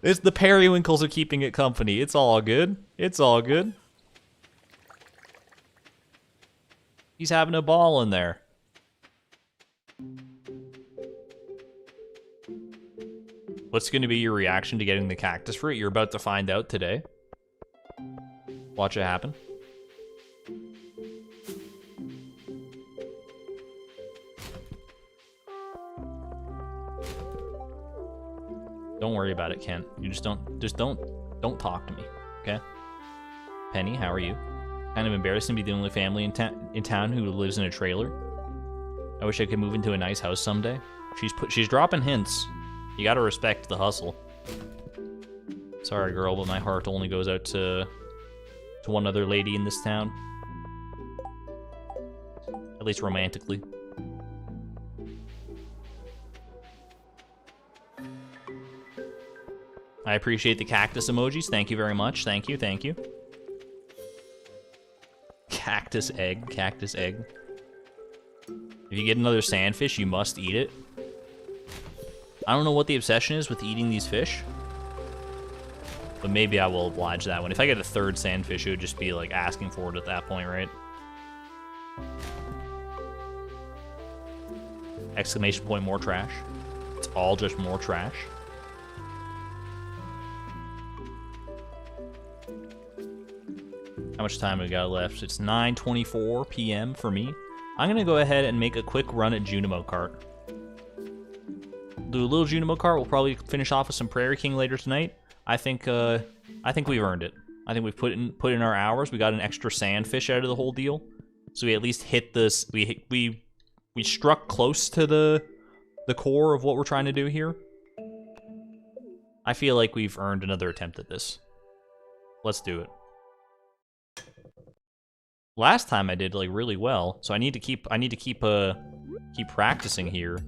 It's the periwinkles are keeping it company. It's all good. It's all good. He's having a ball in there. What's going to be your reaction to getting the cactus fruit? You're about to find out today. Watch it happen. Don't worry about it, Kent. You just don't talk to me, okay? Penny, how are you? Kind of embarrassing to be the only family in town who lives in a trailer. I wish I could move into a nice house someday. She's dropping hints. You gotta respect the hustle. Sorry, girl, but my heart only goes out to one other lady in this town. At least romantically. I appreciate the cactus emojis. Thank you very much. Thank you, thank you. Cactus egg, cactus egg. If you get another sandfish, you must eat it. I don't know what the obsession is with eating these fish, but maybe I will oblige that one. If I get a third sandfish, it would just be like asking for it at that point, right? Exclamation point, more trash. It's all just more trash. How much time we got left? It's 9:24 p.m. for me. I'm gonna go ahead and make a quick run at Junimo Cart. Do a little Junimo Cart. We'll probably finish off with some Prairie King later tonight. I think we've earned it. I think we've put in our hours. We got an extra sandfish out of the whole deal, so we at least hit this. We struck close to the core of what we're trying to do here. I feel like we've earned another attempt at this. Let's do it. Last time I did like really well, so I need to keep practicing here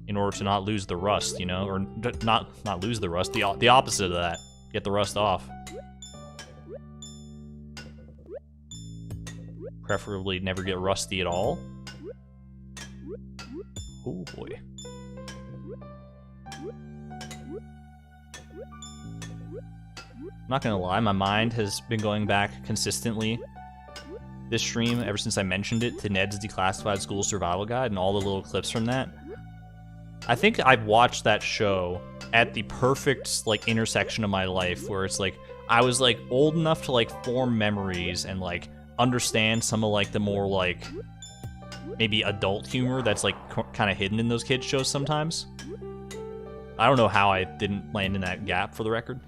in order to not lose the rust, you know, or not lose the rust. The opposite of that, get the rust off. Preferably never get rusty at all. Oh boy. I'm not gonna lie, my mind has been going back consistently this stream ever since I mentioned it to Ned's Declassified School Survival Guide and all the little clips from that. I think I've watched that show at the perfect like intersection of my life where it's like I was like old enough to like form memories and like understand some of like the more like maybe adult humor that's like kind of hidden in those kids shows sometimes. I don't know how I didn't land in that gap, for the record.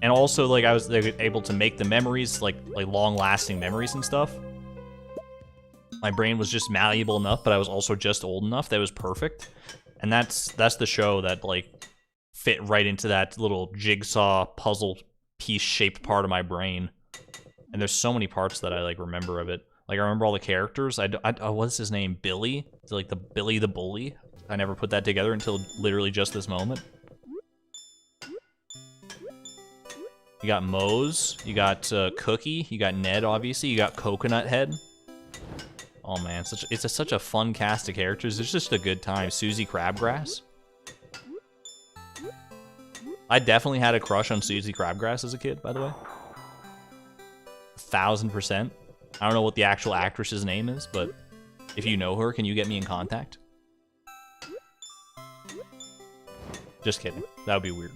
And also, like, I was able to make the memories, like long-lasting memories and stuff. My brain was just malleable enough, but I was also just old enough that it was perfect. And that's the show that, like, fit right into that little jigsaw puzzle piece-shaped part of my brain. And there's so many parts that I, like, remember of it. Like, I remember all the characters. What's his name? Billy? Is it, like, the Billy the Bully? I never put that together until literally just this moment. You got Mose, you got Cookie, you got Ned, obviously, you got Coconut Head. Oh man, it's such a fun cast of characters. It's just a good time. Susie Crabgrass. I definitely had a crush on Susie Crabgrass as a kid, by the way. 1000%. I don't know what the actual actress's name is, but if you know her, can you get me in contact? Just kidding. That would be weird.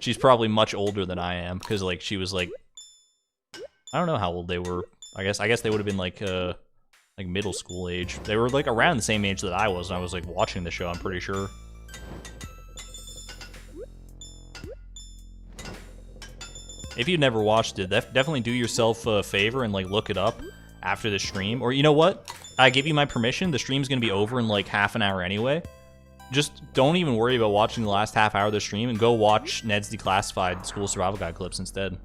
She's probably much older than I am, because like she was like, I don't know how old they were. I guess they would have been like middle school age. They were like around the same age that I was, and I was like watching the show, I'm pretty sure. If you've never watched it, definitely do yourself a favor and like look it up after the stream. Or you know what? I give you my permission. The stream's gonna be over in like half an hour anyway. Just don't even worry about watching the last half hour of the stream and go watch Ned's Declassified School Survival Guide clips instead.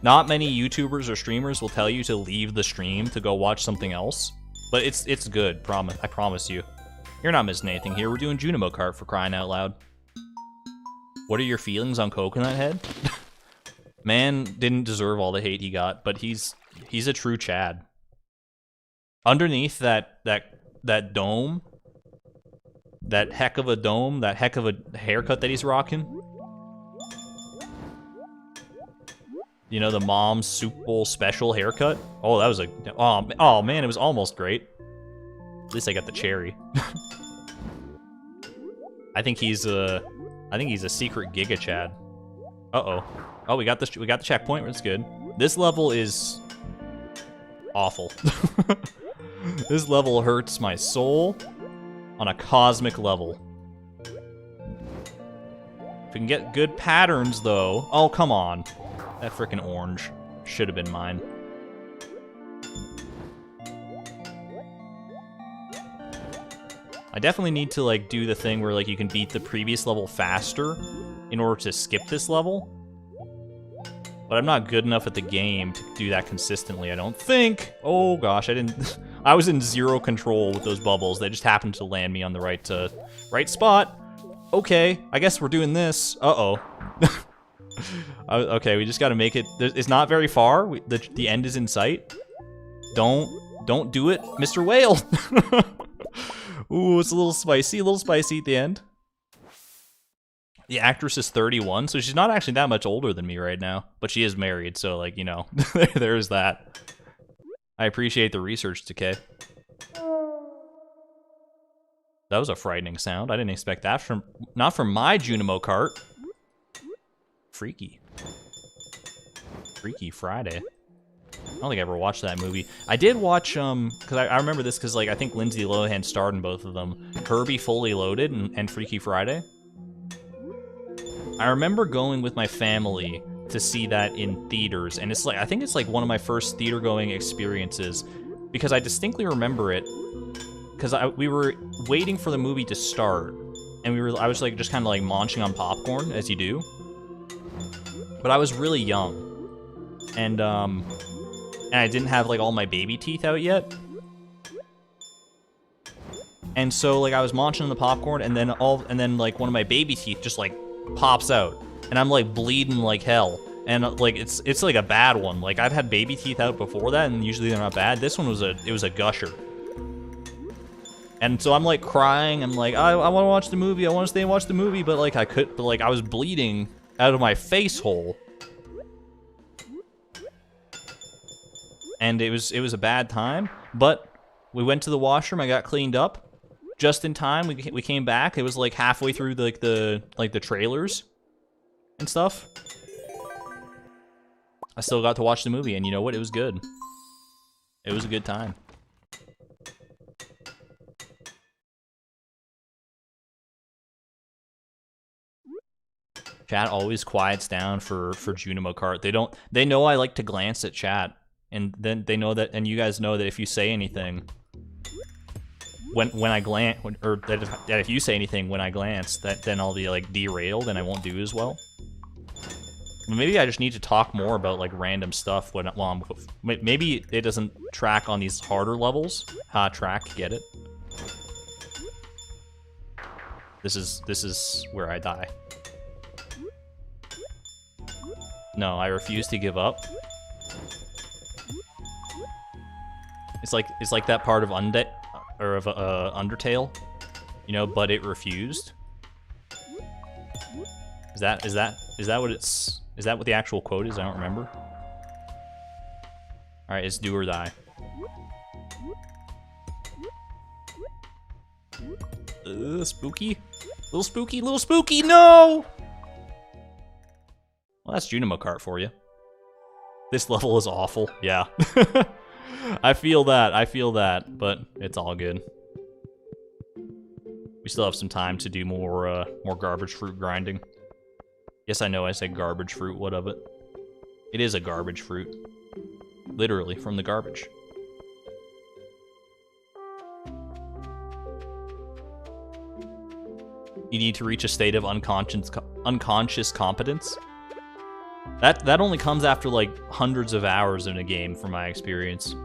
Not many YouTubers or streamers will tell you to leave the stream to go watch something else, but it's good. I promise you. You're not missing anything here. We're doing Junimo Kart, for crying out loud. What are your feelings on Coconut Head? Man didn't deserve all the hate he got, but he's a true Chad. Underneath that dome, that heck of a dome, that heck of a haircut that he's rocking. You know, the mom's Soup Bowl special haircut? Oh, that was a... Oh, man, it was almost great. At least I got the cherry. I think he's a secret Giga Chad. Uh-oh. Oh, we got the checkpoint. That's good. This level is awful. This level hurts my soul on a cosmic level. If we can get good patterns, though... Oh, come on. That frickin' orange should have been mine. I definitely need to, like, do the thing where, like, you can beat the previous level faster in order to skip this level. But I'm not good enough at the game to do that consistently, I don't think. Oh, gosh, I didn't... I was in zero control with those bubbles. They just happened to land me on the right spot. Okay, I guess we're doing this. Uh-oh. Okay, we just gotta make it... It's not very far. The end is in sight. Don't do it, Mr. Whale. Ooh, it's a little spicy at the end. The actress is 31, so she's not actually that much older than me right now. But she is married, so, like, you know, there's that. I appreciate the research, Decay. That was a frightening sound. I didn't expect that not from my Junimo Kart. Freaky. Freaky Friday. I don't think I ever watched that movie. I did watch, because I remember this because, like, I think Lindsay Lohan starred in both of them. Herbie Fully Loaded and Freaky Friday. I remember going with my family to see that in theaters, and it's like, I think it's like one of my first theater-going experiences, because I distinctly remember it, because we were waiting for the movie to start, and I was like just kind of like munching on popcorn, as you do. But I was really young, and I didn't have like all my baby teeth out yet. And so like I was munching on the popcorn, and then like one of my baby teeth just like pops out, and I'm like bleeding like hell. And like it's like a bad one. Like I've had baby teeth out before that, and usually they're not bad. This one was a gusher. And so I'm like crying. I'm like, I want to watch the movie. I want to stay and watch the movie, but like I was bleeding out of my face hole. And it was a bad time, but we went to the washroom. I got cleaned up just in time. We came back. It was like halfway through the trailers and stuff. I still got to watch the movie, and you know what? It was good. It was a good time. Chat always quiets down for Junimo Kart. They know I like to glance at chat, and then they know that, and you guys know that if you say anything when I glance, or that if you say anything when I glance, then I'll be like derailed and I won't do as well. Maybe I just need to talk more about like random stuff maybe it doesn't track on these harder levels. Track, get it? This is where I die. No, I refuse to give up. It's like that part of Undertale, you know, but it refused. Is that what it's? Is that what the actual quote is? I don't remember. All right, it's do or die. Spooky, little spooky. No. Well, that's Junimo Kart for you. This level is awful. Yeah. I feel that, but it's all good. We still have some time to do more garbage fruit grinding. Yes, I know I said garbage fruit, what of it? It is a garbage fruit. Literally, from the garbage. You need to reach a state of unconscious competence. That only comes after, like, hundreds of hours in a game, from my experience.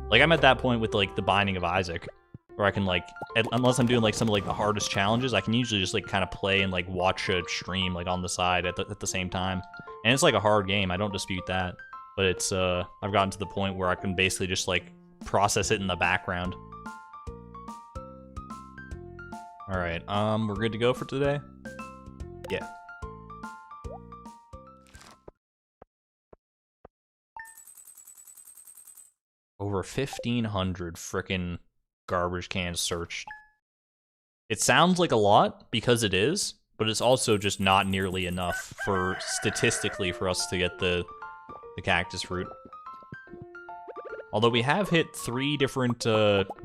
Like, I'm at that point with, like, the Binding of Isaac, where I can, like, unless I'm doing, like, some of, like, the hardest challenges, I can usually just, like, kind of play and, like, watch a stream, like, on the side at the same time. And it's, like, a hard game, I don't dispute that. But it's, I've gotten to the point where I can basically just, like, process it in the background. Alright, we're good to go for today? Yeah. Over 1,500 frickin' garbage cans searched. It sounds like a lot, because it is, but it's also just not nearly enough for, statistically, for us to get the cactus fruit. Although we have hit 3 different,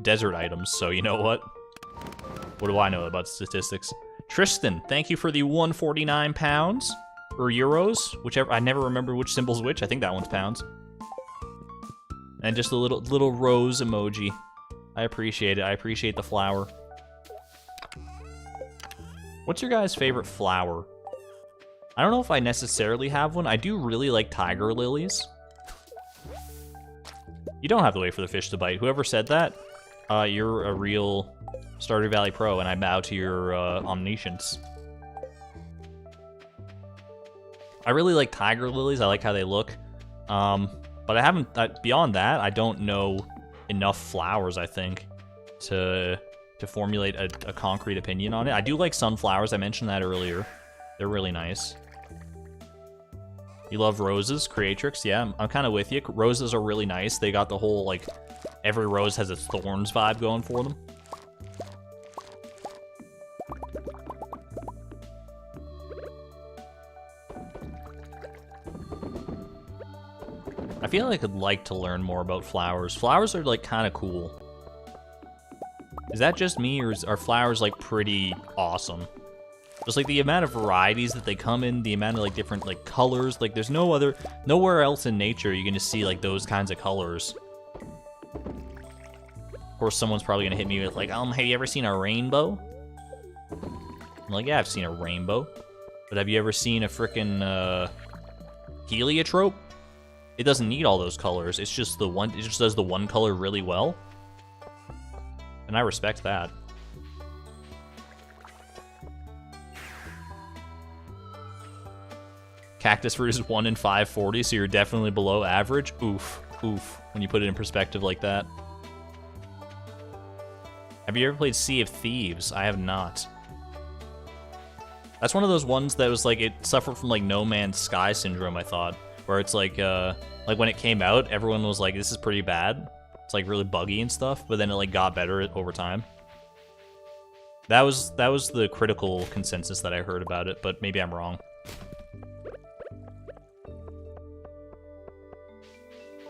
desert items, so you know what? What do I know about statistics? Tristan, thank you for the 149 pounds, or euros, whichever, I never remember which symbol's which, I think that one's pounds. And just a little rose emoji. I appreciate it. I appreciate the flower. What's your guys' favorite flower? I don't know if I necessarily have one. I do really like tiger lilies. You don't have to wait for the fish to bite. Whoever said that, you're a real Stardew Valley pro, and I bow to your omniscience. I really like tiger lilies. I like how they look. But I haven't, beyond that, I don't know enough flowers, I think, to formulate a concrete opinion on it. I do like sunflowers, I mentioned that earlier. They're really nice. You love roses, Creatrix? Yeah, I'm kind of with you. Roses are really nice. They got the whole, like, every rose has its thorns vibe going for them. I feel like I'd like to learn more about flowers. Flowers are, like, kind of cool. Is that just me, or are flowers, like, pretty awesome? Just, like, the amount of varieties that they come in, the amount of, like, different, like, colors. Like, there's nowhere else in nature you can just see, like, those kinds of colors. Of course, someone's probably gonna hit me with, like, have you ever seen a rainbow? I'm like, yeah, I've seen a rainbow. But have you ever seen a frickin', heliotrope? It doesn't need all those colors. It's just it just does the one color really well. And I respect that. Cactus fruit is 1 in 540, so you're definitely below average. Oof, oof, when you put it in perspective like that. Have you ever played Sea of Thieves? I have not. That's one of those ones that was like, it suffered from like No Man's Sky syndrome, I thought. Where it's like when it came out, everyone was like, this is pretty bad. It's like really buggy and stuff, but then it like got better over time. That was the critical consensus that I heard about it, but maybe I'm wrong.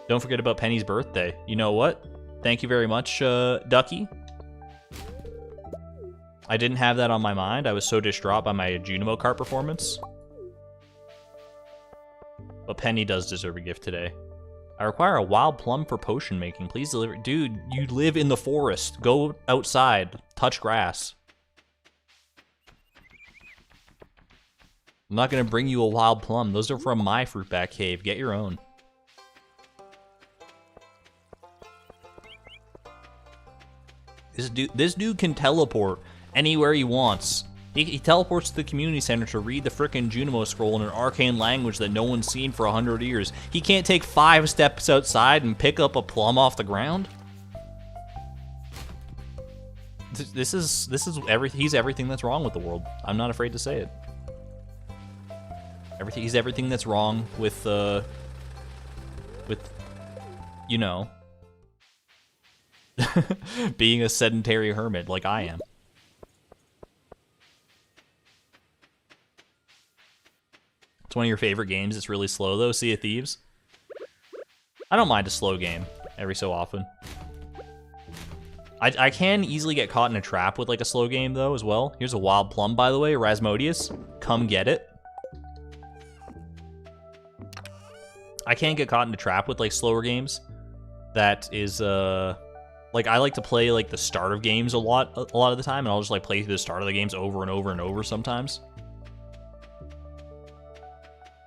Don't forget about Penny's birthday. You know what? Thank you very much, Ducky. I didn't have that on my mind. I was so distraught by my Junimo Kart performance. But Penny does deserve a gift today. I require a wild plum for potion making. Please deliver. Dude, you live in the forest. Go outside. Touch grass. I'm not going to bring you a wild plum. Those are from my fruitbat cave. Get your own. This dude can teleport anywhere he wants. He teleports to the community center to read the frickin' Junimo scroll in an arcane language that no one's seen for 100 years. He can't take 5 steps outside and pick up a plum off the ground? This is everything. He's everything that's wrong with the world. I'm not afraid to say it. He's everything that's wrong with you know, being a sedentary hermit like I am. It's one of your favorite games. It's really slow though, Sea of Thieves. I don't mind a slow game every so often. I can easily get caught in a trap with like a slow game though as well. Here's a wild plum, by the way, Rasmodius. Come get it. I can't get caught in a trap with like slower games. That is like I like to play like the start of games a lot of the time, and I'll just like play through the start of the games over and over and over sometimes.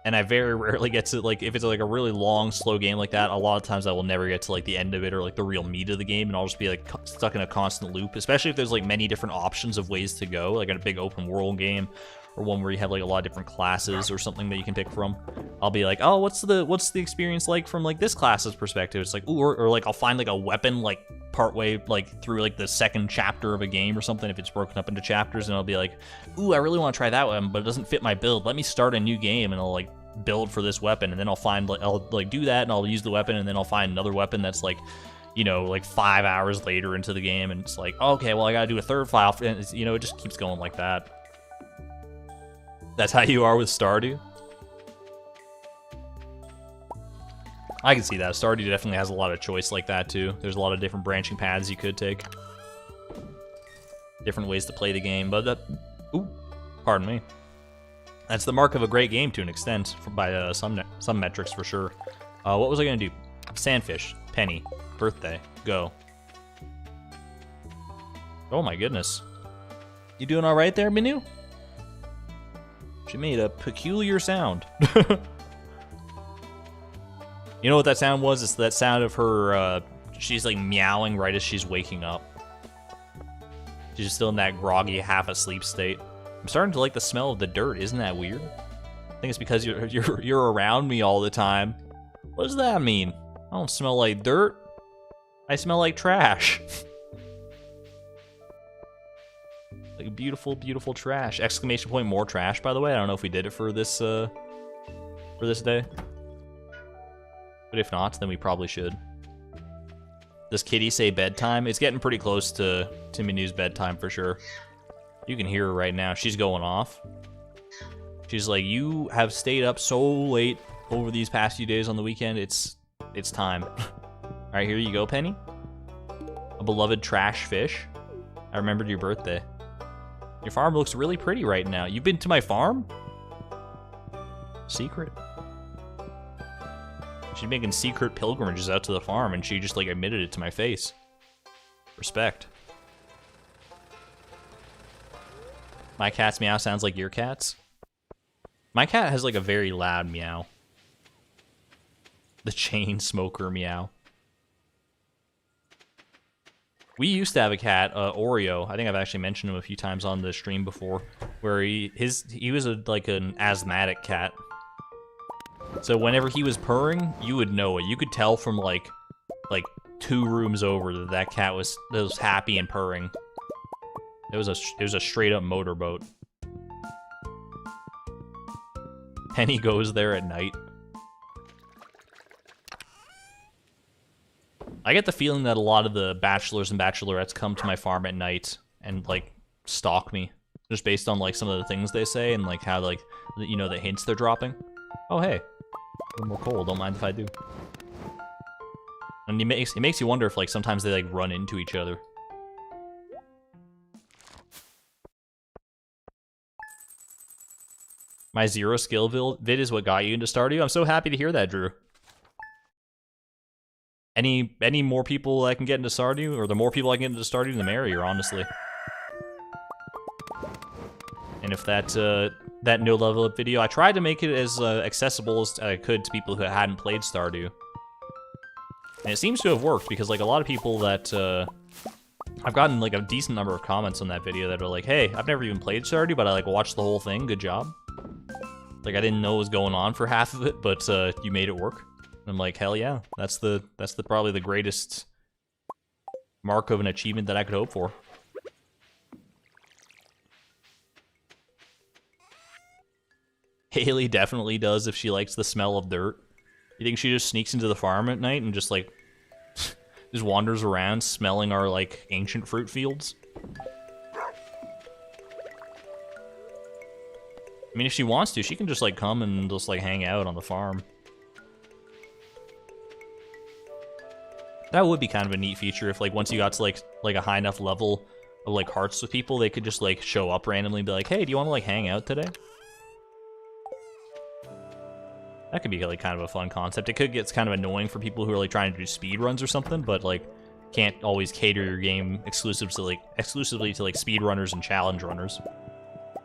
And I very rarely get to, like, if it's like a really long, slow game like that, a lot of times I will never get to like the end of it or like the real meat of the game, and I'll just be like stuck in a constant loop, especially if there's like many different options of ways to go, like in a big open world game or one where you have like a lot of different classes or something that you can pick from. I'll be like, oh, what's the experience like from like this class's perspective? It's like, ooh, or like I'll find like a weapon like partway like through like the second chapter of a game or something if it's broken up into chapters, and I'll be like, ooh, I really want to try that one, but it doesn't fit my build. Let me start a new game and I'll like build for this weapon, and then I'll find like I'll like do that and I'll use the weapon, and then I'll find another weapon that's like, you know, like 5 hours later into the game, and it's like, okay, well I gotta do a third file, and it's, you know, it just keeps going like that. That's how you are with Stardew? I can see that. Stardew definitely has a lot of choice like that too. There's a lot of different branching paths you could take. Different ways to play the game, but that, ooh, pardon me. That's the mark of a great game to an extent, by some metrics for sure. What was I gonna do? Sandfish, Penny, birthday, go. Oh my goodness. You doing all right there, Minu? She made a peculiar sound. You know what that sound was? It's that sound of her, she's like meowing right as she's waking up. She's just still in that groggy, half asleep state. I'm starting to like the smell of the dirt. Isn't that weird? I think it's because you're around me all the time. What does that mean? I don't smell like dirt. I smell like trash. Like beautiful, beautiful trash. Exclamation point, more trash, by the way. I don't know if we did it for this day. But if not, then we probably should. Does Kitty say bedtime? It's getting pretty close to Minu's bedtime for sure. You can hear her right now. She's going off. She's like, you have stayed up so late over these past few days on the weekend. It's time. All right, here you go, Penny. A beloved trash fish. I remembered your birthday. Your farm looks really pretty right now. You've been to my farm? Secret. She's making secret pilgrimages out to the farm, and she just like admitted it to my face. Respect. My cat's meow sounds like your cat's. My cat has like a very loud meow. The chain smoker meow. We used to have a cat, Oreo. I think I've actually mentioned him a few times on the stream before, where he was like an asthmatic cat. So whenever he was purring, you would know it. You could tell from like 2 rooms over that cat was happy and purring. It was a straight up motorboat. Penny goes there at night. I get the feeling that a lot of the bachelors and bachelorettes come to my farm at night and like stalk me, just based on like some of the things they say and like how like, you know, the hints they're dropping. Oh hey, a little more coal. Don't mind if I do. And it makes you wonder if like sometimes they like run into each other. My 0 skill vid is what got you into Stardew. I'm so happy to hear that, Drew. Any more people I can get into Stardew, or the more people I can get into Stardew, the merrier, honestly. And if that no level up video, I tried to make it as accessible as I could to people who hadn't played Stardew. And it seems to have worked, because like a lot of people that I've gotten like a decent number of comments on that video that are like, hey, I've never even played Stardew, but I like watched the whole thing, good job. Like I didn't know what was going on for half of it, but you made it work. I'm like, hell yeah, that's probably the greatest mark of an achievement that I could hope for. Haley definitely does if she likes the smell of dirt. You think she just sneaks into the farm at night and just like just wanders around smelling our like ancient fruit fields? I mean, if she wants to, she can just like come and just like hang out on the farm. That would be kind of a neat feature if, like, once you got to, like a high enough level of, like, hearts with people, they could just, like, show up randomly and be like, hey, do you want to, like, hang out today? That could be like kind of a fun concept. It could get kind of annoying for people who are like trying to do speed runs or something, but like can't always cater your game exclusively to like speed runners and challenge runners.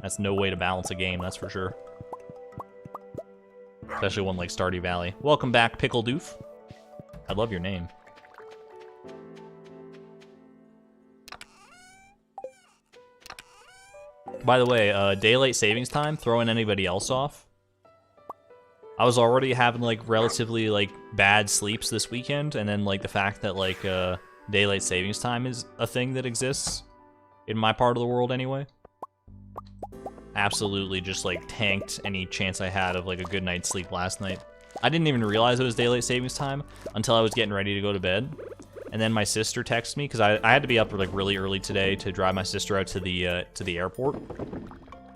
That's no way to balance a game, that's for sure. Especially one like Stardew Valley. Welcome back, Pickle Doof. I love your name. By the way, daylight savings time, throwing anybody else off. I was already having like relatively like bad sleeps this weekend, and then like the fact that like daylight savings time is a thing that exists in my part of the world anyway. Absolutely just like tanked any chance I had of like a good night's sleep last night. I didn't even realize it was daylight savings time until I was getting ready to go to bed. And then my sister texted me, because I had to be up like really early today to drive my sister out to the airport.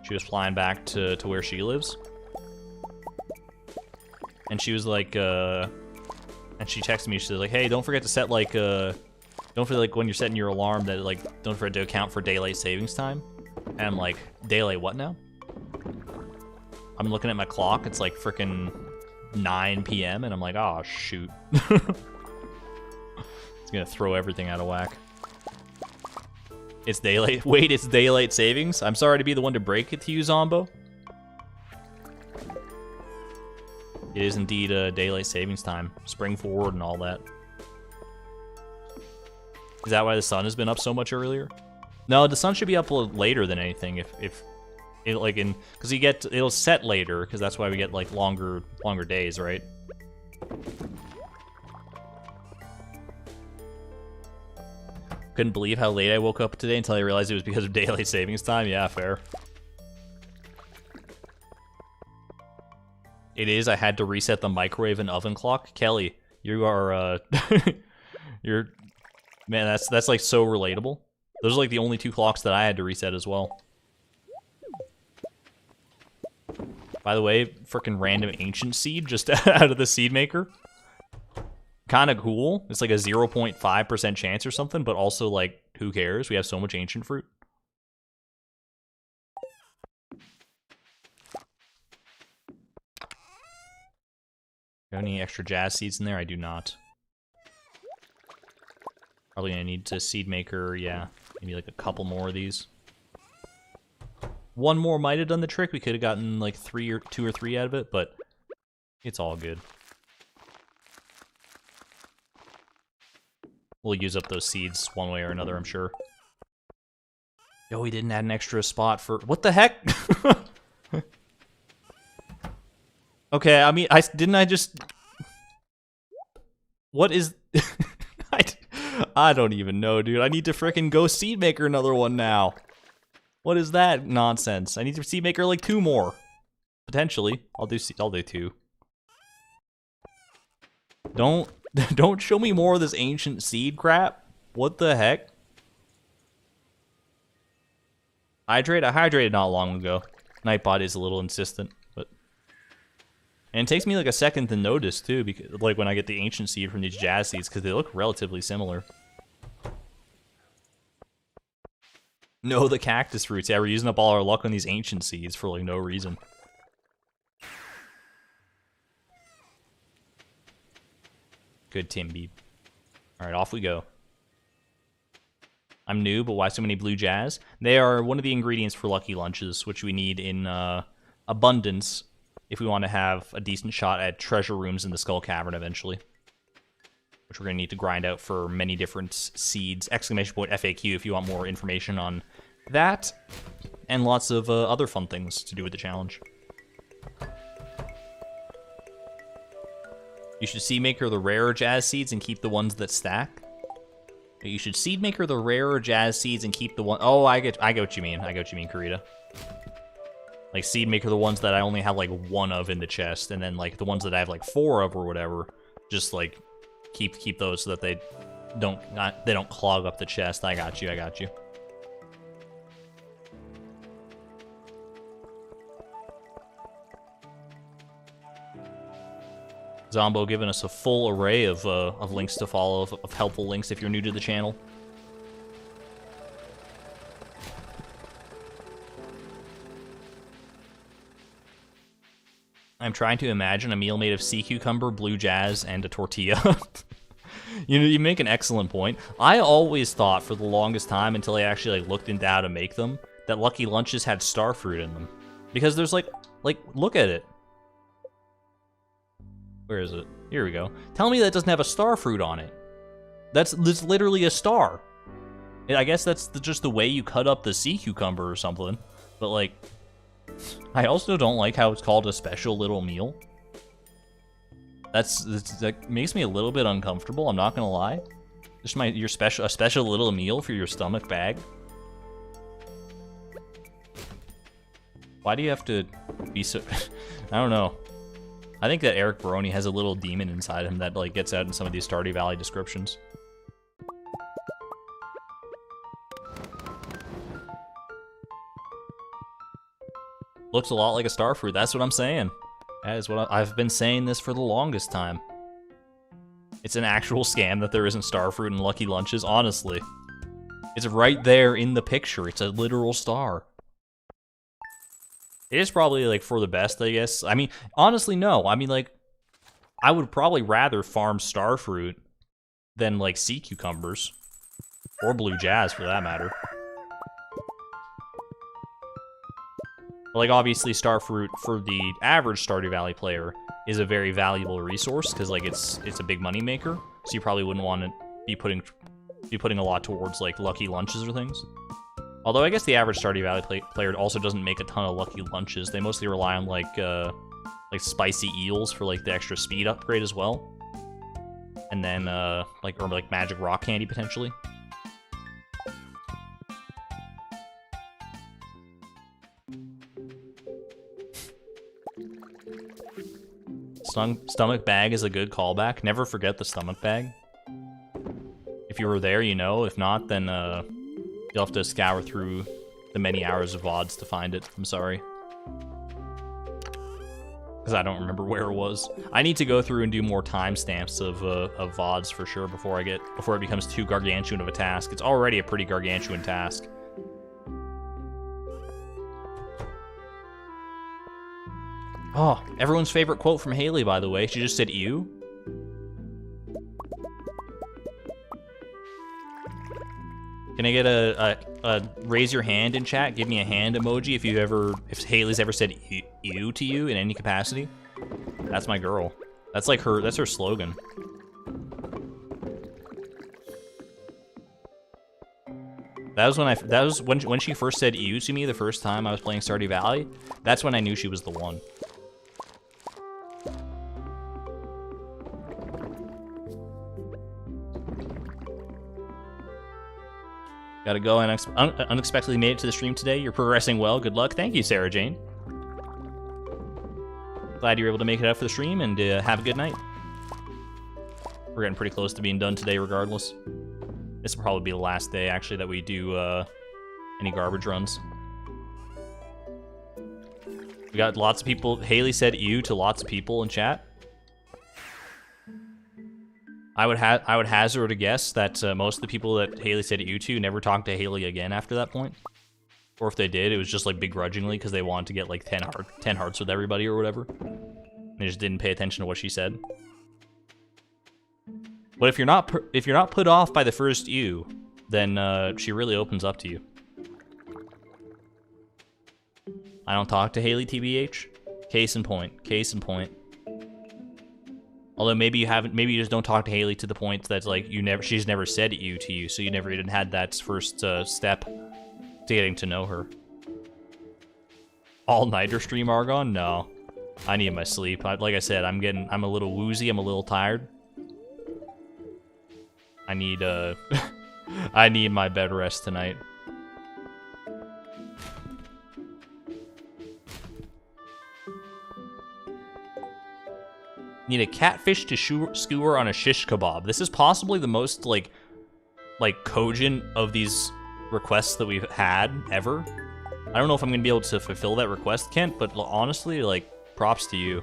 She was flying back to where she lives. And she was like, and she texted me, she said like, hey, don't forget to set like, don't forget like when you're setting your alarm that like, don't forget to account for daylight savings time. And I'm like, daylight what now? I'm looking at my clock, it's like frickin' 9 p.m. and I'm like, oh shoot. It's gonna throw everything out of whack. It's daylight, wait, it's daylight savings? I'm sorry to be the one to break it to you, Zombo. It is indeed daylight savings time. Spring forward and all that. Is that why the sun has been up so much earlier? No, the sun should be up a little later than anything. If it like in, because it'll set later, because that's why we get like longer days, right? Couldn't believe how late I woke up today until I realized it was because of daylight savings time. Yeah, fair. It is. I had to reset the microwave and oven clock. Kelly, you are you're man, that's like so relatable. Those are like the only two clocks that I had to reset as well. By the way, freaking random ancient seed just out of the seed maker. Kind of cool. It's like a 0.5% chance or something, but also like, who cares? We have so much ancient fruit. Got any extra jazz seeds in there? I do not. Probably gonna need to seed maker, yeah. Maybe like a couple more of these. One more might have done the trick. We could have gotten like two or three out of it, but it's all good. We'll use up those seeds one way or another, I'm sure. Yo, we didn't add an extra spot for... What the heck? Okay, I mean, didn't I just... What is... I don't even know, dude. I need to frickin' go seed maker another one now. What is that nonsense? I need to seed maker like 2 more. Potentially. I'll do 2. Don't show me more of this ancient seed crap. What the heck? Hydrate? I hydrated not long ago. Nightbot is a little insistent, but... And it takes me like a second to notice, too, because like when I get the ancient seed from these jazz seeds, because they look relatively similar. No, the cactus fruits. Yeah, we're using up all our luck on these ancient seeds for like no reason. Good Tim Beeb. Alright, off we go. I'm new, but why so many blue jazz? They are one of the ingredients for Lucky Lunches, which we need in abundance if we want to have a decent shot at treasure rooms in the Skull Cavern eventually. Which we're going to need to grind out for many different seeds. Exclamation point FAQ if you want more information on that. And lots of other fun things to do with the challenge. You should seed maker the rarer jazz seeds and keep the ones that stack. You should seed maker the rarer jazz seeds and keep the one... Oh, I get what you mean. I get what you mean, Karita. Like, seed maker the ones that I only have, like, 1 of in the chest. And then, like, the ones that I have, like, 4 of or whatever. Just, like, keep those so that they don't clog up the chest. I got you, I got you. Zombo giving us a full array of links to follow, of helpful links if you're new to the channel. I'm trying to imagine a meal made of sea cucumber, blue jazz, and a tortilla. You make an excellent point. I always thought for the longest time, until I actually like looked into how to make them, that Lucky Lunches had starfruit in them. Because there's like, look at it. Where is it? Here we go. Tell me that doesn't have a starfruit on it. That's literally a star. I guess that's just the way you cut up the sea cucumber or something. But like, I also don't like how it's called a special little meal. That makes me a little bit uncomfortable, I'm not gonna lie. Just a special little meal for your stomach bag. Why do you have to be so... I don't know. I think that Eric Baroni has a little demon inside him that like gets out in some of these Stardew Valley descriptions. Looks a lot like a starfruit, that's what I'm saying. That is what I've been saying this for the longest time. It's an actual scam that there isn't starfruit in Lucky Lunches, honestly. It's right there in the picture, it's a literal star. It is probably, like, for the best, I guess. I mean, honestly, no. I mean, like, I would probably rather farm starfruit than, like, sea cucumbers. Or blue jazz, for that matter. Like, obviously, starfruit, for the average Stardew Valley player, is a very valuable resource, because, like, it's a big money maker, so you probably wouldn't want to be putting a lot towards, like, Lucky Lunches or things. Although, I guess the average Stardew Valley player also doesn't make a ton of Lucky Lunches. They mostly rely on, like spicy eels for, like, the extra speed upgrade as well. And then, or magic rock candy, potentially. Stomach bag is a good callback. Never forget the stomach bag. If you were there, you know. If not, then you'll have to scour through the many hours of VODs to find it. I'm sorry. Because I don't remember where it was. I need to go through and do more timestamps of VODs for sure before it becomes too gargantuan of a task. It's already a pretty gargantuan task. Oh, everyone's favorite quote from Haley, by the way. She just said, "Ew." Can I get a raise your hand in chat? Give me a hand emoji if Haley's ever said "ew" to you in any capacity. That's my girl. That's like that's her slogan. That was when she first said "ew" to me the first time I was playing Stardew Valley. That's when I knew she was the one. Gotta go. Unexpectedly made it to the stream today. You're progressing well. Good luck. Thank you, Sarah Jane. Glad you were able to make it out for the stream, and have a good night. We're getting pretty close to being done today, regardless. This will probably be the last day, actually, that we do any garbage runs. We got lots of people. Haley said "ew" to lots of people in chat. I would hazard a guess that most of the people that Haley said "ew" to never talked to Haley again after that point. Or if they did, it was just like begrudgingly because they wanted to get like 10 hearts with everybody or whatever. They just didn't pay attention to what she said. But if you're not put off by the first "ew," then she really opens up to you. I don't talk to Haley, TBH. Case in point. Case in point. Although maybe you just don't talk to Haley to the point that like she's never said "ew" to you, so you never even had that first step to getting to know her. All-nighter stream Argon? No, I need my sleep. Like I said, I'm a little woozy. I'm a little tired. I need I need my bed rest tonight. Need a catfish to skewer on a shish kebab. This is possibly the most like cogent of these requests that we've had ever. I don't know if I'm gonna be able to fulfill that request, Kent, but honestly, like, props to you.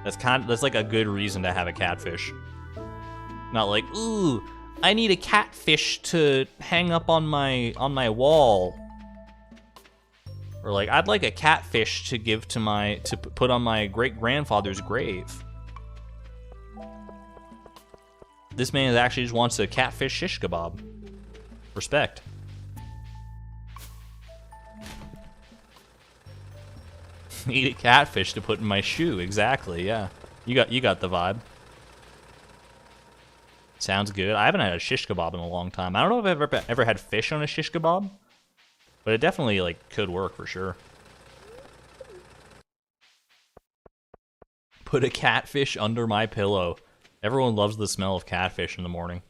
That's like a good reason to have a catfish. Not like, ooh, I need a catfish to hang up on my wall. Or like, I'd like a catfish to give to put on my great-grandfather's grave. This man actually just wants a catfish shish kebab. Respect. Eat a catfish to put in my shoe. Exactly, yeah. You got the vibe. Sounds good. I haven't had a shish kebab in a long time. I don't know if I've ever had fish on a shish kebab, but it definitely like could work for sure. Put a catfish under my pillow. Everyone loves the smell of catfish in the morning.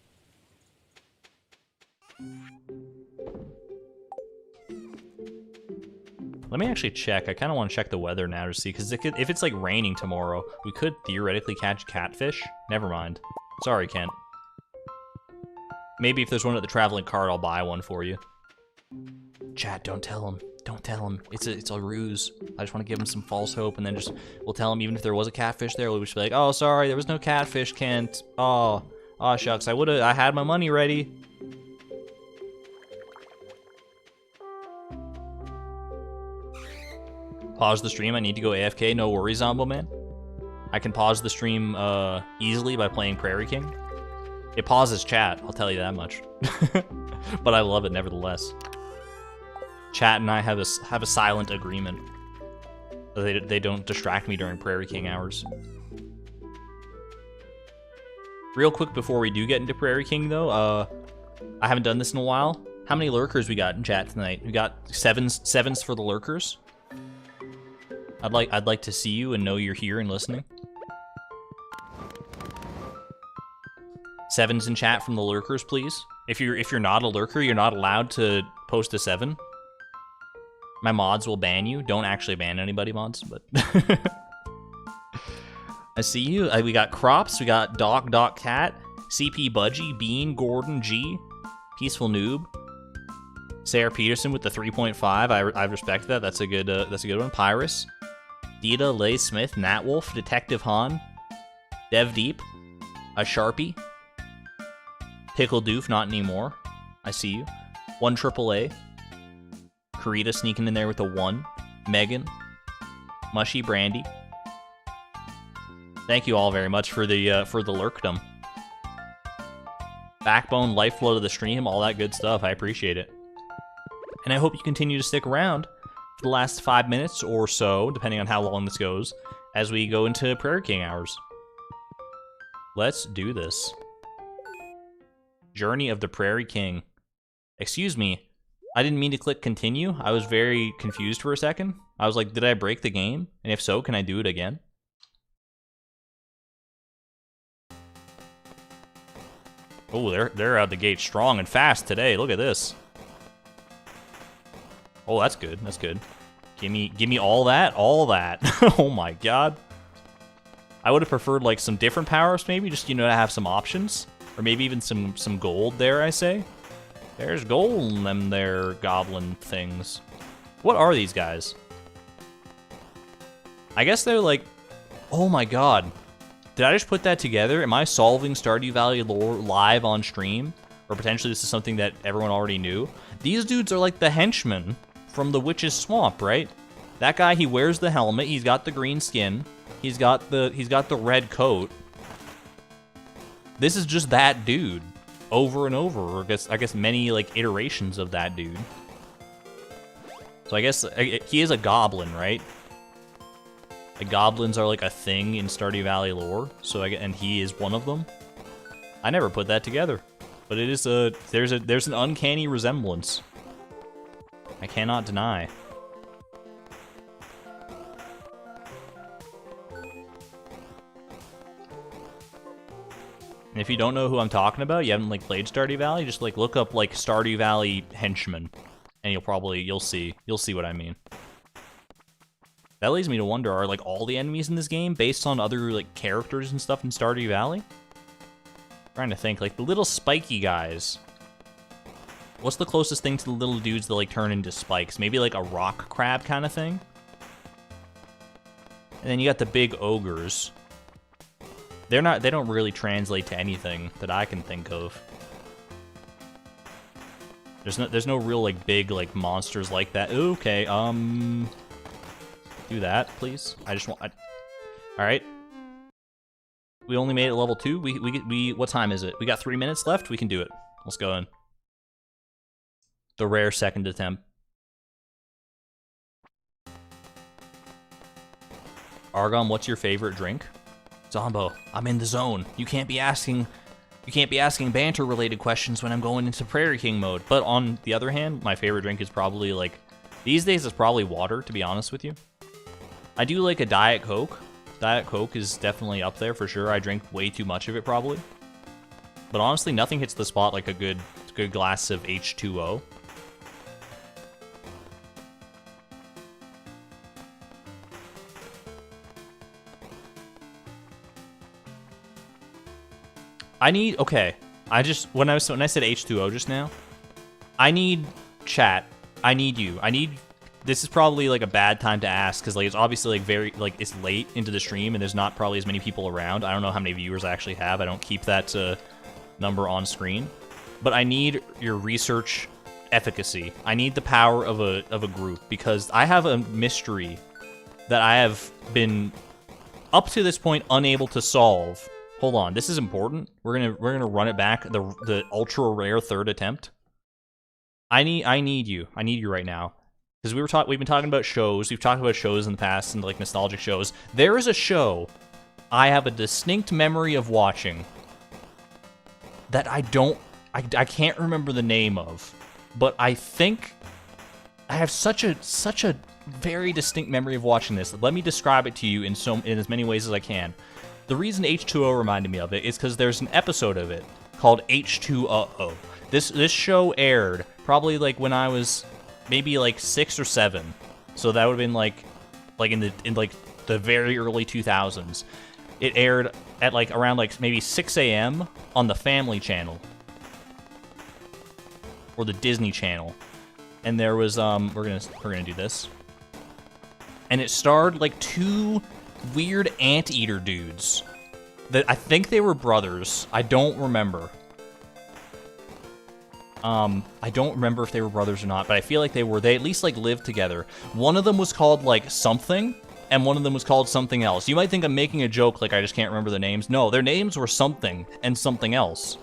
Let me actually check. I kind of want to check the weather now to see, because if it's like raining tomorrow, we could theoretically catch catfish. Never mind. Sorry, Kent. Maybe if there's one at the traveling cart, I'll buy one for you. Chat, don't tell him. Don't tell him. It's a ruse. I just want to give him some false hope, and then we'll tell him even if there was a catfish there, we'll just be like, oh, sorry, there was no catfish, Kent. Oh, shucks, I had my money ready. Pause the stream, I need to go AFK, no worries, Zombo Man. I can pause the stream easily by playing Prairie King. It pauses chat, I'll tell you that much. But I love it nevertheless. Chat and I have a silent agreement. So they don't distract me during Prairie King hours. Real quick before we do get into Prairie King though, I haven't done this in a while. How many lurkers we got in chat tonight? We got sevens for the lurkers. I'd like to see you and know you're here and listening. Sevens in chat from the lurkers, please. If you're not a lurker, you're not allowed to post a 7. My mods will ban you. Don't actually ban anybody, mods, but I see you. We got Crops, we got Doc Cat, CP Budgie, Bean, Gordon, G, Peaceful Noob, Sarah Peterson with the 3.5. I respect that. That's a good one. Pyrus, Dita, Lay Smith, Natwolf, Detective Han, Dev Deep, a Sharpie, Pickle Doof, not anymore. I see you. 1 AAA. Karita sneaking in there with a 1. Megan, Mushy Brandy. Thank you all very much for the lurkdom. Backbone, lifeblood of the stream, all that good stuff. I appreciate it. And I hope you continue to stick around for the last 5 minutes or so, depending on how long this goes, as we go into Prairie King hours. Let's do this. Journey of the Prairie King. Excuse me, I didn't mean to click continue. I was very confused for a second. I was like, did I break the game? And if so, can I do it again? Oh, they're out the gate strong and fast today. Look at this. Oh, that's good. That's good. Give me all that. All that. Oh my god. I would have preferred like some different power-ups maybe, just, you know, to have some options. Or maybe even some gold there, I say. There's gold in them there goblin things. What are these guys? I guess they're like... Oh my god. Did I just put that together? Am I solving Stardew Valley lore live on stream? Or potentially this is something that everyone already knew? These dudes are like the henchmen from the Witch's Swamp, right? That guy, he wears the helmet, he's got the green skin, he's got the red coat. This is just that dude over and over, or I guess many like iterations of that dude. So I guess he is a goblin, right? Like goblins are like a thing in Stardew Valley lore, so and he is one of them. I never put that together, but it is there's an uncanny resemblance. I cannot deny. And if you don't know who I'm talking about, you haven't like played Stardew Valley, just like look up like Stardew Valley henchmen, and you'll see what I mean. That leads me to wonder, are like all the enemies in this game based on other like characters and stuff in Stardew Valley? I'm trying to think, like the little spiky guys. What's the closest thing to the little dudes that like turn into spikes? Maybe like a rock crab kind of thing? And then you got the big ogres. They don't really translate to anything that I can think of. There's no real like big like monsters like that. Okay, do that, please. I just want. All right. We only made it level 2. We what time is it? We got 3 minutes left. We can do it. Let's go in. The rare second attempt. Argon, what's your favorite drink? Zombo, I'm in the zone. You can't be asking banter related questions when I'm going into Prairie King mode. But on the other hand, my favorite drink is probably like these days it's probably water, to be honest with you. I do like a Diet Coke. Diet Coke is definitely up there for sure. I drink way too much of it probably. But honestly, nothing hits the spot like a good glass of H2O. Okay. When I said H2O just now, I need chat. I need you. This is probably like a bad time to ask because like it's obviously like it's late into the stream and there's not probably as many people around. I don't know how many viewers I actually have. I don't keep that number on screen, but I need your research efficacy. I need the power of a group because I have a mystery that I have been up to this point unable to solve. Hold on, this is important. We're gonna run it back. The ultra rare third attempt. I need you. I need you right now. Because we've been talking about shows. We've talked about shows in the past and like nostalgic shows. There is a show I have a distinct memory of watching that I can't remember the name of, but I think I have such a very distinct memory of watching this. Let me describe it to you in as many ways as I can. The reason H2O reminded me of it is because there's an episode of it called H2O. This show aired probably like when I was maybe like 6 or 7, so that would have been like in the very early 2000s. It aired at like around like maybe 6 a.m. on the Family Channel or the Disney Channel, and there was we're gonna do this, and it starred like 2 weird anteater dudes that I think they were brothers. I don't remember. I don't remember if they were brothers or not, but I feel like they were. They at least like lived together. One of them was called like something, and one of them was called something else. You might think I'm making a joke, like I just can't remember the names. No, their names were something and something else.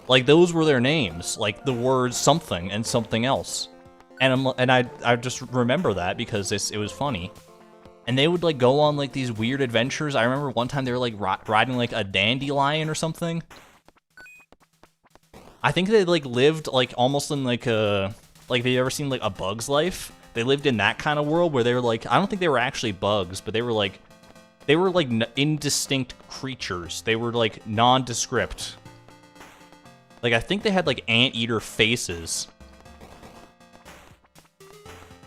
Like those were their names, like the words something and something else. And I just remember that because it was funny. And they would like go on like these weird adventures. I remember one time they were like riding like a dandelion or something. I think they like lived like almost in like a have you ever seen like A Bug's Life? They lived in that kind of world where they were like, I don't think they were actually bugs, but they were like indistinct creatures. They were like nondescript. Like I think they had like anteater faces.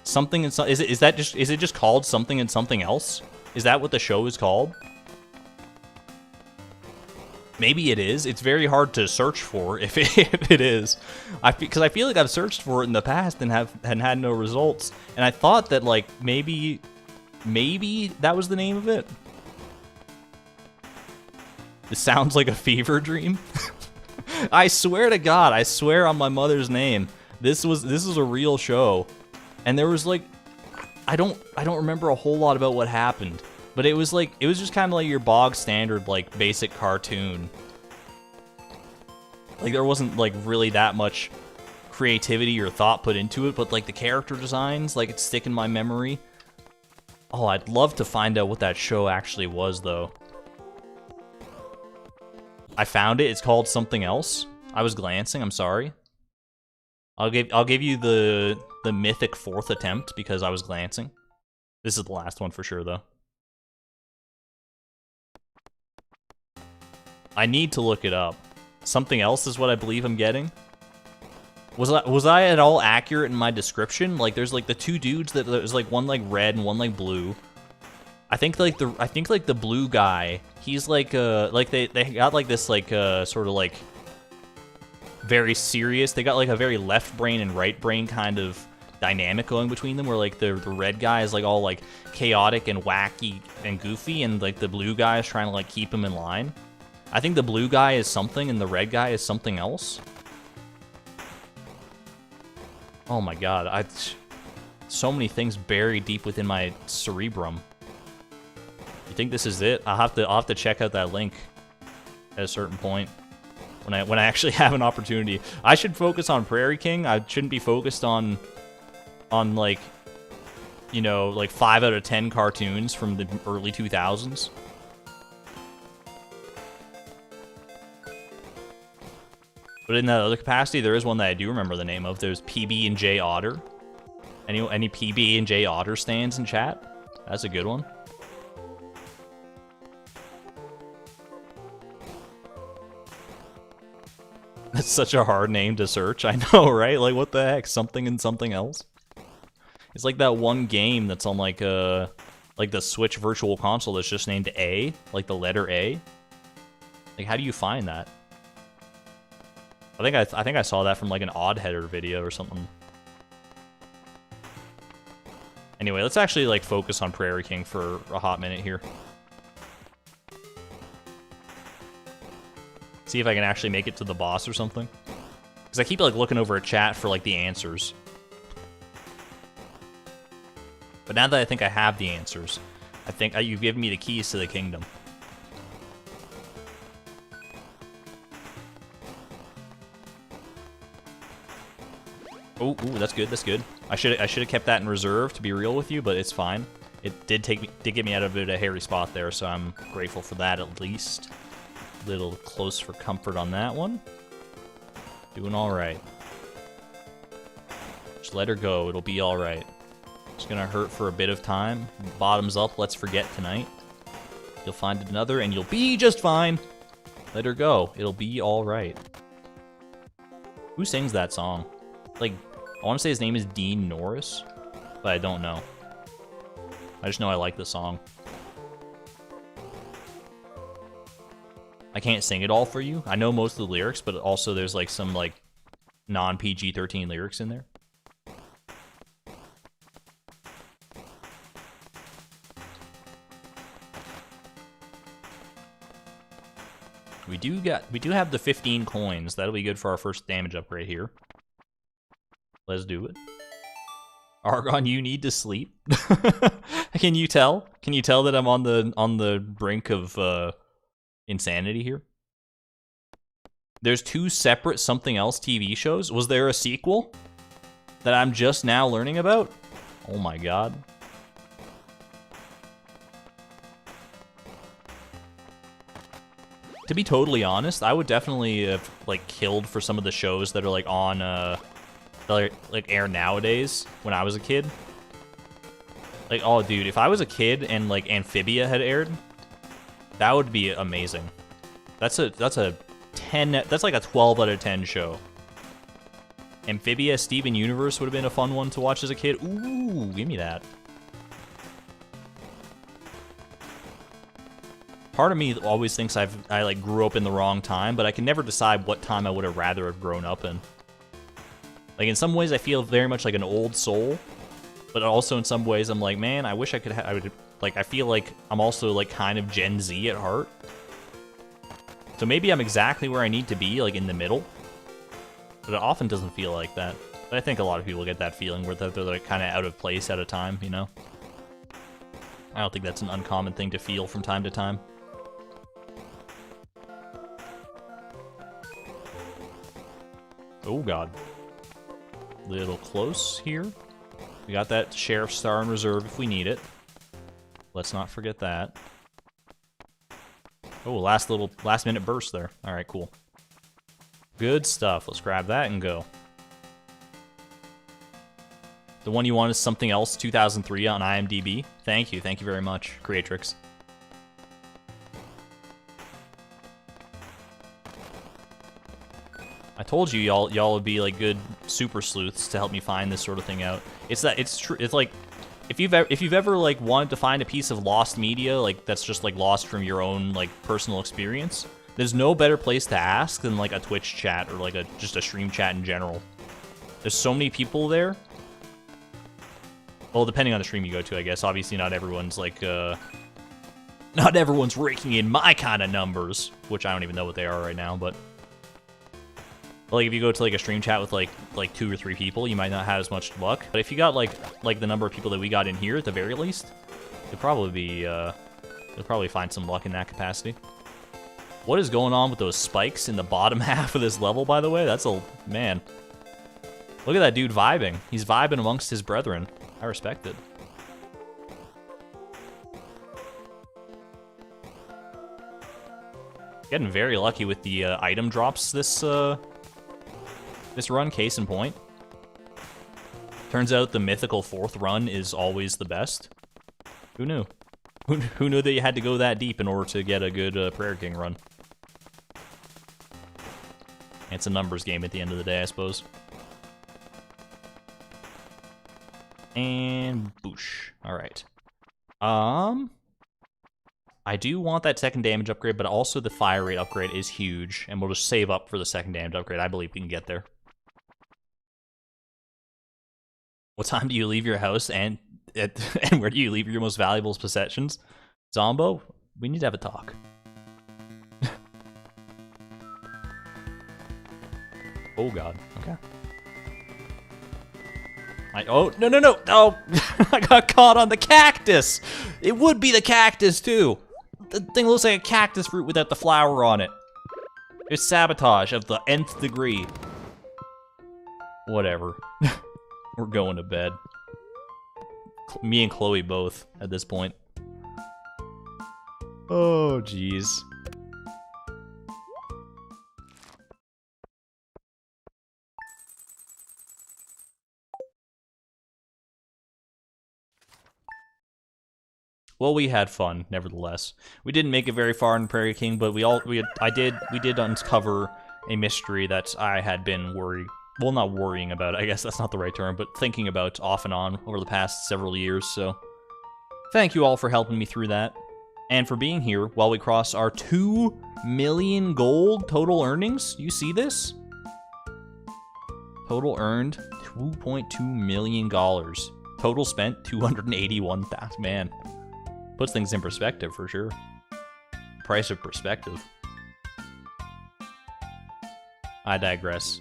Something and is it just called Something and Something Else? Is that what the show is called? Maybe it is. It's very hard to search for if it is. Because I feel like I've searched for it in the past and had no results. And I thought that like maybe that was the name of it. This sounds like a fever dream. I swear to God, I swear on my mother's name, this was a real show. And there was like I don't remember a whole lot about what happened. But it was just kind of like your bog standard, like, basic cartoon. Like, there wasn't, like, really that much creativity or thought put into it, but, like, the character designs, like, it's stick in my memory. Oh, I'd love to find out what that show actually was, though. I found it. It's called Something Else. I was glancing. I'm sorry. I'll give you the mythic 4th attempt because I was glancing. This is the last one for sure, though. I need to look it up. Something Else is what I believe I'm getting. Was I at all accurate in my description? Like, there's like the 2 dudes that there's like one like red and one like blue. I think like the blue guy, he's like they got like this like sort of like very serious. They got like a very left brain and right brain kind of dynamic going between them, where like the red guy is like all like chaotic and wacky and goofy, and like the blue guy is trying to like keep him in line. I think the blue guy is something and the red guy is something else. Oh my god, so many things buried deep within my cerebrum. You think this is it? I'll have to check out that link at a certain point when I actually have an opportunity. I should focus on Prairie King. I shouldn't be focused on like, you know, like 5 out of 10 cartoons from the early 2000s. But in that other capacity, there is one that I do remember the name of. There's PB and J Otter. Any PB and J Otter stands in chat? That's a good one. That's such a hard name to search. I know, right? Like, what the heck? Something and something else? It's like that one game that's on like the Switch Virtual Console that's just named A, like the letter A. Like, how do you find that? I think I saw that from like an Odd Header video or something. Anyway, let's actually like focus on Prairie King for a hot minute here. See if I can actually make it to the boss or something. Because I keep like looking over a chat for like the answers. But now that I think I have the answers, I think you've given me the keys to the kingdom. Oh, ooh, that's good. That's good. I should have kept that in reserve, to be real with you, but it's fine. It did get me out of a bit of a hairy spot there, so I'm grateful for that at least. A little close for comfort on that one. Doing all right. Just let her go. It'll be all right. It's gonna hurt for a bit of time. Bottoms up. Let's forget tonight. You'll find another, and you'll be just fine. Let her go. It'll be all right. Who sings that song? Like, I want to say his name is Dean Norris, but I don't know. I just know I like the song. I can't sing it all for you. I know most of the lyrics, but also there's like some like non-PG-13 lyrics in there. We do have the 15 coins. That'll be good for our first damage upgrade here. Let's do it. Argon, you need to sleep. Can you tell? Can you tell that I'm on the brink of insanity here? There's 2 separate something else TV shows. Was there a sequel that I'm just now learning about? Oh my god. To be totally honest, I would definitely have like killed for some of the shows that are like on like air nowadays when I was a kid. Like, oh dude, if I was a kid and like Amphibia had aired, that would be amazing. That's like a 12 out of 10 show. Amphibia, Steven Universe would have been a fun one to watch as a kid. Ooh, give me that. Part of me always thinks I like grew up in the wrong time, but I can never decide what time I would have rather have grown up in. Like, in some ways, I feel very much like an old soul, but also in some ways, I'm like, man, I wish I could I feel like I'm also, like, kind of Gen Z at heart. So maybe I'm exactly where I need to be, like, in the middle. But it often doesn't feel like that. But I think a lot of people get that feeling where they're, like, kind of out of place at a time, you know? I don't think that's an uncommon thing to feel from time to time. Oh, God. Little close here. We got that Sheriff Star in reserve if we need it. Let's not forget that. Oh, last minute burst there. Alright, cool. Good stuff. Let's grab that and go. The one you want is Something Else 2003 on IMDb. Thank you very much, Creatrix. I told you y'all would be like good super sleuths to help me find this sort of thing out. It's true. It's like if you've ever like wanted to find a piece of lost media like that's just like lost from your own like personal experience, there's no better place to ask than like a Twitch chat or like just a stream chat in general. There's so many people there. Well, depending on the stream you go to, I guess. Obviously, not everyone's like not everyone's raking in my kind of numbers, which I don't even know what they are right now, but But, like, if you go to, like, a stream chat with, like 2 or 3 people, you might not have as much luck. But if you got, like the number of people that we got in here, at the very least, you'll probably be, you'll probably find some luck in that capacity. What is going on with those spikes in the bottom half of this level, by the way? That's a... man. Look at that dude vibing. He's vibing amongst his brethren. I respect it. Getting very lucky with the item drops this run, case in point. Turns out the mythical 4th run is always the best. Who knew? Who knew that you had to go that deep in order to get a good Prayer King run? It's a numbers game at the end of the day, I suppose. And boosh. Alright. I do want that 2nd damage upgrade, but also the fire rate upgrade is huge, and we'll just save up for the 2nd damage upgrade. I believe we can get there. What time do you leave your house, and where do you leave your most valuable possessions? Zombo, we need to have a talk. Oh god, okay. Oh, no! Oh, I got caught on the cactus! It would be the cactus, too! The thing looks like a cactus fruit without the flower on it. It's sabotage of the nth degree. Whatever. We're going to bed. Me and Chloe both, at this point. Oh, jeez. Well, we had fun, nevertheless. We didn't make it very far in Prairie King, but we did uncover a mystery that I had been not worrying about, I guess that's not the right term, but thinking about off and on over the past several years, so thank you all for helping me through that, and for being here while we cross our 2 million gold total earnings. You see this? Total earned, $2.2 million. Total spent, 281,000, man. Puts things in perspective, for sure. Price of perspective. I digress.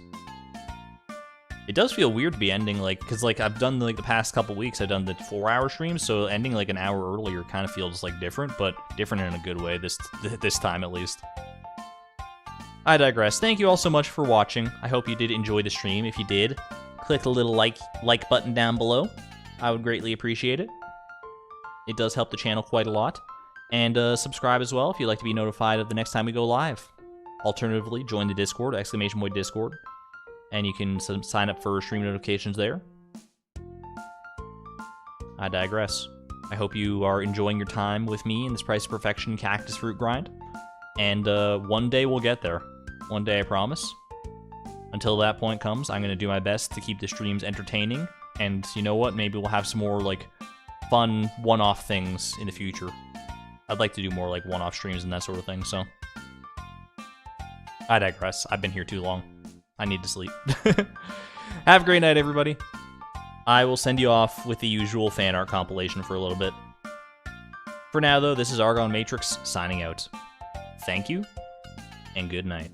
It does feel weird to be ending, like, because, like, I've done, like, the past couple weeks, I've done the 4-hour stream, so ending, like, an hour earlier kind of feels, like, different, but different in a good way, this time, at least. I digress. Thank you all so much for watching. I hope you did enjoy the stream. If you did, click the little like button down below. I would greatly appreciate it. It does help the channel quite a lot. And subscribe as well if you'd like to be notified of the next time we go live. Alternatively, join the Discord, !Discord. And you can sign up for stream notifications there. I digress. I hope you are enjoying your time with me in this Price of Perfection cactus fruit grind. And one day we'll get there. One day, I promise. Until that point comes, I'm going to do my best to keep the streams entertaining. And you know what? Maybe we'll have some more, like, fun one-off things in the future. I'd like to do more, like, one-off streams and that sort of thing, so. I digress. I've been here too long. I need to sleep. Have a great night, everybody. I will send you off with the usual fan art compilation for a little bit. For now, though, this is Argon Matrix signing out. Thank you, and good night.